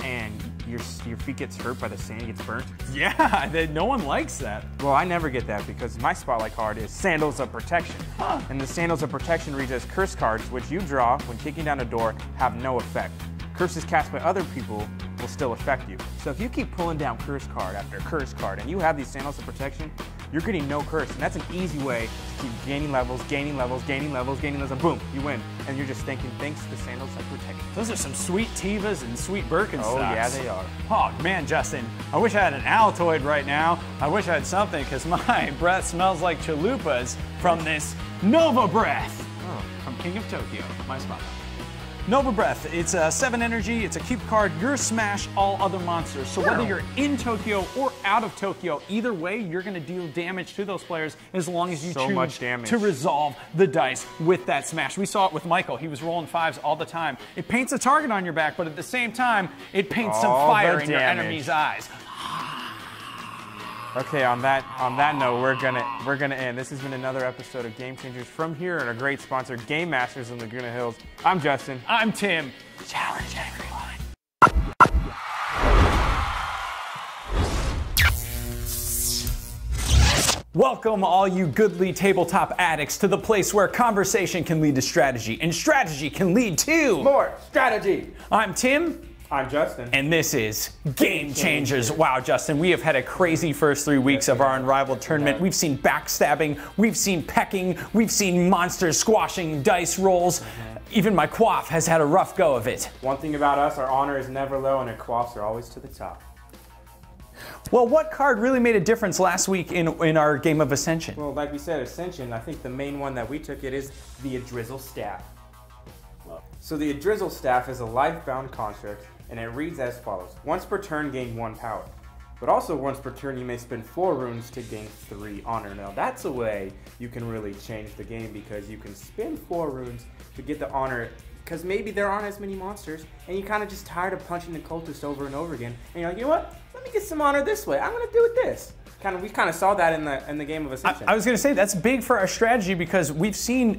and your feet gets hurt by the sand, gets burnt? Yeah, no one likes that. Well, I never get that because my spotlight card is Sandals of Protection. And the Sandals of Protection reads as curse cards, which you draw when kicking down a door have no effect. Curses cast by other people will still affect you. So if you keep pulling down curse card after curse card and you have these sandals of protection, you're getting no curse. And that's an easy way to keep gaining levels, gaining levels, gaining levels, gaining levels, and boom, you win. And you're just thinking, thanks to sandals of protection. Those are some sweet Tevas and sweet Birkenstocks. Oh, yeah, they are. Oh, man, Justin, I wish I had an Altoid right now. I wish I had something, because my breath smells like chalupas from this Nova Breath from King of Tokyo, my spot. Nova Breath, it's a 7 energy, it's a cube card, you're smash all other monsters. So whether you're in Tokyo or out of Tokyo, either way, you're gonna deal damage to those players as long as you choose to resolve the dice with that smash. We saw it with Michael, he was rolling 5s all the time. It paints a target on your back, but at the same time, it paints some fire in your enemy's eyes. Okay, on that note, we're gonna end. This has been another episode of Game Changers from here and our great sponsor, Game Masters in Laguna Hills. I'm Justin. I'm Tim. Challenge everyone. Welcome all you goodly tabletop addicts to the place where conversation can lead to strategy and strategy can lead to more strategy. I'm Tim. I'm Justin. And this is Game Changers. Wow, Justin, we have had a crazy first 3 weeks of our Unrivaled tournament. We've seen backstabbing, we've seen pecking, we've seen monsters squashing dice rolls. Even my quaff has had a rough go of it. One thing about us, our honor is never low and our quaffs are always to the top. Well, what card really made a difference last week in our game of Ascension? Well, like we said, Ascension, I think the main one that we took it is the Adrizzle Staff. So the Adrizzle Staff is a life-bound construct, and it reads as follows. Once per turn, gain 1 power. But also once per turn, you may spend 4 runes to gain 3 honor. Now that's a way you can really change the game because you can spend 4 runes to get the honor because maybe there aren't as many monsters and you're kind of just tired of punching the cultists over and over again. And you're like, you know what? Let me get some honor this way. I'm going to do it this. We kind of saw that in the game of Ascension. I was going to say that's big for our strategy because we've seen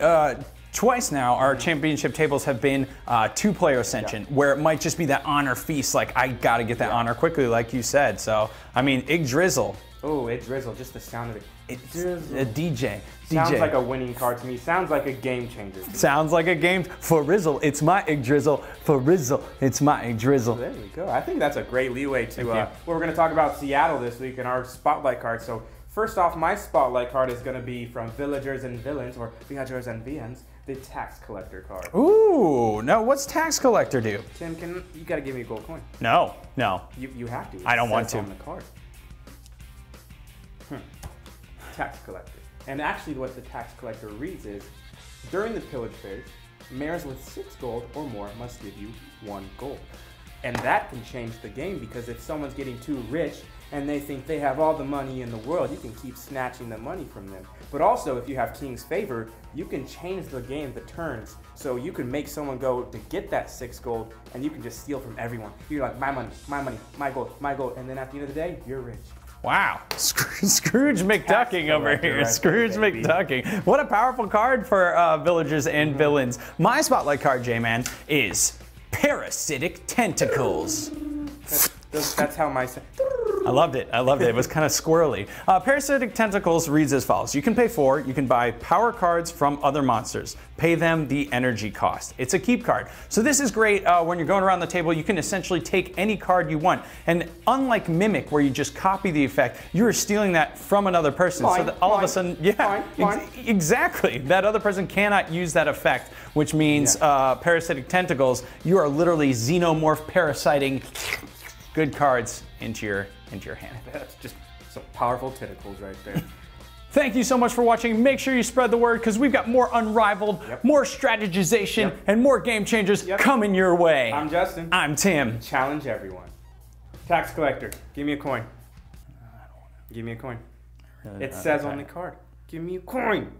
twice now our championship tables have been 2-player Ascension where it might just be that honor feast, like I got to get that honor quickly, like you said. So I mean, Igdrizzle. Oh, Igdrizzle, just the sound of it. It's a DJ. Sounds like a winning card to me. Sounds like a game changer. Sounds like a game. For Rizzle, it's my Igdrizzle. For Rizzle, it's my Igdrizzle. There we go. I think that's a great leeway to we're going to talk about Seattle this week in our spotlight card. So first off, my spotlight card is going to be from Villagers and Villains, or Villagers and Villains, the Tax Collector card. Ooh, no, what's Tax Collector do? Tim, you got to give me a gold coin. No. You have to. I don't want to. On the card. Tax Collector. And actually what the Tax Collector reads is, during the pillage phase, mayors with 6 gold or more must give you 1 gold. And that can change the game because if someone's getting too rich and they think they have all the money in the world, you can keep snatching the money from them. But also if you have King's Favor, you can change the game, the turns. So you can make someone go to get that 6 gold and you can just steal from everyone. You're like, my money, my gold. And then at the end of the day, you're rich. Wow, Scrooge McDucking over here. Right Scrooge McDucking. What a powerful card for Villagers and Villains. My spotlight card, J-Man, is Parasitic Tentacles. That's how my... I loved it. It was kind of squirrely. Parasitic Tentacles reads as follows. You can pay 4. You can buy power cards from other monsters. Pay them the energy cost. It's a keep card. So this is great when you're going around the table. You can essentially take any card you want. And unlike Mimic, where you just copy the effect, you're stealing that from another person. So that all of a sudden, exactly. That other person cannot use that effect, which means Parasitic Tentacles, you are literally xenomorph parasiting good cards into your hand. That's just some powerful tentacles right there. Thank you so much for watching. Make sure you spread the word because we've got more Unrivaled, more strategization, and more game changers coming your way. I'm Justin. I'm Tim. Challenge everyone. Tax Collector, give me a coin. Give me a coin. It says on the card. Give me a coin.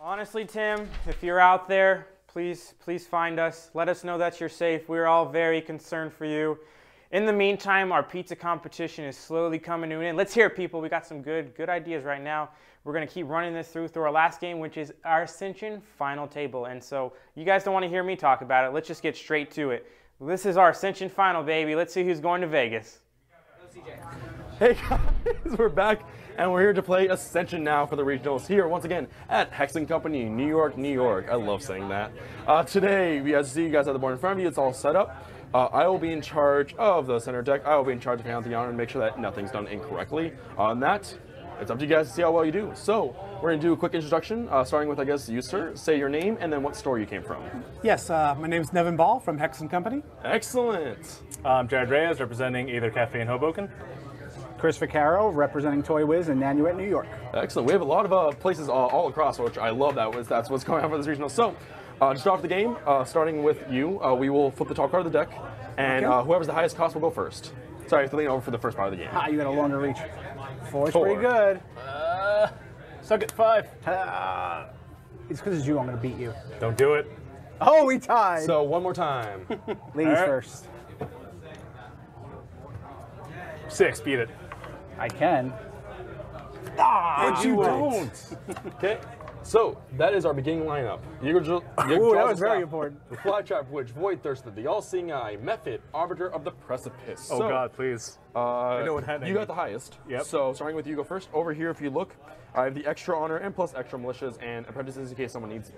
Honestly, Tim, if you're out there, please find us. Let us know that you're safe. We're all very concerned for you. In the meantime, our pizza competition is slowly coming to an end. Let's hear it, people. We got some good ideas right now. We're going to keep running this through our last game, which is our Ascension Final Table. And so you guys don't want to hear me talk about it. Let's just get straight to it. This is our Ascension Final, baby. Let's see who's going to Vegas. Hey guys, we're back and we're here to play Ascension now for the regionals here once again at Hexen Company, New York, New York. I love saying that. Today, as you see, you guys have the board in front of you. It's all set up. I will be in charge of the center deck. I will be in charge of handling the honor and make sure that nothing's done incorrectly. On that, it's up to you guys to see how well you do. So, we're going to do a quick introduction, starting with, I guess, you, sir. Say your name and then what store you came from. Yes, my name is Nevin Ball from Hexen Company. Excellent. I'm Jared Reyes, representing Either Cafe in Hoboken. Chris Vaccaro, representing Toy Wiz in Nanuet, New York. Excellent. We have a lot of places all across, which I love. That's what's going on for this regional. So, to start off the game, starting with you, we will flip the top card of the deck, and whoever's the highest cost will go first. Sorry, I have to lean over for the first part of the game. You got a longer reach. Four's Four. pretty good. Suck it, 5. It's because it's you, I'm going to beat you. Don't do it. Oh, we tied. So, one more time. Ladies first. 6, beat it. I can. But you don't. Okay. So, that is our beginning lineup. Ooh, that was very important. The Flytrap Witch, Void Thirster, the All-Seeing Eye, Mephit, Arbiter of the Precipice. Oh God, please. I know what happened. You got the highest. Yep. So, starting with you, go first. Over here, if you look, I have the extra honor and plus extra militias and apprentices in case someone needs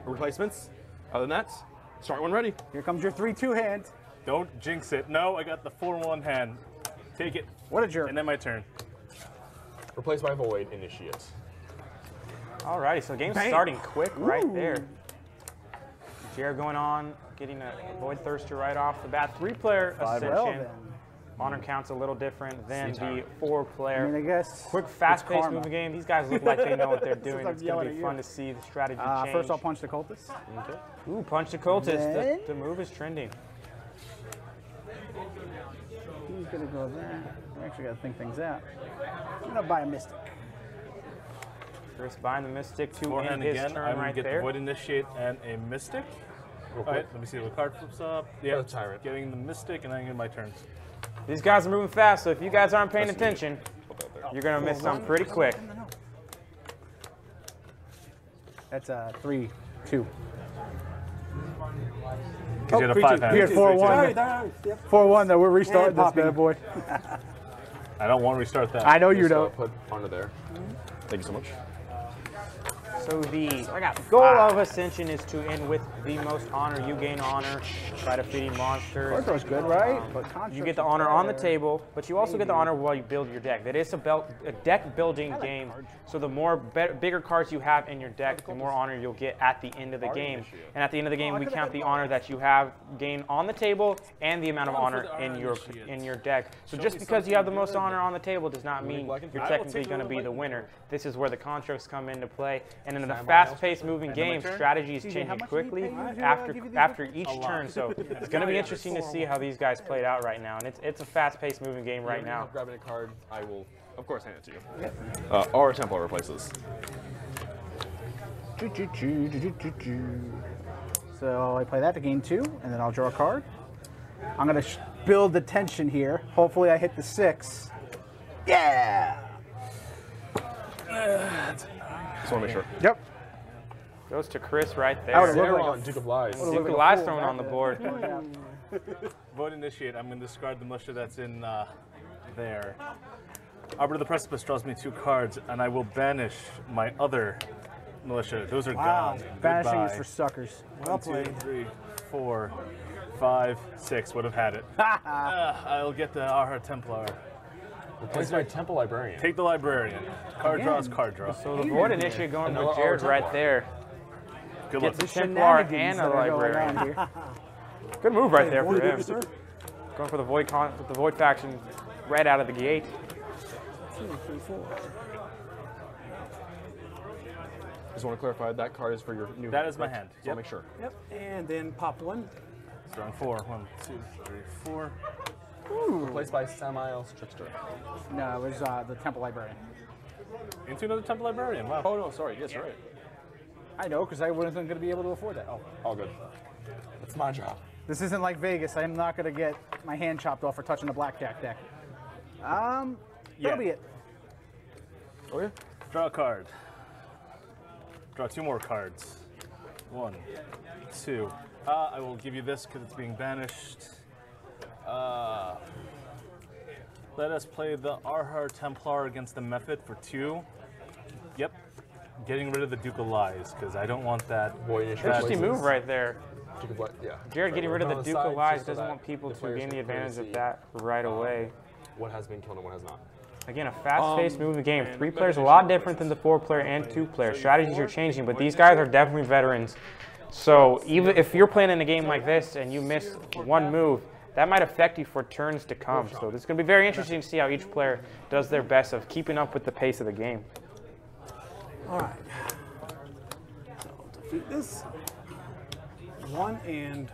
replacements. Other than that, start when ready. Here comes your 3-2 hand. Don't jinx it. No, I got the 4-1 hand. Take it. What a jerk. And then my turn. Replaced by Void Initiate. Alrighty, so the game's starting quick right there. Jared going on, getting a Void Thirster right off the bat. 3-player Ascension. Honor count's a little different than the 4-player. I mean, I guess quick, fast-paced moving game. These guys look like they know what they're doing. It's going to be fun to see the strategy change. First, I'll punch the cultist. Okay. Ooh, punch the cultist. The move is trending. He's going to go there. I actually got to think things out. I'm going to buy a Mystic. Chris buying the Mystic to end his again. turn I'm right get there. the Void Initiate and a Mystic. All right, let me see what card flips up. Yeah, Tyrant. Getting the Mystic and then getting my turns. These guys are moving fast, so if you guys aren't paying attention, you're going to miss something pretty quick. That's a 3-2. You had a 5-hand. You had 4-1. 4-1, though. We're restarting this bad boy. I don't want to restart that. I know you don't. Put honor there. Thank you so much. So the goal of Ascension is to end with the most honor. You gain honor by defeating monsters. Ortho's good, right? You get the honor on the table, but you also get the honor while you build your deck. That is a deck building game. So the more bigger cards you have in your deck, the more honor you'll get at the end of the game. And at the end of the game, we count the honor that you have gained on the table and the amount of honor in your deck. So just because you have the most honor on the table does not mean you're technically going to be the winner. This is where the constructs come into play. And in a fast-paced moving game, strategy is changing quickly after each turn. So it's going to be interesting to see how these guys played out right now. And it's a fast-paced moving game right now. Grabbing a card, I will, of course, hand it to you. Our Templar replaces. So I play that to gain 2, and then I'll draw a card. I'm going to build the tension here. Hopefully I hit the 6. Yeah! Just want to make sure. Yep. Goes to Chris right there. Zeron, Duke of Lies. Duke of Lies thrown on the board. Void Initiate. I'm going to discard the militia that's in there. Arbiter of the Precipice draws me 2 cards, and I will banish my other militia. Those are gone. Banishing Goodbye. is for suckers. 1, 2, 3, 4, 5, 6. Would have had it. I'll get the Our Templar. Replace my Temple Librarian. Take the Librarian. Card draws, card draw. So the Void Initiate going to Jared right there. Good luck. Gets a Templar and a Librarian. Good move right there for him. Going for the Void faction right out of the gate. 2, 3, 4. Just want to clarify that card is for your new. That is my hand. So I'll make sure. Yep, and then pop 1. Strong 4. 1, 2, 3, 4. Ooh. Replaced by Samael's Trickster. No, it was the Temple Librarian. Into another Temple Librarian. Wow. Oh no, sorry. Yes, right. I know, because I wasn't going to be able to afford that. Oh, all good. It's my job. This isn't like Vegas. I'm not going to get my hand chopped off for touching the blackjack deck. That'll be it. Okay. Draw a card. Draw 2 more cards. 1, 2. I will give you this because it's being banished. Let us play the Arhar Templar against the Mephit for 2. Yep. Getting rid of the Duke of Lies, because I don't want that. Interesting move right there. Yeah. Jared getting rid of the Duke of Lies doesn't want people to gain the advantage of that right away. What has been killed and what has not. Again, a fast-paced moving game. 3 players a lot different than the 4-player and 2-player. Strategies are changing, but these guys are definitely veterans. So even if you're playing in a game like this and you miss one move, that might affect you for turns to come. So this is going to be very interesting to see how each player does their best of keeping up with the pace of the game. All right. So defeat this. 1 and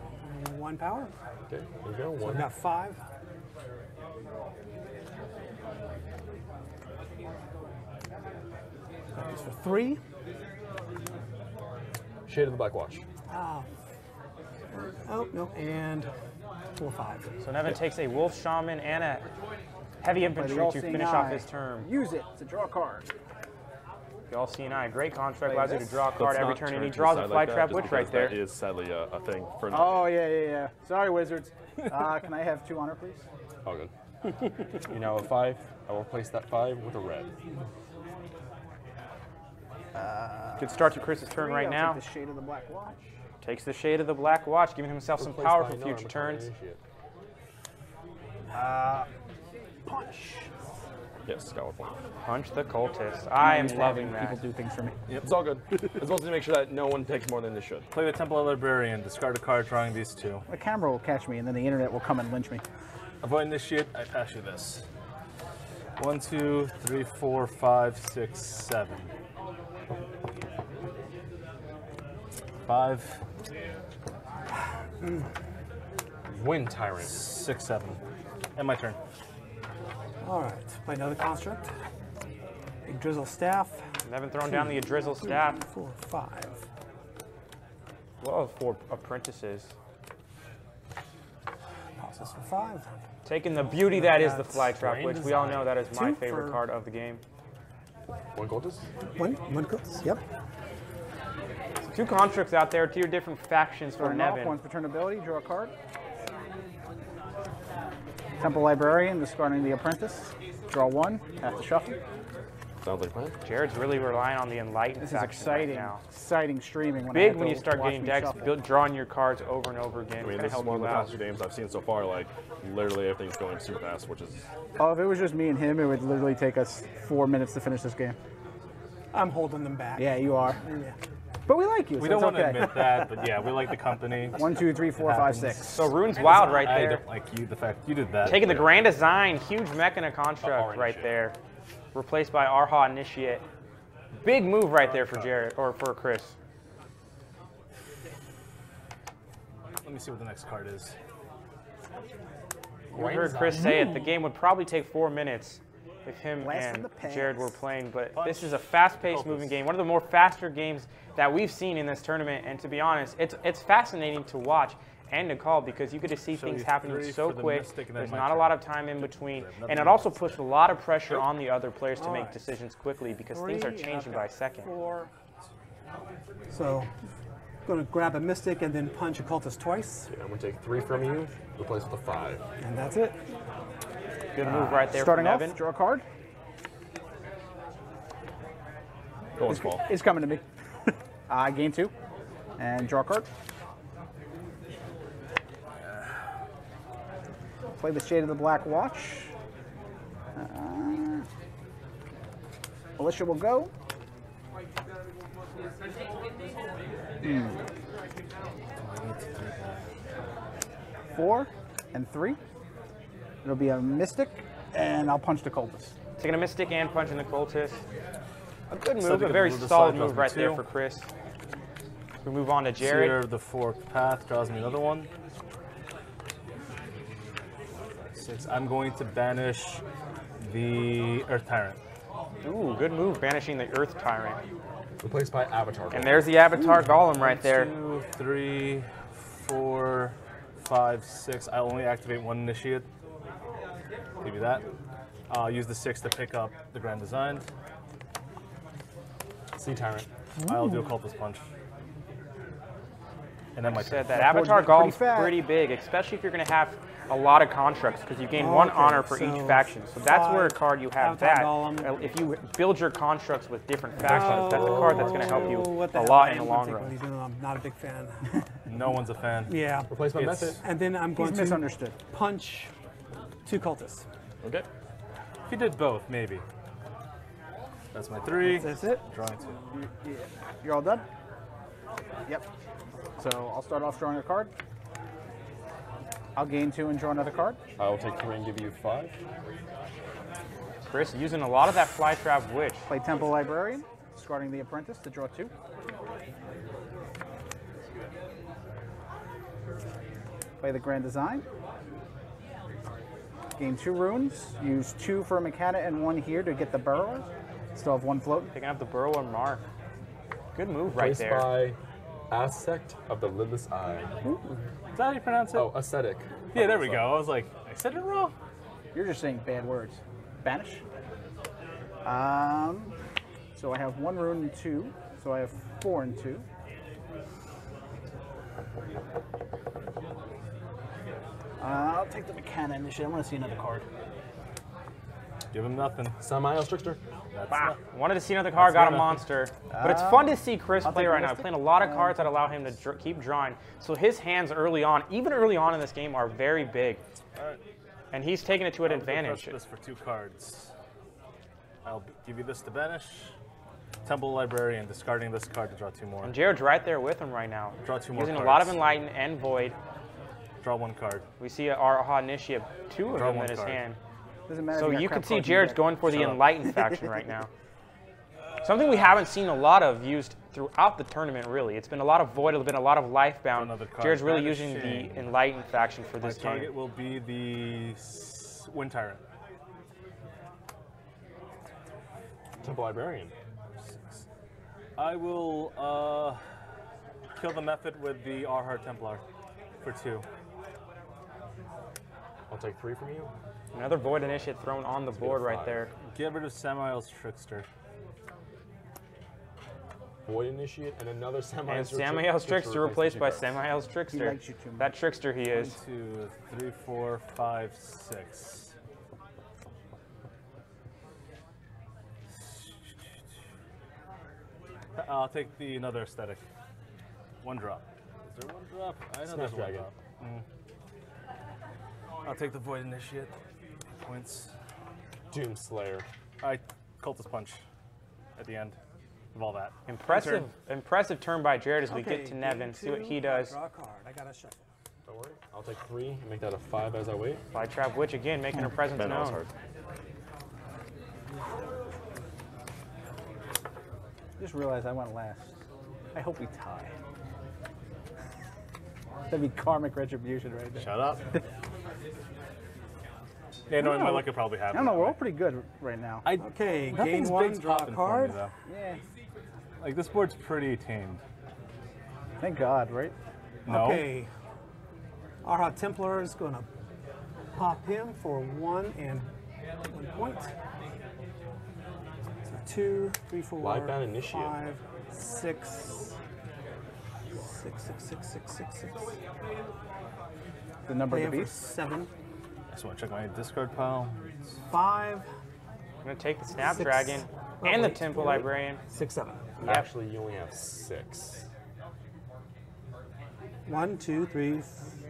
1 power. Okay, there you go. So we've got 5. This for 3. Shade of the Black Watch. Oh, no, and 4, 5. So Nevin takes a Wolf Shaman and a Heavy Infantry to finish off his turn. Use it to draw a card. The All-Seeing Eye, great construct, allows you to draw a card every turn, and he draws a Fly Trap Witch right there. That is sadly a thing for. Oh, yeah. Sorry, Wizards. Can I have 2 honor, please? Oh, good. You know, a 5. I will replace that 5 with a red. Good start to Chris's turn right now. Take the Shade of the Black Watch. Takes the Shade of the Black Watch, giving himself some power for future turns. Punch. Yes, got 1 point. Punch the Cultist. I am loving that. People do things for me. Yep. It's all good. It's supposed to make sure that no one takes more than they should. Play the Temple Librarian, discard a card, drawing these 2. The camera will catch me, and then the internet will come and lynch me. Avoid Initiate, I pass you this. 1, 2, 3, 4, 5, 6, 7. 5. Wind Tyrant. 6, 7. And my turn. All right, play another construct. Big Drizzle Staff. Nevin throwing down the Drizzle Staff. 4, 5. Well, 4 apprentices. Toss this for 5. Taking the beauty that is the Fly Trap, which we all know that is my favorite card of the game. 1 Cultist? 1 Cultist, yep. 2 constructs out there, 2 different factions for Nevin. 1 for turn ability, draw a card. Temple Librarian, discarding the Apprentice. Draw 1, have to shuffle. Sounds like fun. Jared's really relying on the Enlightened This is faction exciting, right now. exciting streaming. Big when you start getting decks, drawing your cards over and over again. I mean, this is one of the faster games I've seen so far. Like, literally everything's going super fast, which is... Oh, if it was just me and him, it would literally take us 4 minutes to finish this game. I'm holding them back. Yeah, you are. Yeah. But we like you. We so don't want to okay. admit that, but yeah, we like the company. 1, 2, 3, 4, 5, 6. So Rune's Wild right I there. don't like you, the fact you did that. Taking the Grand Design, huge Mechana construct right there. Replaced by Arha Initiate. Big move right there for Jared, or for Chris. Let me see what the next card is. You heard Chris say it, the game would probably take 4 minutes if him and Jared were playing, but this is a fast-paced moving game, one of the more faster games that we've seen in this tournament, and to be honest, it's fascinating to watch and to call because you get to see things happening so quick. There's not a lot of time in between, and it also puts a lot of pressure on the other players to make decisions quickly because things are changing by second. 4. So, I'm going to grab a Mystic and then punch a Cultist twice. Yeah, I'm going to take 3 from you, replace with a 5. And that's it. Good move right there Starting from off, Nevin. draw a card. Going small. It's coming to me. Gain 2. And draw a card. Play the Shade of the Black Watch. Alicia will go. 4 and 3. It'll be a Mystic, and I'll punch the Cultist. Taking a Mystic and punching the Cultist. A good move, a very solid move right there for Chris. We move on to Jared. Seer of the Forked Path draws me another one. 6. I'm going to banish the Earth Tyrant. Ooh, good move, banishing the Earth Tyrant. Replaced by Avatar. And there's the Avatar Golem right there. 2, 3, 4, 5, 6. I only activate 1 Initiate. Give you that. I'll use the 6 to pick up the Grand Design. Sea Tyrant. I'll do a Cultist Punch. And then my said turn. that Avatar Golem's pretty big, especially if you're going to have a lot of constructs because you gain one honor for each faction. So that's where a card you have that. If you build your constructs with different factions, that's a card that's going to help you a lot in the long run. I'm not a big fan. No one's a fan. Yeah. Replace my method. And then I'm going to misunderstood. Punch 2 cultists. Okay. If you did both, maybe. That's my 3. That's it? Drawing 2. You're all done? Yep. So I'll start off drawing a card. I'll gain 2 and draw another card. I will take 3 and give you 5. Chris using a lot of that Flytrap Witch. Play Temple Librarian, discarding the Apprentice to draw 2. Play the Grand Design. Gain 2 runes. Use 2 for a Mechanic and 1 here to get the Burrower. Still have 1 float. Picking up the Burrower Mark. Good move right Placed there. by Asect of the Lidless Eye. Is that how you pronounce it? Oh, Ascetic. Yeah, there we go. I was like, I said it wrong. You're just saying bad words. Banish. So I have 1 rune and 2. So I have 4 and 2. I'll take the Mechanic initiative. I want to see another card. Give him nothing. Samael Trickster. Wow. Wanted to see another card, got a monster. But it's fun to see Chris play right now. Playing a lot of cards that allow him to keep drawing. So his hands early on, even early on in this game, are very big. Alright. And he's taking it to an advantage. This for 2 cards. I'll give you this to banish. Temple Librarian, discarding this card to draw 2 more. And Jared's right there with him right now. Draw 2 more Using cards. a lot of Enlighten and Void. Draw 1 card. We see our Initiate, 2 of Draw them 1 in his card. hand. Doesn't matter So if you got can crap see cards in Jared's deck. going for the Shut up. Enlightened faction right now. Something we haven't seen a lot of used throughout the tournament, really. It's been a lot of Void, it's been a lot of Lifebound. Jared's really using the Enlightened faction for this My game. target will be the Wind Tyrant. Temple Librarian. I will kill the Method with the Arhar Templar for 2. I'll take 3 from you. Another Void Initiate thrown on the board right there. Get rid of Samael's Trickster. Void Initiate and another Samael's And Samael's Trickster replaced by Samael's Trickster. likes you too much. That Trickster he is. 1, 2, 3, 4, 5, 6. I'll take another aesthetic. 1 drop. Is there 1 drop? I know there's 1 Snapdragon. drop. I'll take the Void Initiate. Points. Doomslayer. Cultist Punch at the end of all that. Impressive turn by Jared as we get to Nevin. See what he does. Draw a card. I got to shuffle. Don't worry. I'll take 3 and make that a 5 as I wait. Flytrap Witch again, making her presence Ben, that was known. hard. Just realized I went last. I hope we tie. That'd be karmic retribution right there. Shut up. Yeah, no, in my luck could probably I happen. don't know, we're all pretty good right now. Okay, Nothing's gain 1, big draw a popping for me, card. though. Yeah. Like, this board's pretty tamed. Thank God, right? No. Okay. Arha Templar is going to pop him for 1 and 1 point. So 2, 3, 4, Livebound Initiate. 5, 6. 6, 6, 6, 6, 6, 6. The number Play of the him for beast. 7. I just want to check my discard pile. 5. I'm going to take the Snapdragon and the Temple Librarian. 6, 7. Yep. Actually, you only have 6. 1, 2, 3,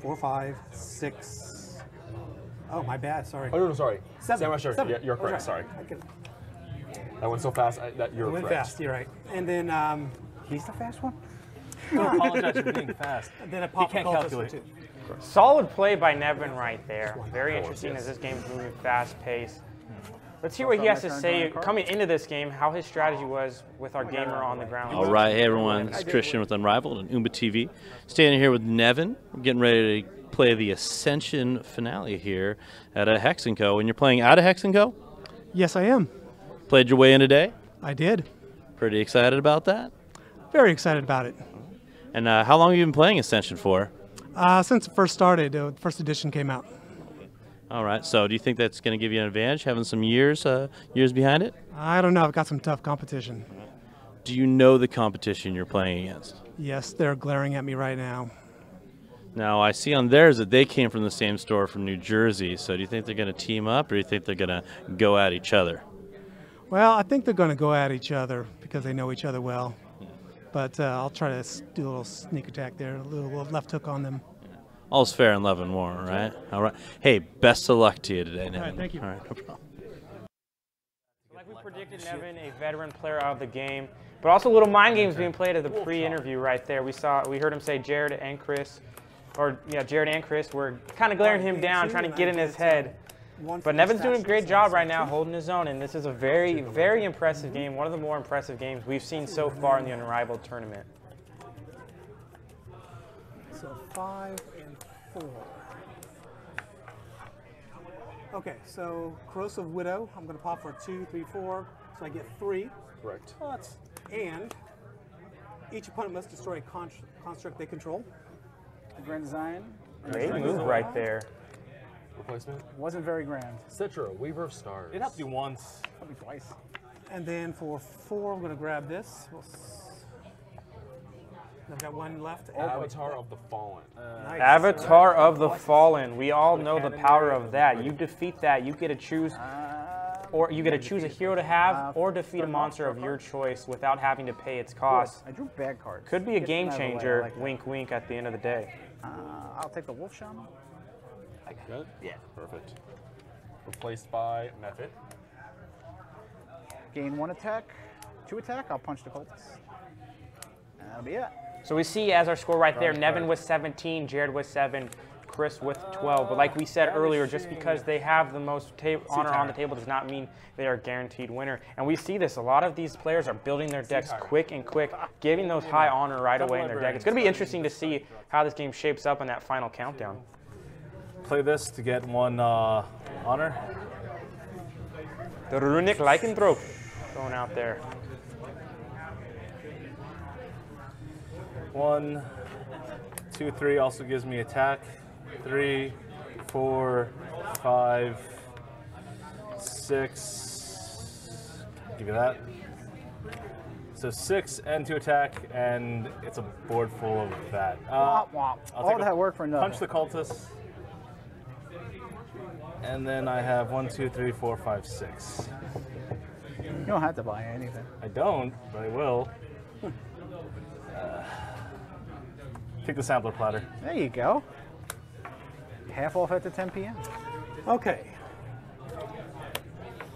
4, 5, 6. Oh, my bad. Sorry. Oh, no, sorry. 7. Samurai Shirt. 7. Yeah, you're I was correct. right. Sorry. I can- That went so fast that you're I went correct. fast. You're right. And then He's the fast one? Don't apologize for being fast. And then a He pop can't cultist calculate. for 2. Solid play by Nevin right there. Very interesting as this game is moving fast paced. Let's hear what he has to say coming into this game, how his strategy was with our gamer on the ground. All right, hey everyone, it's Christian with Unrivaled and Oomba TV. Standing here with Nevin, getting ready to play the Ascension finale here at a Hex & Co. And you're playing out of Hex & Co.? Yes, I am. Played your way in today? I did. Pretty excited about that? Very excited about it. And how long have you been playing Ascension for? Since it first started, the first edition came out. All right, so do you think that's going to give you an advantage, having some years behind it? I don't know. I've got some tough competition. Do you know the competition you're playing against? Yes, they're glaring at me right now. Now, I see on theirs that they came from the same store from New Jersey, so do you think they're going to team up, or do you think they're going to go at each other? Well, I think they're going to go at each other because they know each other well. But I'll try to do a little sneak attack there, a little left hook on them. All's fair in love and war, right? All right. Hey, best of luck to you today, Nevin. All right, thank you. All right, no problem. Like we predicted, Nevin, a veteran player of the game, but also little mind games being played at the pre-interview right there. We heard him say Jared and Chris were kind of glaring him down, trying to get in his head. But Nevin's doing a great job right now, holding his own, and this is a very, very impressive game. One of the more impressive games we've seen so far in the Unrivaled tournament. So 5 and 4. Okay, so Corrosive Widow, I'm going to pop for 2, 3, 4, so I get 3. Correct. And each opponent must destroy a construct they control. Grand Design. Great move right there. Replacement? Wasn't very grand. Citra, Weaver of Stars. It helped you once. Helped me twice. And then for 4, I'm going to grab this. I've got one left. Avatar of the Fallen. Nice. Avatar of the Fallen. We all know the power of that. You defeat that, you get to choose, or you get to choose a hero to have, or defeat a monster of your choice without having to pay its cost. I drew bad cards. Could be a Get game them out of the way. I changer. like that. Wink, wink. At the end of the day. I'll take the Wolf Shaman. Good? Yeah. Perfect. Replaced by Method. Gain 1 attack, 2 attack. I'll punch the cultist. And that'll be it. So we see as our score right there, Nevin with 17, Jared with 7, Chris with 12. But like we said earlier, just because they have the most honor on the table does not mean they are a guaranteed winner. And we see this. A lot of these players are building their decks quick and quick, giving those high honor right away in their deck. It's going to be interesting to see how this game shapes up in that final countdown. Play this to get 1 honor. The Runic Lycanthrope going out there. 1, 2, 3 also gives me attack. 3, 4, 5, 6. Give you that. So 6 and 2 attack, and it's a board full of that. Womp womp. All that work for nothing. Punch the cultist. And then I have 1, 2, 3, 4, 5, 6. You don't have to buy anything. I don't, but I will. Take the sampler platter. There you go. Half off at the 10 p.m. Okay.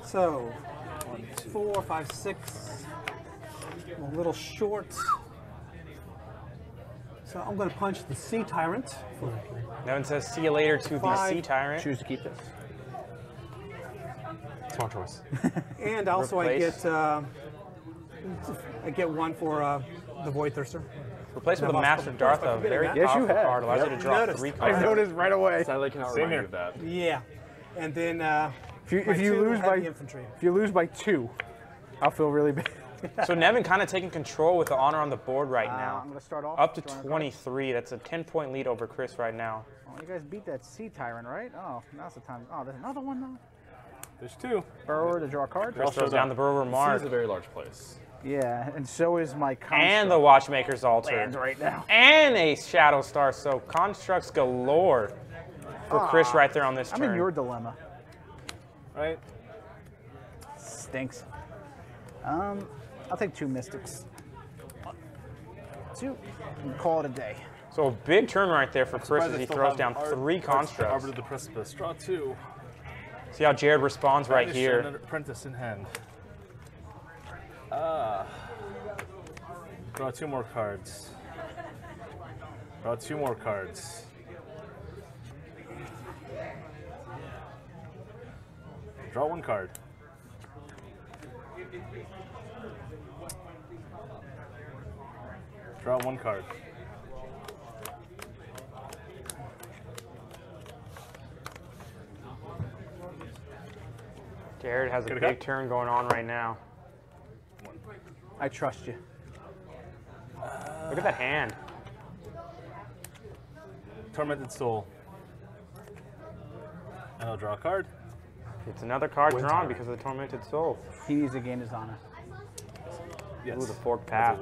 So 1, 4, 5, 6. A little short. So I'm going to punch the Sea Tyrant. Nevin says, see you later to the Sea Tyrant. Choose to keep this. Smart choice. And also I get 1 for the Void Thirster. Replace with a Master Dartha, very powerful card. Allows you to draw 3 cards. I noticed right away. Sadly, I cannot remind you of that. Yeah. And then if you lose by 2, I'll feel really bad. So Nevin kind of taking control with the honor on the board right now. I'm going to start off. Up to 23. That's a 10-point lead over Chris right now. Oh, you guys beat that Sea Tyrant, right? Oh, now's the time. Oh, there's another one now. There's 2. Burrower to draw a card. Chris throws down the Burrower Mark. This is a very large place. Yeah, and so is my construct. And the Watchmaker's Altar. Lands right now. And a Shadow Star. So constructs galore for Chris right there on this turn. I'm in your dilemma. Right? Stinks. I'll take 2 Mystics. 2. And call it a day. So a big turn right there for Chris as he throws down 3 constructs. Arbor to the Precipice. Draw 2. See how Jared responds right here. Apprentice in hand. Draw 2 more cards. Draw 2 more cards. Draw 1 card. Draw 1 card. Jared has a big turn going on right now. I trust you. Look at that hand. Tormented Soul. And I'll draw a card. It's another card drawn because of the Tormented Soul. He needs to gain his honor. Yes. Ooh, the Forked Path.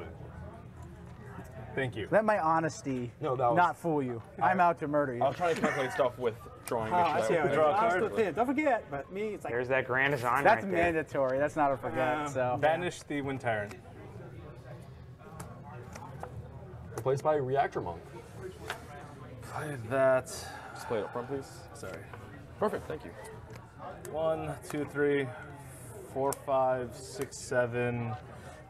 Thank you. Let my honesty was- not fool you. I'm out to murder you. I was trying to calculate stuff with drawing. I see how it is. Draw a I'm card. still thin. Don't forget, but me, it's like There's that grand design that's right there. mandatory. That's not a forget. So Banish the Wind Tyrant. Replaced by Reactor Monk. Play that. Just play it up front, please. Sorry. Perfect, thank you. 1, 2, 3, 4, 5, 6, 7,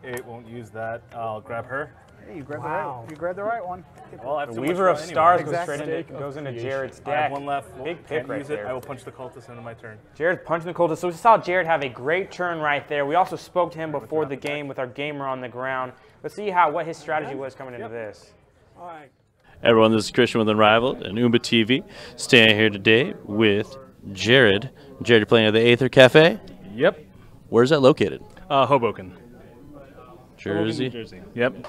8. Won't use that. I'll grab her. hey, you grabbed the right. You grabbed the right one. Well, I have The too much Weaver of draw anyway. Stars Exactly. goes into Jared's I have deck. one left. Big Can't pick right use it. there. I will punch the cultist into my turn. Jared's punching the cultist. So we saw Jared have a great turn right there. We also spoke to him before the game with our gamer on the ground. Let's see what his strategy was coming into this. All right. Everyone, this is Christian with Unrivaled and Oomba TV. Staying here today with Jared. Jared, you're playing at the Aether Cafe? Yep. Where's that located? Hoboken. Jersey? Hoboken, Jersey. Yep.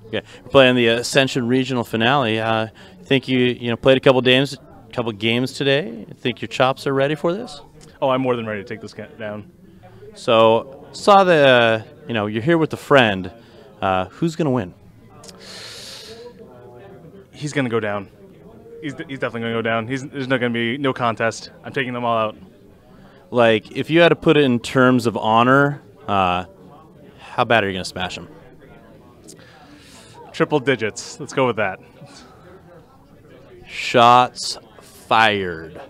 Okay. We're playing the Ascension Regional Finale. Think you played a couple games today? Think your chops are ready for this? Oh, I'm more than ready to take this down. So, saw the, you're here with a friend. Who's going to win? He's going to go down. He's definitely going to go down. There's not going to be no contest. I'm taking them all out. Like, if you had to put it in terms of honor, how bad are you going to smash him? Triple digits. Let's go with that. Shots fired.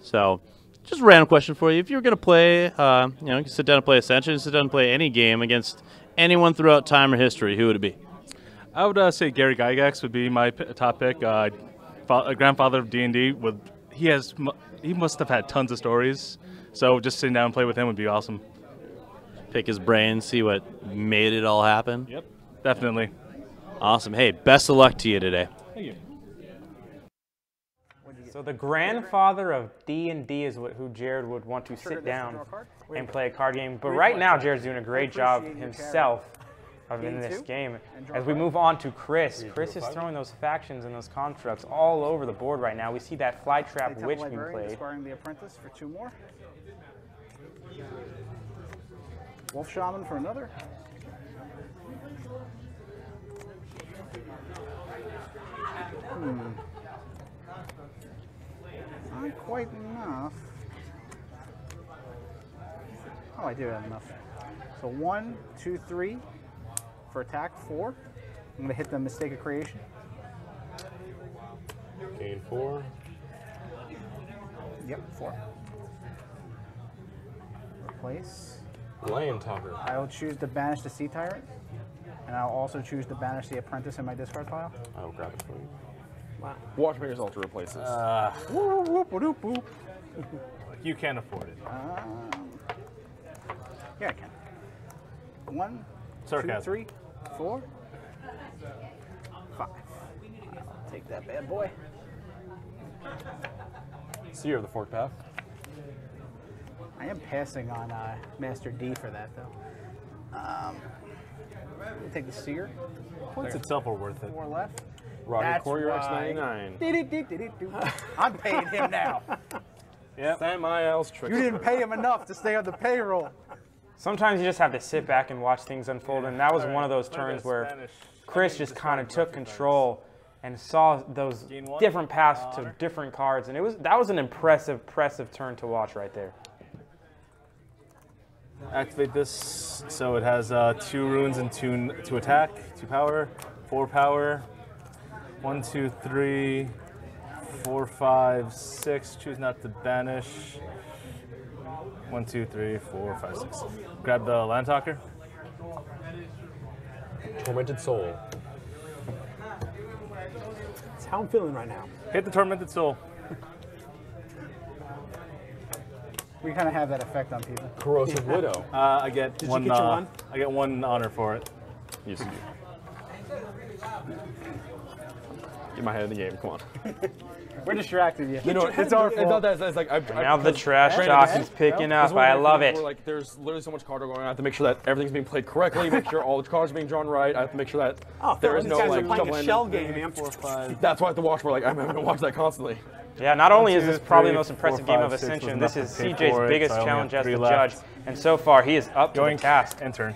So, just a random question for you. If you were going to play, you can sit down and play Ascension, sit down and play any game against anyone throughout time or history, who would it be? I would say Gary Gygax would be my top pick. A grandfather of D&D. He must have had tons of stories. So just sitting down and play with him would be awesome. Pick his brain, see what made it all happen? Yep, definitely. Awesome. Hey, best of luck to you today. Thank you. So the grandfather of D&D is who Jared would want to sit down and play a card game. But right now, Jared's doing a great job himself in this game. As we move on to Chris, Chris is throwing those factions and those constructs all over the board right now. We see that Fly Trap Witch being played. Acquiring the Apprentice for 2 more. Wolf Shaman for another. Not quite enough. Oh, I do have enough. So 1, 2, 3 for attack, 4. I'm going to hit the Mistake of Creation. Gain 4. Yep, 4. Replace. Lion Talker. I will choose to banish the Sea Tyrant, and I'll also choose to banish the Apprentice in my discard pile. I will grab it for you. Wow. Watchmaker's Altar replaces. Whoop, whoop, whoop, whoop. You can't afford it. Yeah, I can. 1, Sarcasm. 2, 3, 4, 5. I'll take that bad boy. Seer of the Forked Path. I am passing on Master D for that, though. I'll take the Seer. Points itself are worth it. 4 left. Rocket Courier why. X99. I'm paying him now. Yep. Samiel's Trick. You didn't pay him enough to stay on the payroll. Sometimes you just have to sit back and watch things unfold, and that was one of those turns where Chris just kind of took control and saw those different paths to different cards, and that was an impressive turn to watch right there. Activate this so it has 2 runes and 2 attack, 2 power, 4 power. 1, 2, 3, 4, 5, 6. Choose not to banish. 1, 2, 3, 4, 5, 6. Grab the Land Talker. Tormented Soul. That's how I'm feeling right now. Hit the Tormented Soul. We kind of have that effect on people. Corrosive Widow. I get Did one. you get your one? I get 1 honor for it. Yes, you do. Get my head in the game. Come on. We're distracted you. You know, it's our fault. It's like Now the trash talk is picking up. I love it. Like, there's literally so much card going on. I have to make sure that everything's being played correctly. Make sure all the cards are being drawn right. I have to make sure that there is no like playing a shell game, man. 4, 5. That's why I have to watch for. Like, I'm having to watch that constantly. Yeah, not only is 1, 2, this probably the 3, most impressive 4, game of 5, 6 Ascension, was this is enough to pay CJ's for it, biggest so I only challenge have as 3 the left. judge, and so far he is up to the task. End turn.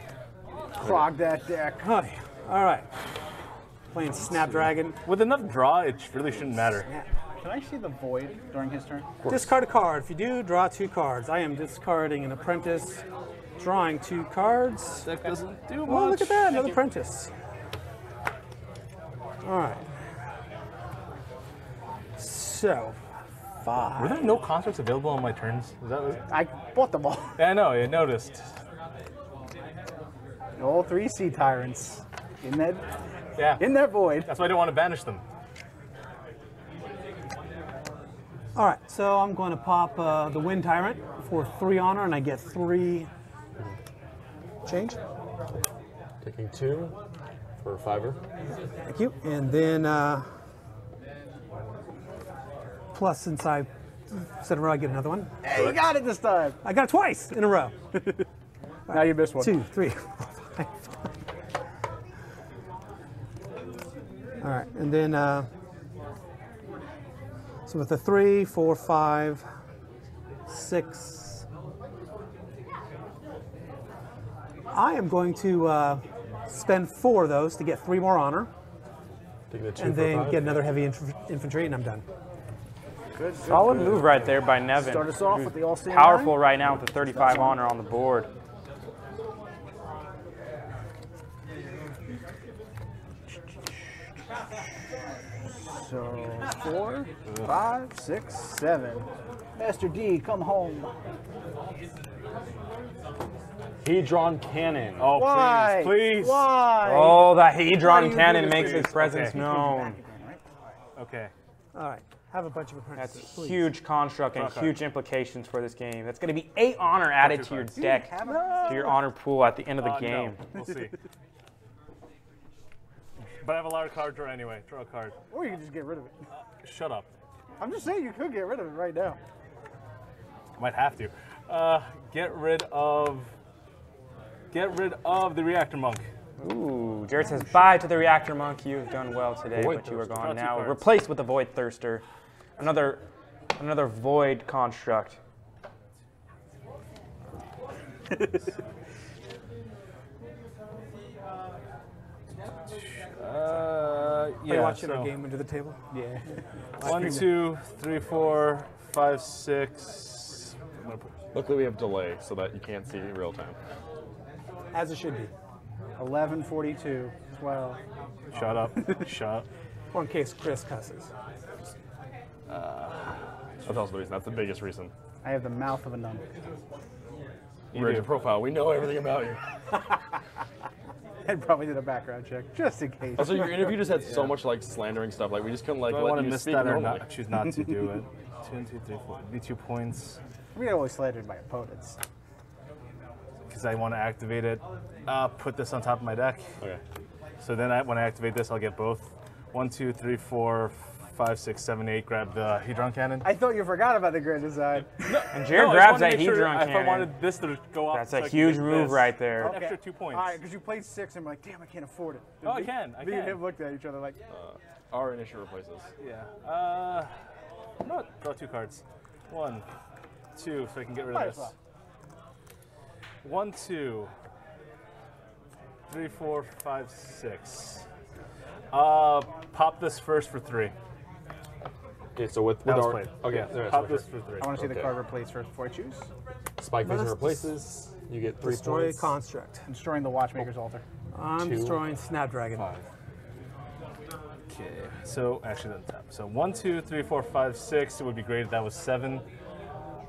Clog that deck. Honey. All right. Playing Snapdragon. With enough draw, it really shouldn't matter. Can I see the void during his turn? Discard a card. If you do, draw 2 cards. I am discarding an apprentice, drawing 2 cards. That doesn't do much. Oh, look at that, another apprentice. All right. So, 5. Were there no constructs available on my turns? Is that what... I bought them all. Yeah, I know. I noticed. All 3 Sea Tyrants in that. Yeah. In that void. That's why I didn't want to banish them. All right, so I'm going to pop the Wind Tyrant for 3 honor, and I get 3 change. Taking 2 for a 5er. Thank you. And then, plus since I said a row, I get another one. Hey, you got it this time. I got it twice in a row. Now you missed one. 2, 3, 4, 5. All right, and then, so with the 3, 4, 5, 6, I am going to spend 4 of those to get 3 more honor, and then get another heavy infantry, and I'm done. Good. Solid move right there by Nevin. Start us off with the all-seeing powerful line. right now with the 35 honor on the board. So 4, 5, 6, 7. Master D, come home. Hedron Cannon. Oh, Why? please. Why? Oh, that Hedron Cannon makes its presence known. Okay. All right, have a bunch of apprentices. That's please. huge construct and huge implications for this game. That's going to be 8 honor added to your deck, to your honor pool at the end of the game. No. We'll see. But I have a lot of card draw anyway. Draw a card. Or you can just get rid of it. Shut up. I'm just saying you could get rid of it right now. Might have to. Get rid of the Reactor Monk. Ooh, Jared says bye to the Reactor Monk. You've done well today, Void but you are Thirster. gone Draw 2 now. cards. Replaced with the Void Thirster. Another Void construct. Are you Yeah, watching so our game under the table? Yeah. 1, 2, 3, 4, 5, 6. Luckily, we have delay so that you can't see real time. As it should be. 11, 42, 12. Shut up. Shut up. Or in case Chris cusses. That's also the reason. That's the biggest reason. I have the mouth of a nun. We're in your profile. We know everything about you. And probably did a background check just in case. Also, your interview just had so much like slandering stuff. Like we just couldn't like Do I want let to you miss speak that or normally. not? Choose not to do it. 2, 2, 3, 4. Be 2 points. We always slandered my opponents. Because I want to activate it. Put this on top of my deck. Okay. So then when I activate this, I'll get both. 1, 2, 3, 4, 5, 6, 7, 8. Grab the Hedron Cannon. I thought you forgot about the grand design. And Jared grabs that Hedron Hedron If I Cannon. wanted this to go up. That's so a I can huge get move this. right there. An extra 2 points. All right, because you played 6 and I'm like, damn, I can't afford it. Oh, I can. Me and him looked at each other like, Our initial replaces. Yeah. No, draw 2 cards. 1, 2, so I can get rid Might of as this. well. 1, 2, 3, 4, 5, 6. Pop this first for 3. Okay, so with That was our played. okay, Yeah, there, pop so this for 3. I want to see the Okay. card replaced first before I choose. Spike Vision Let's replaces. You get 3 Destroy points. construct. I'm destroying the Watchmaker's altar. I'm 2, destroying Snapdragon. 5. Okay, so actually that's tap. So 1, 2, 3, 4, 5, 6. It would be great if that was 7.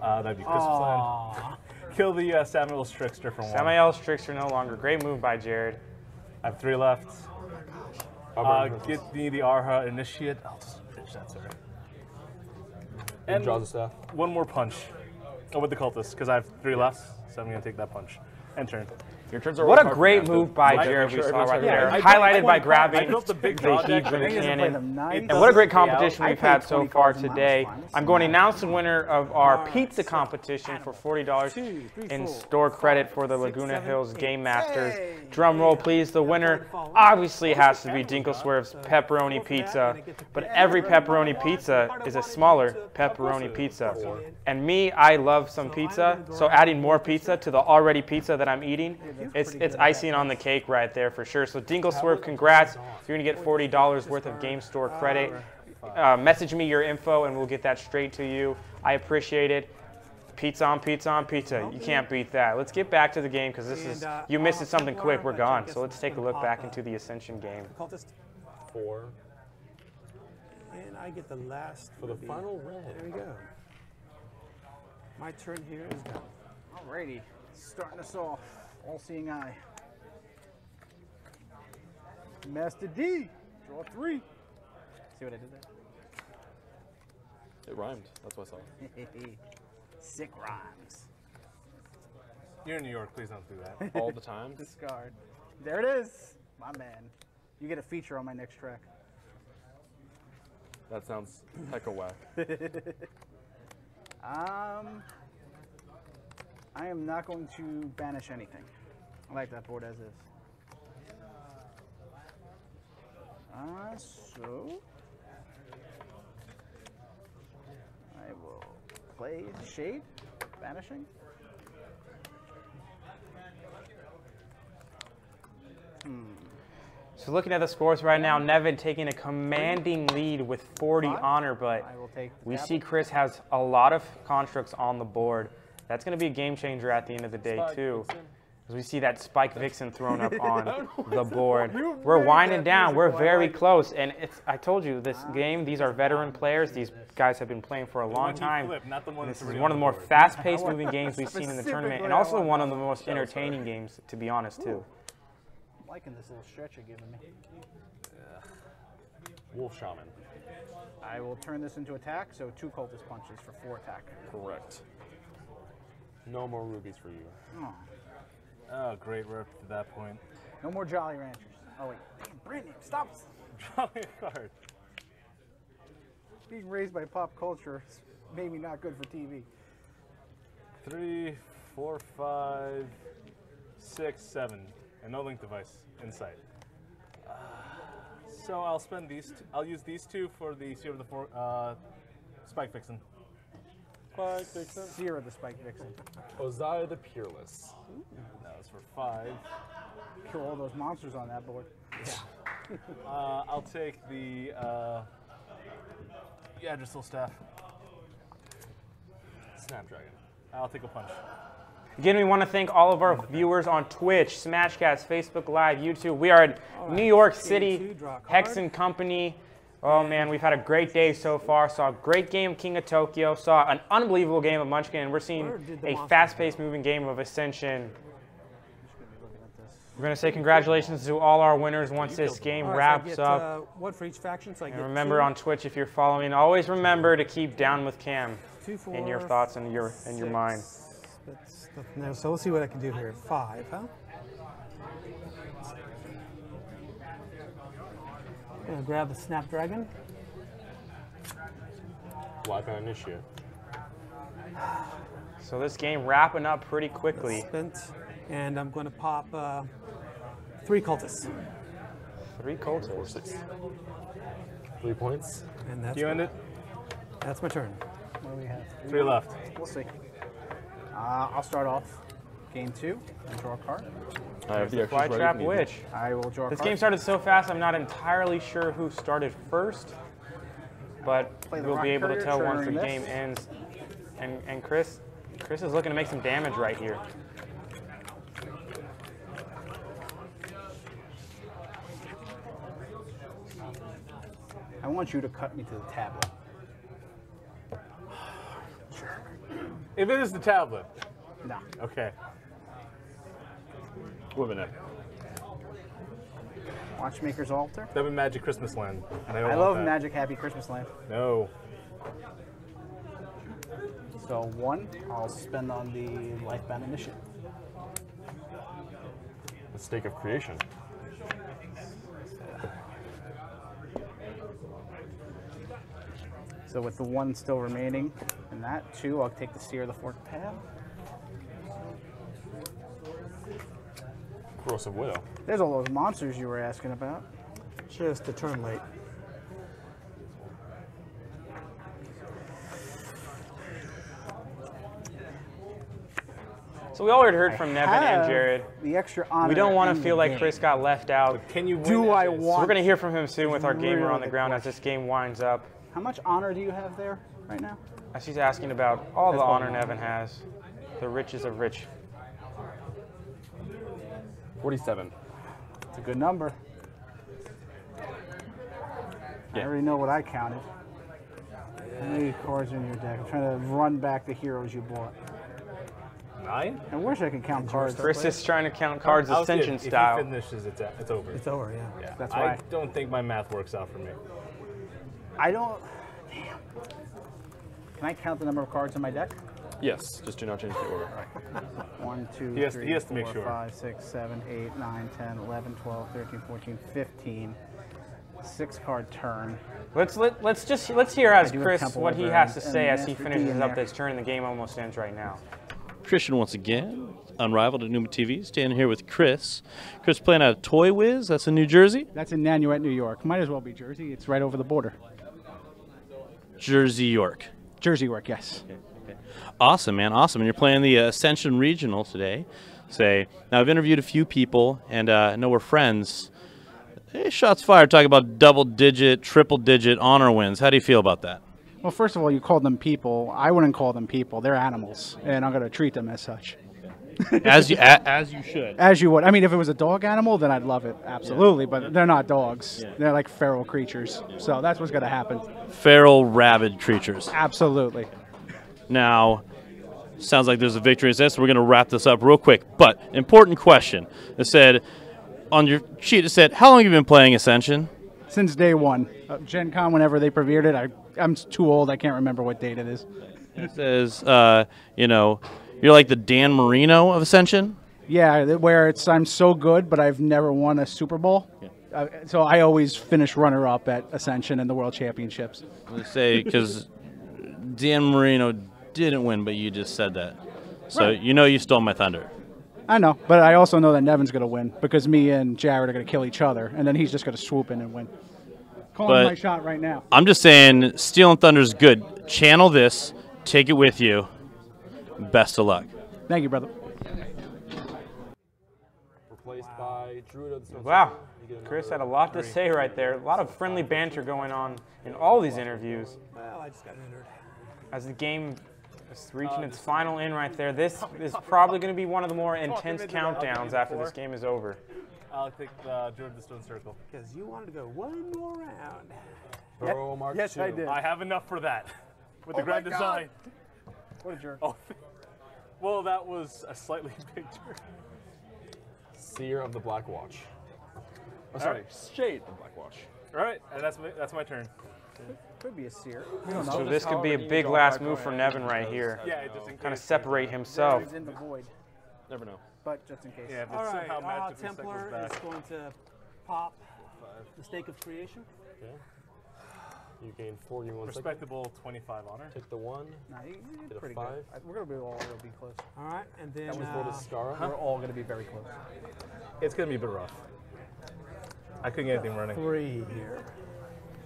That'd be Christmas land. Kill the Samuel's Trickster for 1. Samuel's Trickster no longer. Great move by Jared. I have 3 left. Get me the Arha Initiate. I'll just pitch that, sorry. And draws the staff. 1 more punch. Oh, with the cultist, because I have 3 left, so I'm going to take that punch. And turn. Your turns are What all a great card move by I- Jared we sure, saw right yeah, there. I- Highlighted by I grabbing built the big the draw deck. Hedron He doesn't play Cannon. them nice. And what a great competition I we've played had so 20 far cards in today. minus one. I'm going to announce the winner of our pizza competition for $40 in store credit for the Laguna Hills Game Masters. Drum roll, please. The winner obviously has to be Dinkleswerve's pepperoni pizza, but every pepperoni pizza is a smaller pepperoni pizza. And me, I love some pizza, so adding more pizza to the already pizza that I'm eating It's icing on the cake right there for sure. So Dingle Swerve, congrats. You're going to get $40 worth of game store credit. Message me your info and we'll get that straight to you. I appreciate it. Pizza on pizza on pizza. You can't beat that. Let's get back to the game because this is, you missed it something quick. We're gone. So let's take a look back into the Ascension game. Cultist. 4. And I get the last for the final red. There we go. My turn here is done. Alrighty, starting us off. All-seeing eye. Master D. Draw 3. See what I did there? It rhymed. That's what I saw. Sick rhymes. You're in New York. Please don't do that. All the time. Discard. There it is. My man. You get a feature on my next track. That sounds hecka whack. I am not going to banish anything. I like that board as is. So I will play Shade, banishing. So looking at the scores right now, Nevin taking a commanding lead with 40 honor, but we see Chris has a lot of constructs on the board. That's going to be a game changer at the end of the day, too. As we see that Spike Vixen thrown up on the board. We're winding down. We're very close. And I told you, this game, these are veteran players. These guys have been playing for a long time. This is one of the more fast-paced moving games we've seen in the tournament, and also one of the most entertaining games, to be honest, too. I'm liking this little stretch you're giving me. Wolf Shaman. I will turn this into attack, so 2 cultist punches for 4 attack. Correct. No more rubies for you. Oh. Oh, great. We're up to that point. No more Jolly Ranchers. Oh, wait. Damn, brand name. Stop. Draw me a card. Being raised by pop culture is maybe not good for TV. 3, 4, 5, 6, 7. And no link device in sight. So I'll spend these. I'll use these 2 for the Seer of the Spike Vixen. Spike Vixen. Seer of the Spike Vixen. Ozai the Peerless. That was for 5. Kill all those monsters on that board. Yeah. I'll take the Yggdrasil Staff. Snapdragon. I'll take a punch. Again, we want to thank all of our viewers on Twitch, Smashcast, Facebook Live, YouTube. We are at New York City, Hexen Company. Oh man, we've had a great day so far. Saw a great game of King of Tokyo. Saw an unbelievable game of Munchkin. And we're seeing a fast-paced moving game of Ascension. We're going to say congratulations to all our winners once this game wraps up. 1 for each faction, so I get And remember 2. on Twitch, if you're following, always remember to keep down with Cam 2, 4, in your thoughts and your mind. No, so we'll see what I can do here. 5, huh? I'm gonna grab the Snapdragon. Live on Initiate. So this game wrapping up pretty quickly. Spent, and I'm going to pop 3 cultists. 3 cultists. 3 points. And that's Do you end it? That's my turn. What do we have? 3 left. We'll see. I'll start off game 2 and draw a card. I have the Fly Trap Witch. I will draw a This card. game started so fast, I'm not entirely sure who started first, but we'll be able to tell once the game ends. And Chris is looking to make some damage right here. I want you to cut me to the tablet. If it is the tablet. No. Okay. Women. Watchmaker's Altar. That'd be Magic Christmas Land. And I love Magic Happy Christmas Land. No. So 1, I'll spend on the Lifebound Initiative. The Stake of Creation. So with the 1 still remaining, and that 2, I'll take the Seer of the Forked Path. Corrosive Widow. There's all those monsters you were asking about. Just a turn late. So we already heard from Nevin and have Jared. The extra honor. We don't want in to the feel like game. Chris got left out. Can you win? Do I So want? we're going to hear from him soon with our gamer really on the the ground as this game winds up. How much honor do you have there right now? As she's asking about all the That's honor fine. Nevin has. The riches of rich. 47. It's a good number. I already know what I counted. How many cards are in your deck? I'm trying to run back the heroes you bought. 9? I wish I could count cards. Chris is trying to count cards Ascension style. If he finishes, it's over. It's over, yeah. That's I why. don't think my math works out for me. I don't. Damn. Can I count the number of cards in my deck? Yes, just do not change the order. 1, 2, He has 3, to make 4, sure. 5, 6, 7, 8, 9, 10, 11, 12, 13, 14, 15. 6-card turn. Let's hear as I do have Chris Temple what he River has to and say as he Master D finishes in up there. this turn. The game almost ends right now. Christian once again, Unrivaled at Numa TV, standing here with Chris. Chris playing out of Toy Wiz, that's in New Jersey? That's in Nanuet, New York. Might as well be Jersey. It's right over the border. Jersey, York. Jersey, York, yes. Awesome, man, awesome. And you're playing the Ascension Regional today. Now I've interviewed a few people, and I know we're friends. Hey, shots fired talking about double-digit, triple-digit honor wins. How do you feel about that? Well, first of all, you called them people. I wouldn't call them people. They're animals, and I'm going to treat them as such. As you should. As you would. I mean, if it was a dog animal, then I'd love it, absolutely. But they're not dogs. They're like feral creatures. So that's what's going to happen. Feral, rabid creatures. Absolutely. Now, sounds like there's a victory in this. We're going to wrap this up real quick. But, important question. It said, on your sheet, it said, how long have you been playing Ascension? Since day one. Gen Con, whenever they premiered it, I'm too old. I can't remember what date it is. It says, you're like the Dan Marino of Ascension? Yeah, where I'm so good, but I've never won a Super Bowl. So I always finish runner-up at Ascension and the World Championships. Let's say, because Dan Marino didn't win, but you just said that. So Right. you know you stole my thunder. I know, but I also know that Nevin's going to win because me and Jared are going to kill each other, and then he's just going to swoop in and win. Calling my shot right now. I'm just saying, stealing thunder's good. Channel this, take it with you. Best of luck. Thank you, brother. Replaced by Druid of the Stone Wow. Circle. You get Chris another had a lot to 3. say right there. A lot of friendly banter going on in all these interviews. Well, I just got entered. As the game is reaching its final end right there, this is probably going to be one of the more intense countdowns after this game is over. I'll take the Druid of the Stone Circle. Because you wanted to go one more round. Burrow Mark Yes, II. I did. I have enough for that. With the Oh grand my God. design. What a jerk. Oh, well, that was a slightly big jerk. Seer of the Black Watch. Oh, sorry, Shade of the Black Watch. All right, and that's my turn. Could be a seer. So this could be a big last move for Nevin right here. Yeah, it just in kind of case. separate himself. It's in the void, Never know. but just in case. Yeah, if All it's right, somehow magically Templar cycles back. is going to pop the Stake of Creation. Okay. You gain 41 seconds. Respectable 25 honor. Take the 1. Nah, you did Get a pretty 5. good. We're going to be all going to be close. All right, and then That was voted Skara. We're all going to be very close. It's going to be a bit rough. I couldn't get anything running. 3 here.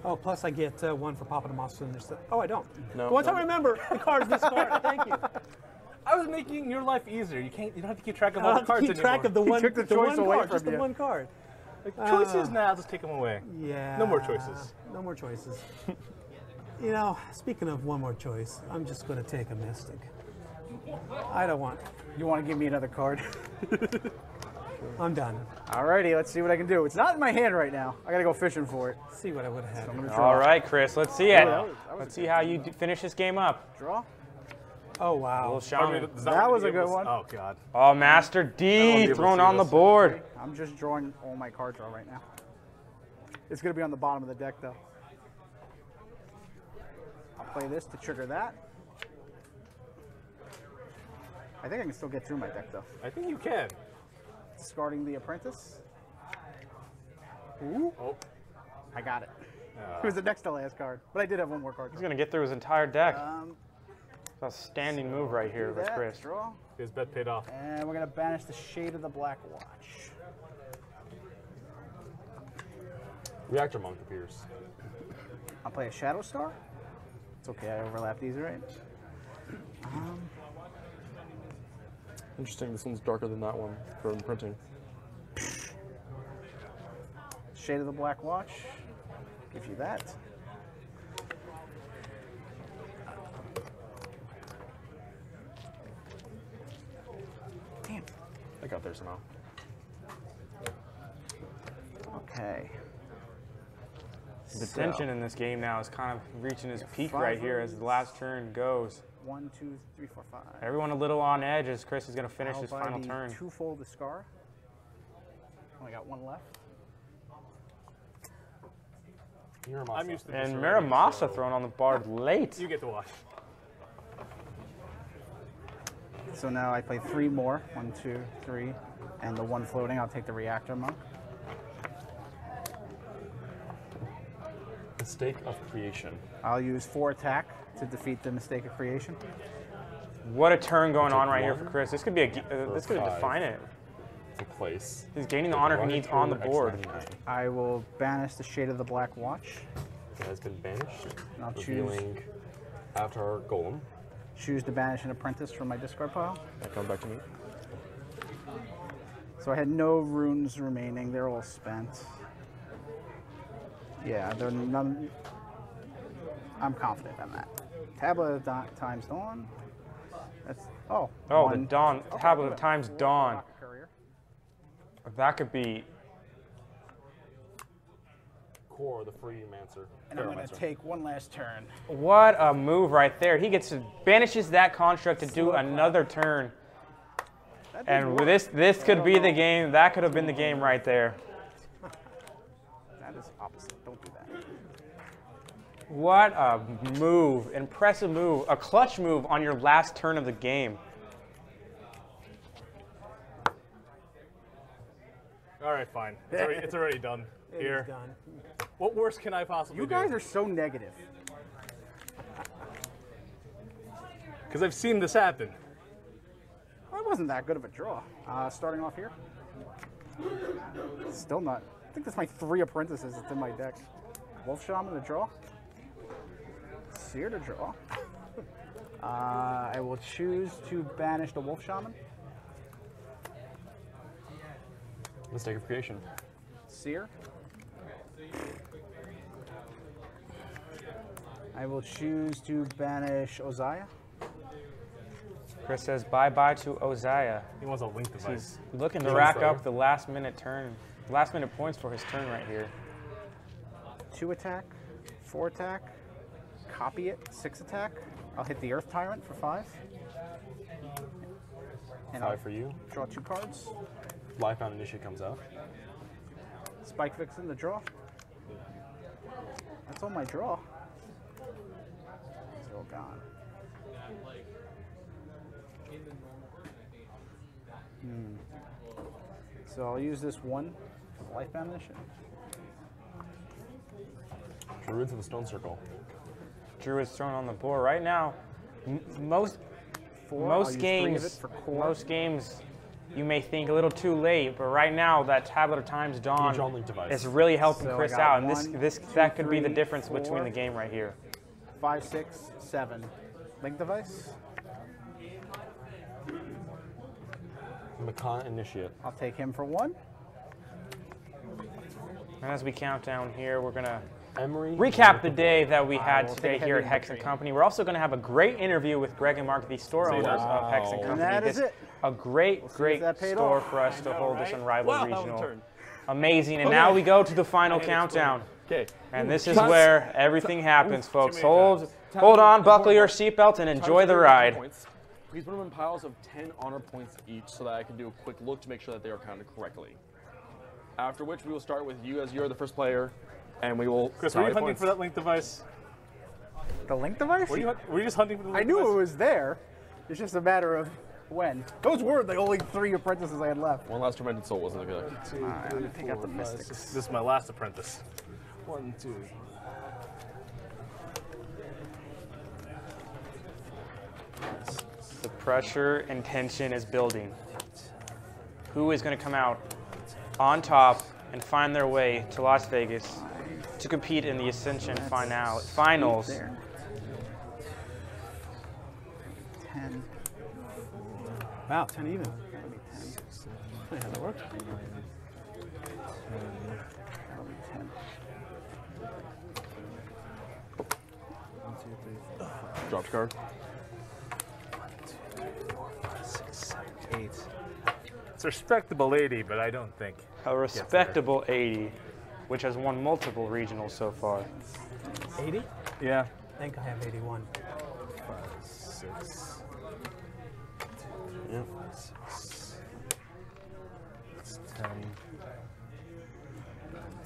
Oh, plus I get 1 for popping a monster in this. Oh, I don't. No. Once I remember the cards discarded. Thank you. I was making your life easier. You don't have to keep track of I all don't the have to cards keep track of the one, took the the choice one away card, from just the you. one card. Choices now, just take them away. Yeah. No more choices. No more choices. You know, speaking of one more choice, I'm just going to take a Mystic. I don't want. You want to give me another card? I'm done. Alrighty, let's see what I can do. It's not in my hand right now. I got to go fishing for it. See what I would have had. So I'm going to draw. All right, Chris, let's see it. that was Let's see how you finish this game up. Draw. Oh, wow. Little shaman. That was a good one. Oh, God. Oh, Master D able to thrown see on the this. board. I'm just drawing all my card draw right now. It's going to be on the bottom of the deck, though. I'll play this to trigger that. I think I can still get through my deck, though. I think you can. Discarding the Apprentice. Ooh. Oh. I got it. It was the next to last card, but I did have one more card. He's going to get through his entire deck. Um, Outstanding move right here do with that, Chris. Draw. His bet paid off. And we're going to banish the Shade of the Black Watch. Reactor Monk appears. I'll play a Shadow Star. It's okay, I overlap these, right? Interesting, this one's darker than that one for printing. Shade of the Black Watch. Give you that. Damn. I got there somehow. Okay. The tension in this game now is kind of reaching its peak right here as the last turn goes. 1, 2, 3, 4, 5. Everyone a little on edge as Chris is going to finish I'll his buy final the turn. Twofold the Scar. Only got one left. I'm used to And this Miramasa already, thrown on the board late. You get to watch. So now I play 3 more. 1, 2, 3. And the one floating, I'll take the Reactor Monk. Mistake of Creation. I'll use 4 attack to defeat the Mistake of Creation. What a turn going on right here for Chris. This could be this could define it. To place. He's gaining the honor he needs on the board. I will banish the Shade of the Black Watch. It has been banished. And I'll revealing Avatar Golem. Choose to banish an Apprentice from my discard pile. That comes back to me. So I had no runes remaining. They're all spent. Yeah, they're none. I'm confident on that. Tablet of Times Dawn. That's the Dawn Tablet of Times Dawn. That could be Core, the Freemancer. And I'm going to take one last turn. what a move right there. He banishes that construct to do another turn. And this could be the game. That could have been the game right there. That is opposite. Don't do that. What a move. Impressive move. A clutch move on your last turn of the game. All right, fine. It's already done. Here. Done. What worse can I possibly do? You guys are so negative. Because I've seen this happen. Well, it wasn't that good of a draw. Starting off here. Still not. I think that's my 3 apprentices that's in my deck. Wolf Shaman to draw. Seer to draw. I will choose to banish the Wolf Shaman. Mistake of Creation. Seer. I will choose to banish Oziah. Chris says bye-bye to Oziah. He wants a link device. He's looking to rack up the last-minute points for his turn right here. 2 attack, 4 attack, copy it, 6 attack. I'll hit the Earth Tyrant for 5. And 5 for you. Draw 2 cards. Lifebound Initiate comes out. Spike Vixen to draw. That's all my draw. It's all gone. So I'll use this one for the Lifebound Initiate. Druids of the Stone Circle. Druid's thrown on the board right now. Most games, you may think a little too late, but right now that Tablet of Times Dawn is really helping Chris out, and that could be the difference between the game right here. 5, 6, 7. Link device. Makan Initiate. I'll take him for 1. And as we count down here, we're gonna recap the day that we had today here at Hex & Company. We're also going to have a great interview with Greg and Mark, the store owners of Hex & Company. And that is it. A great store for us to hold this Unrivaled regional. Amazing. And Okay. now we go to the final countdown. Okay. And this is where everything happens, folks. Hold on, buckle your seatbelt, and enjoy the ride. Please put them in piles of 10 honor points each so that I can do a quick look to make sure that they are counted correctly. After which we will start with you as you're the first player, and we will. Chris, were you hunting for that link device? The link device? Were you just hunting for the link I knew device? it was there. It's just a matter of when. Those were the only 3 apprentices I had left. One last tormented soul wasn't good. Alright, I'm gonna take out the mystics. This is my last apprentice. 1, 2. The pressure and tension is building. Who is going to come out on top and find their way to Las Vegas to compete in the Ascension finals? 10. Wow, 10 even. That would be 10. Funny how that works. That'll be 10. 1, 2, 3, 4, 5. Drop card. 1, 2, 3, 4, 5, 6, 7, 8. It's a respectable 80, but I don't think. A respectable 80, which has won multiple regionals so far. 80? Yeah. I think I have 81. 5, 6. Yep. 6. It's 10.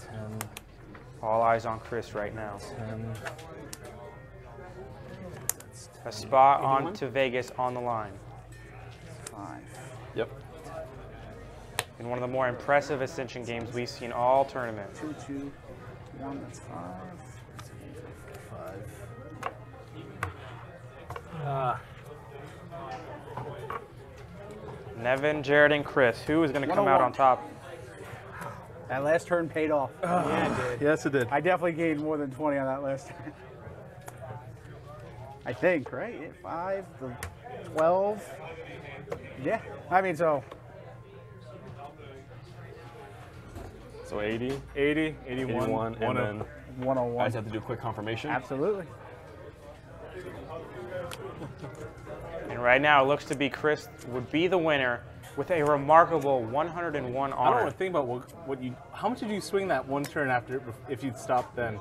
10. All eyes on Chris right now. 10. A spot 81? on to Vegas on the line. 5. Yep. In one of the more impressive Ascension games we've seen all tournament. 2, 2, 1, that's 5. 5. Nevin, Jared, and Chris. Who is going to come out on top? That last turn paid off. Yeah, it did. Yes, it did. I definitely gained more than 20 on that last turn. I think, right? 5, 12. Yeah, I mean, so. So 80, 80, 81, 81, and then 101. I just have to do a quick confirmation. Absolutely. And right now, it looks to be Chris would be the winner with a remarkable 101 I don't honor. want to think about what you. How much did you swing that one turn after if you'd stopped then?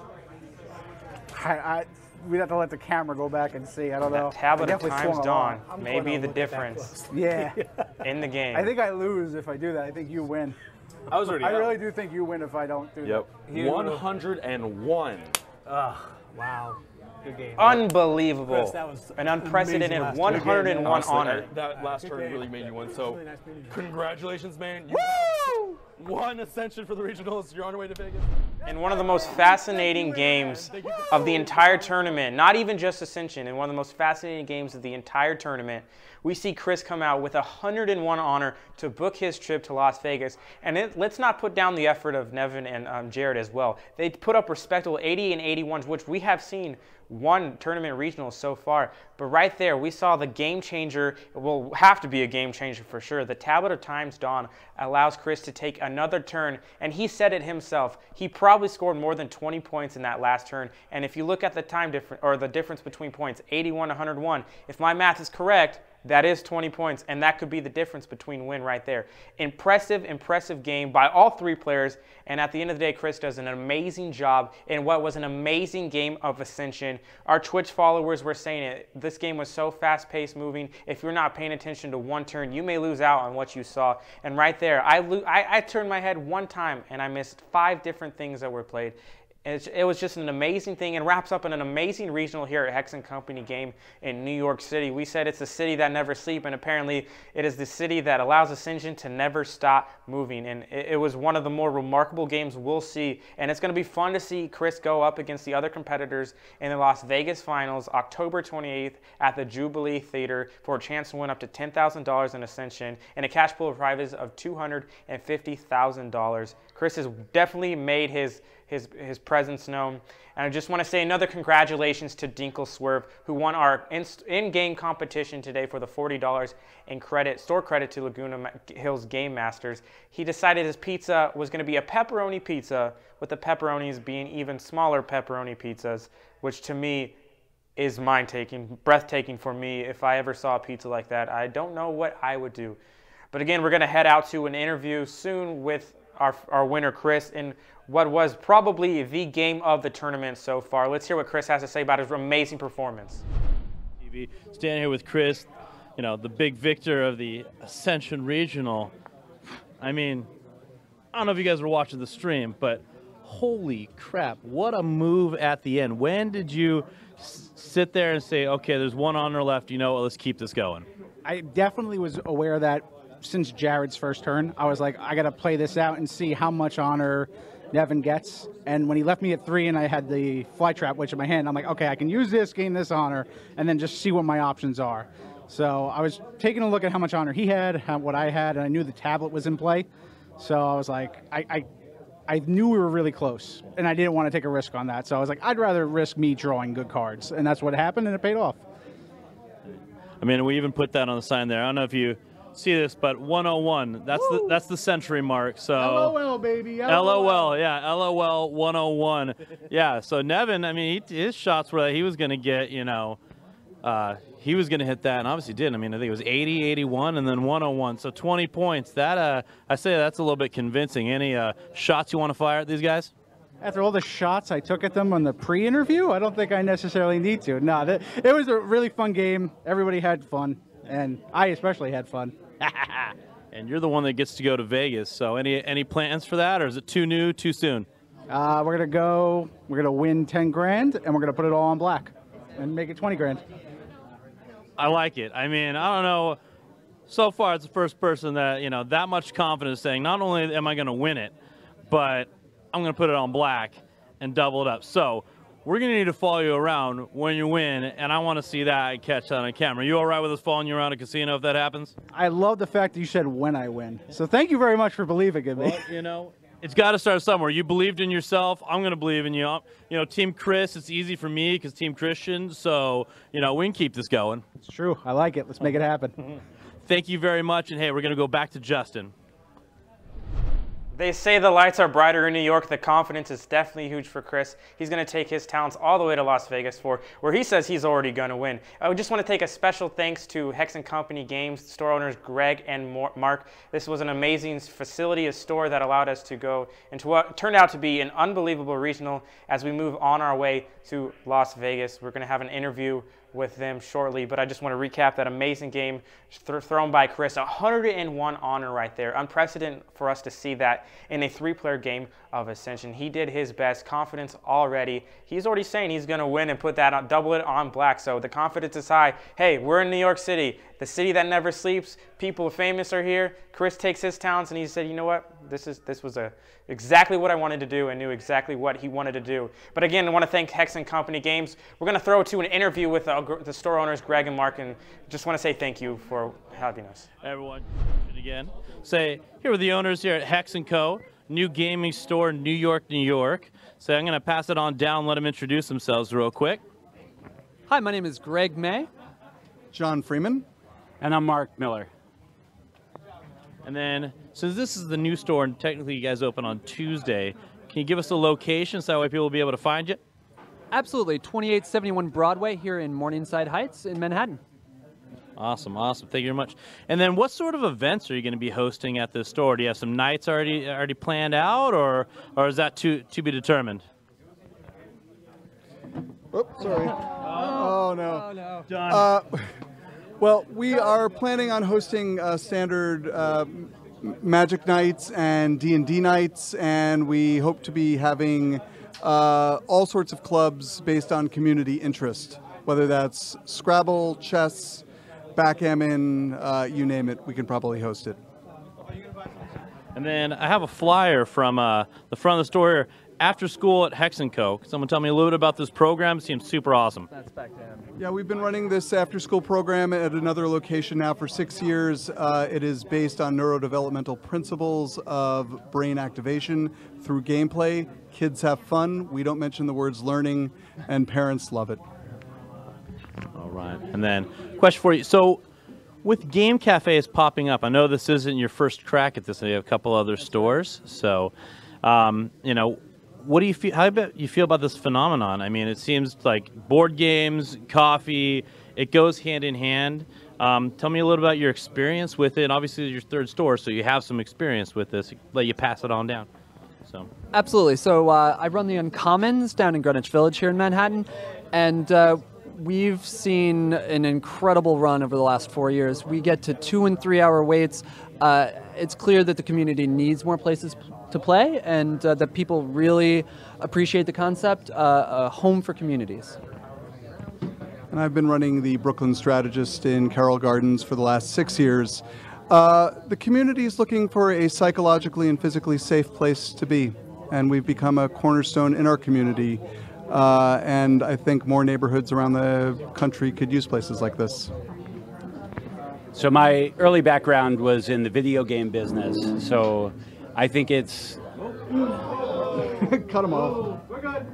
We'd have to let the camera go back and see. I don't know. That tablet I of definitely times swung a dawn lot. may be the difference Yeah. in the game. I think I lose if I do that. I think you win. I was already I up. really do think you win if I don't do Yep. that. 101. Ugh, wow. Good game. Unbelievable. Chris, that was an unprecedented amazing last 101 Honestly, honor. That last turn really made you win. So, congratulations, man. You Woo! won Ascension for the regionals. You're on your way to Vegas. In one of the most fascinating games of the entire tournament, not even just Ascension, in one of the most fascinating games of the entire tournament, we see Chris come out with 101 honor to book his trip to Las Vegas. And let's not put down the effort of Nevin and Jared as well. They put up respectable 80 and 81s, which we have seen one tournament regional so far. But right there, we saw the game changer, will have to be a game changer for sure. The Tablet of Times Dawn allows Chris to take another turn, and he said it himself. He probably scored more than 20 points in that last turn. And if you look at the time difference, or the difference between points, 81 to 101, if my math is correct, that is 20 points, and that could be the difference between win right there. Impressive, impressive game by all three players, and at the end of the day, Chris does an amazing job in what was an amazing game of Ascension. Our Twitch followers were saying it. This game was so fast-paced moving. If you're not paying attention to one turn, you may lose out on what you saw. And right there, I turned my head one time, and I missed 5 different things that were played. It was just an amazing thing, and wraps up in an amazing regional here at Hex & Company game in New York City. We said it's a city that never sleeps, and apparently it is the city that allows Ascension to never stop moving. And it was one of the more remarkable games we'll see, and it's going to be fun to see Chris go up against the other competitors in the Las Vegas finals October 28th at the Jubilee Theater for a chance to win up to $10,000 in Ascension and a cash pool of prizes of $250,000. Chris has definitely made his presence known. And I just want to say another congratulations to Dinkle Swerve, who won our in-game competition today for the $40 in store credit to Laguna Hills Game Masters. He decided his pizza was going to be a pepperoni pizza, with the pepperonis being even smaller pepperoni pizzas, which to me is breathtaking for me. If I ever saw a pizza like that, I don't know what I would do. But again, we're going to head out to an interview soon with our winner, Chris, in what was probably the game of the tournament so far. Let's hear what Chris has to say about his amazing performance. TV, standing here with Chris, the big victor of the Ascension Regional. I mean, I don't know if you guys were watching the stream, but holy crap, what a move at the end. When did you sit there and say, okay, there's one honor left, let's keep this going? I definitely was aware of that since Jared's first turn. I was like, I got to play this out and see how much honor Nevin gets. And when he left me at 3 and I had the fly trap witch in my hand, I'm like, okay, I can use this, gain this honor, and then just see what my options are. So I was taking a look at how much honor he had, what I had, and I knew the tablet was in play. So I was like, I knew we were really close, and I didn't want to take a risk on that. So I was like, I'd rather risk me drawing good cards. And that's what happened, and it paid off. I mean, we even put that on the sign there. I don't know if you see this, but 101. That's the century mark. So LOL, baby. LOL, yeah, LOL 101. Yeah, so Nevin, I mean, his shots were that he was going to get, you know, he was going to hit that, and obviously did. I mean, I think it was 80, 81, and then 101. So 20 points. That I say that's a little bit convincing. Any shots you want to fire at these guys? After all the shots I took at them on the pre-interview, I don't think I necessarily need to. No, it was a really fun game. Everybody had fun, and I especially had fun. And you're the one that gets to go to Vegas. So any plans for that, or is it too new, too soon? We're gonna win 10 grand, and we're gonna put it all on black and make it 20 grand. I like it. I mean, I don't know. So far, it's the first person that, you know, that much confidence saying, not only am I going to win it, but I'm going to put it on black and double it up. So we're going to need to follow you around when you win, and I want to see that and catch that on camera. You all right with us following you around a casino if that happens? I love the fact that you said when I win. So thank you very much for believing in me. Well, you know, it's got to start somewhere. You believed in yourself. I'm going to believe in you. You know, Team Chris, it's easy for me because Team Christian. So, you know, we can keep this going. It's true. I like it. Let's make it happen. Thank you very much. And, hey, we're going to go back to Justin. They say the lights are brighter in New York. The confidence is definitely huge for Chris. He's going to take his talents all the way to Las Vegas where he says he's already going to win. I just want to take a special thanks to Hex & Company Games, store owners Greg and Mark. This was an amazing facility, a store that allowed us to go into what turned out to be an unbelievable regional as we move on our way to Las Vegas. We're going to have an interview with them shortly, but I just want to recap that amazing game thrown by Chris. 101 honor right there. Unprecedented for us to see that in a 3-player game of Ascension. He did his best. Confidence already. He's already saying he's going to win and put that on, double it on black. So the confidence is high. Hey, we're in New York City, the city that never sleeps. People famous are here. Chris takes his talents and he said, you know what? This was exactly what I wanted to do and knew exactly what he wanted to do. But again, I want to thank Hex & Company Games. We're going to throw to an interview with the store owners, Greg and Mark, and just want to say thank you for having us. Everyone, again, say here with the owners here at Hex & Co., new gaming store in New York, New York. So I'm going to pass it on down, let them introduce themselves real quick. Hi, my name is Greg May. John Freeman. And I'm Mark Miller. And then, since this is the new store, and technically you guys open on Tuesday, can you give us a location so that way people will be able to find you? Absolutely, 2871 Broadway here in Morningside Heights in Manhattan. Awesome, awesome. Thank you very much. And then what sort of events are you going to be hosting at this store? Do you have some nights already planned out, or is that to be determined? Oh, sorry. Oh, no. Oh, no. Done. Well, we are planning on hosting standard Magic nights and D&D nights, and we hope to be having all sorts of clubs based on community interest, whether that's Scrabble, chess, backgammon, you name it, we can probably host it. And then I have a flyer from the front of the store here. After school at Hex & Co. Can someone tell me a little bit about this program? It seems super awesome. That's back to him. Yeah, we've been running this after-school program at another location now for 6 years. It is based on neurodevelopmental principles of brain activation through gameplay. Kids have fun. We don't mention the words learning, and parents love it. All right. And then, question for you. So, with game cafes popping up, I know this isn't your first crack at this. You have a couple other stores. So, you know, what do you feel? How do you feel about this phenomenon? I mean, it seems like board games, coffee, it goes hand in hand. Tell me a little about your experience with it. Obviously, it's your third store, so you have some experience with this. Let you pass it on down. So Absolutely. So I run the Uncommons down in Greenwich Village here in Manhattan, and we've seen an incredible run over the last 4 years. We get to 2- and 3-hour waits. It's clear that the community needs more places to play, and that people really appreciate the concept, a home for communities. And I've been running the Brooklyn Strategist in Carroll Gardens for the last 6 years. The community is looking for a psychologically and physically safe place to be, and we've become a cornerstone in our community. And I think more neighborhoods around the country could use places like this. So my early background was in the video game business, so I think it's... Cut them off. We're good.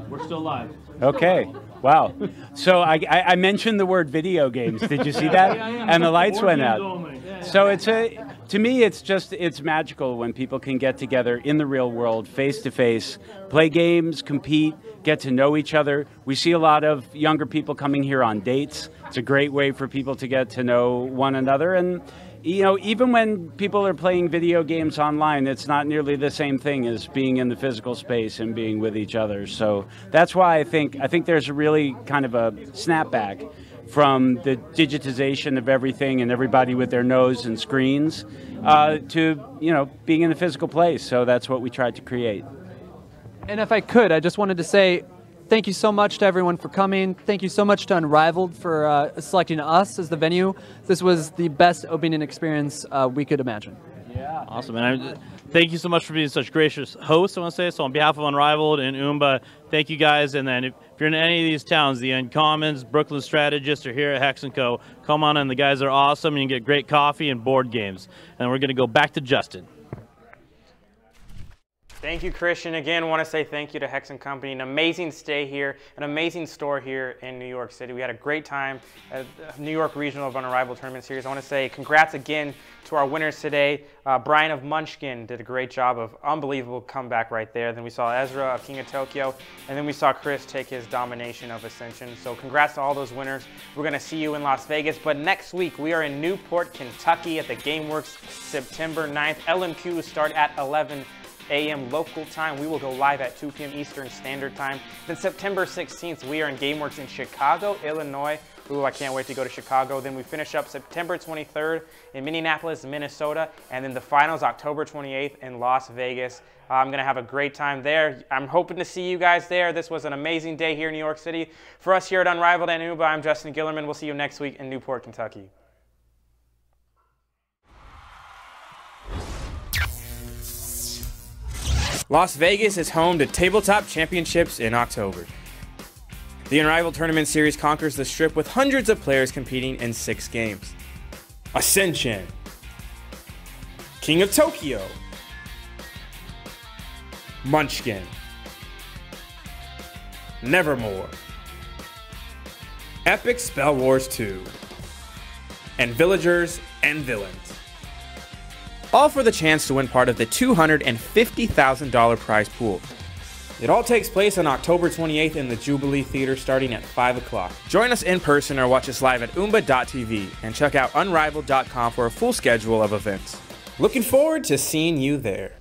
We're still live. Okay. Wow. So I mentioned the word video games. Did you see that? And the lights went out. So to me, it's magical when people can get together in the real world, face to face, play games, compete, get to know each other. We see a lot of younger people coming here on dates. It's a great way for people to get to know one another. And you know, even when people are playing video games online, it's not nearly the same thing as being in the physical space and being with each other. So that's why I think there's a really kind of a snapback from the digitization of everything and everybody with their nose and screens to, you know, being in the physical place. So that's what we tried to create. And if I could, I just wanted to say thank you so much to everyone for coming. Thank you so much to Unrivaled for selecting us as the venue. This was the best opening experience we could imagine. Yeah. Awesome. And thank you so much for being such gracious hosts, I want to say. So on behalf of Unrivaled and Oomba, thank you guys. And then if you're in any of these towns, the Uncommons, Brooklyn Strategists, or here at Hex & Co., come on in. The guys are awesome. You can get great coffee and board games. And we're going to go back to Justin. Thank you, Christian. Again, I want to say thank you to Hex & Company. An amazing stay here, an amazing store here in New York City. We had a great time at the New York Regional of Unrivaled Tournament Series. I want to say congrats again to our winners today. Brian of Munchkin did a great job of unbelievable comeback right there. Then we saw Ezra of King of Tokyo, and then we saw Chris take his domination of Ascension. So congrats to all those winners. We're going to see you in Las Vegas, but next week we are in Newport, Kentucky at the GameWorks September 9th. LMQ start at 11 a.m. local time. We will go live at 2 p.m. Eastern Standard Time. Then September 16th, we are in GameWorks in Chicago, Illinois. Ooh, I can't wait to go to Chicago. Then we finish up September 23rd in Minneapolis, Minnesota. And then the finals, October 28th in Las Vegas. I'm going to have a great time there. I'm hoping to see you guys there. This was an amazing day here in New York City. For us here at Unrivaled and Uba, I'm Justin Gillerman. We'll see you next week in Newport, Kentucky. Las Vegas is home to Tabletop Championships in October. The Unrivaled Tournament Series conquers the Strip with hundreds of players competing in 6 games. Ascension, King of Tokyo, Munchkin, Nevermore, Epic Spell Wars 2, and Villagers and Villains. All for the chance to win part of the $250,000 prize pool. It all takes place on October 28th in the Jubilee Theater starting at 5 o'clock. Join us in person or watch us live at oomba.tv and check out unrivaled.com for a full schedule of events. Looking forward to seeing you there.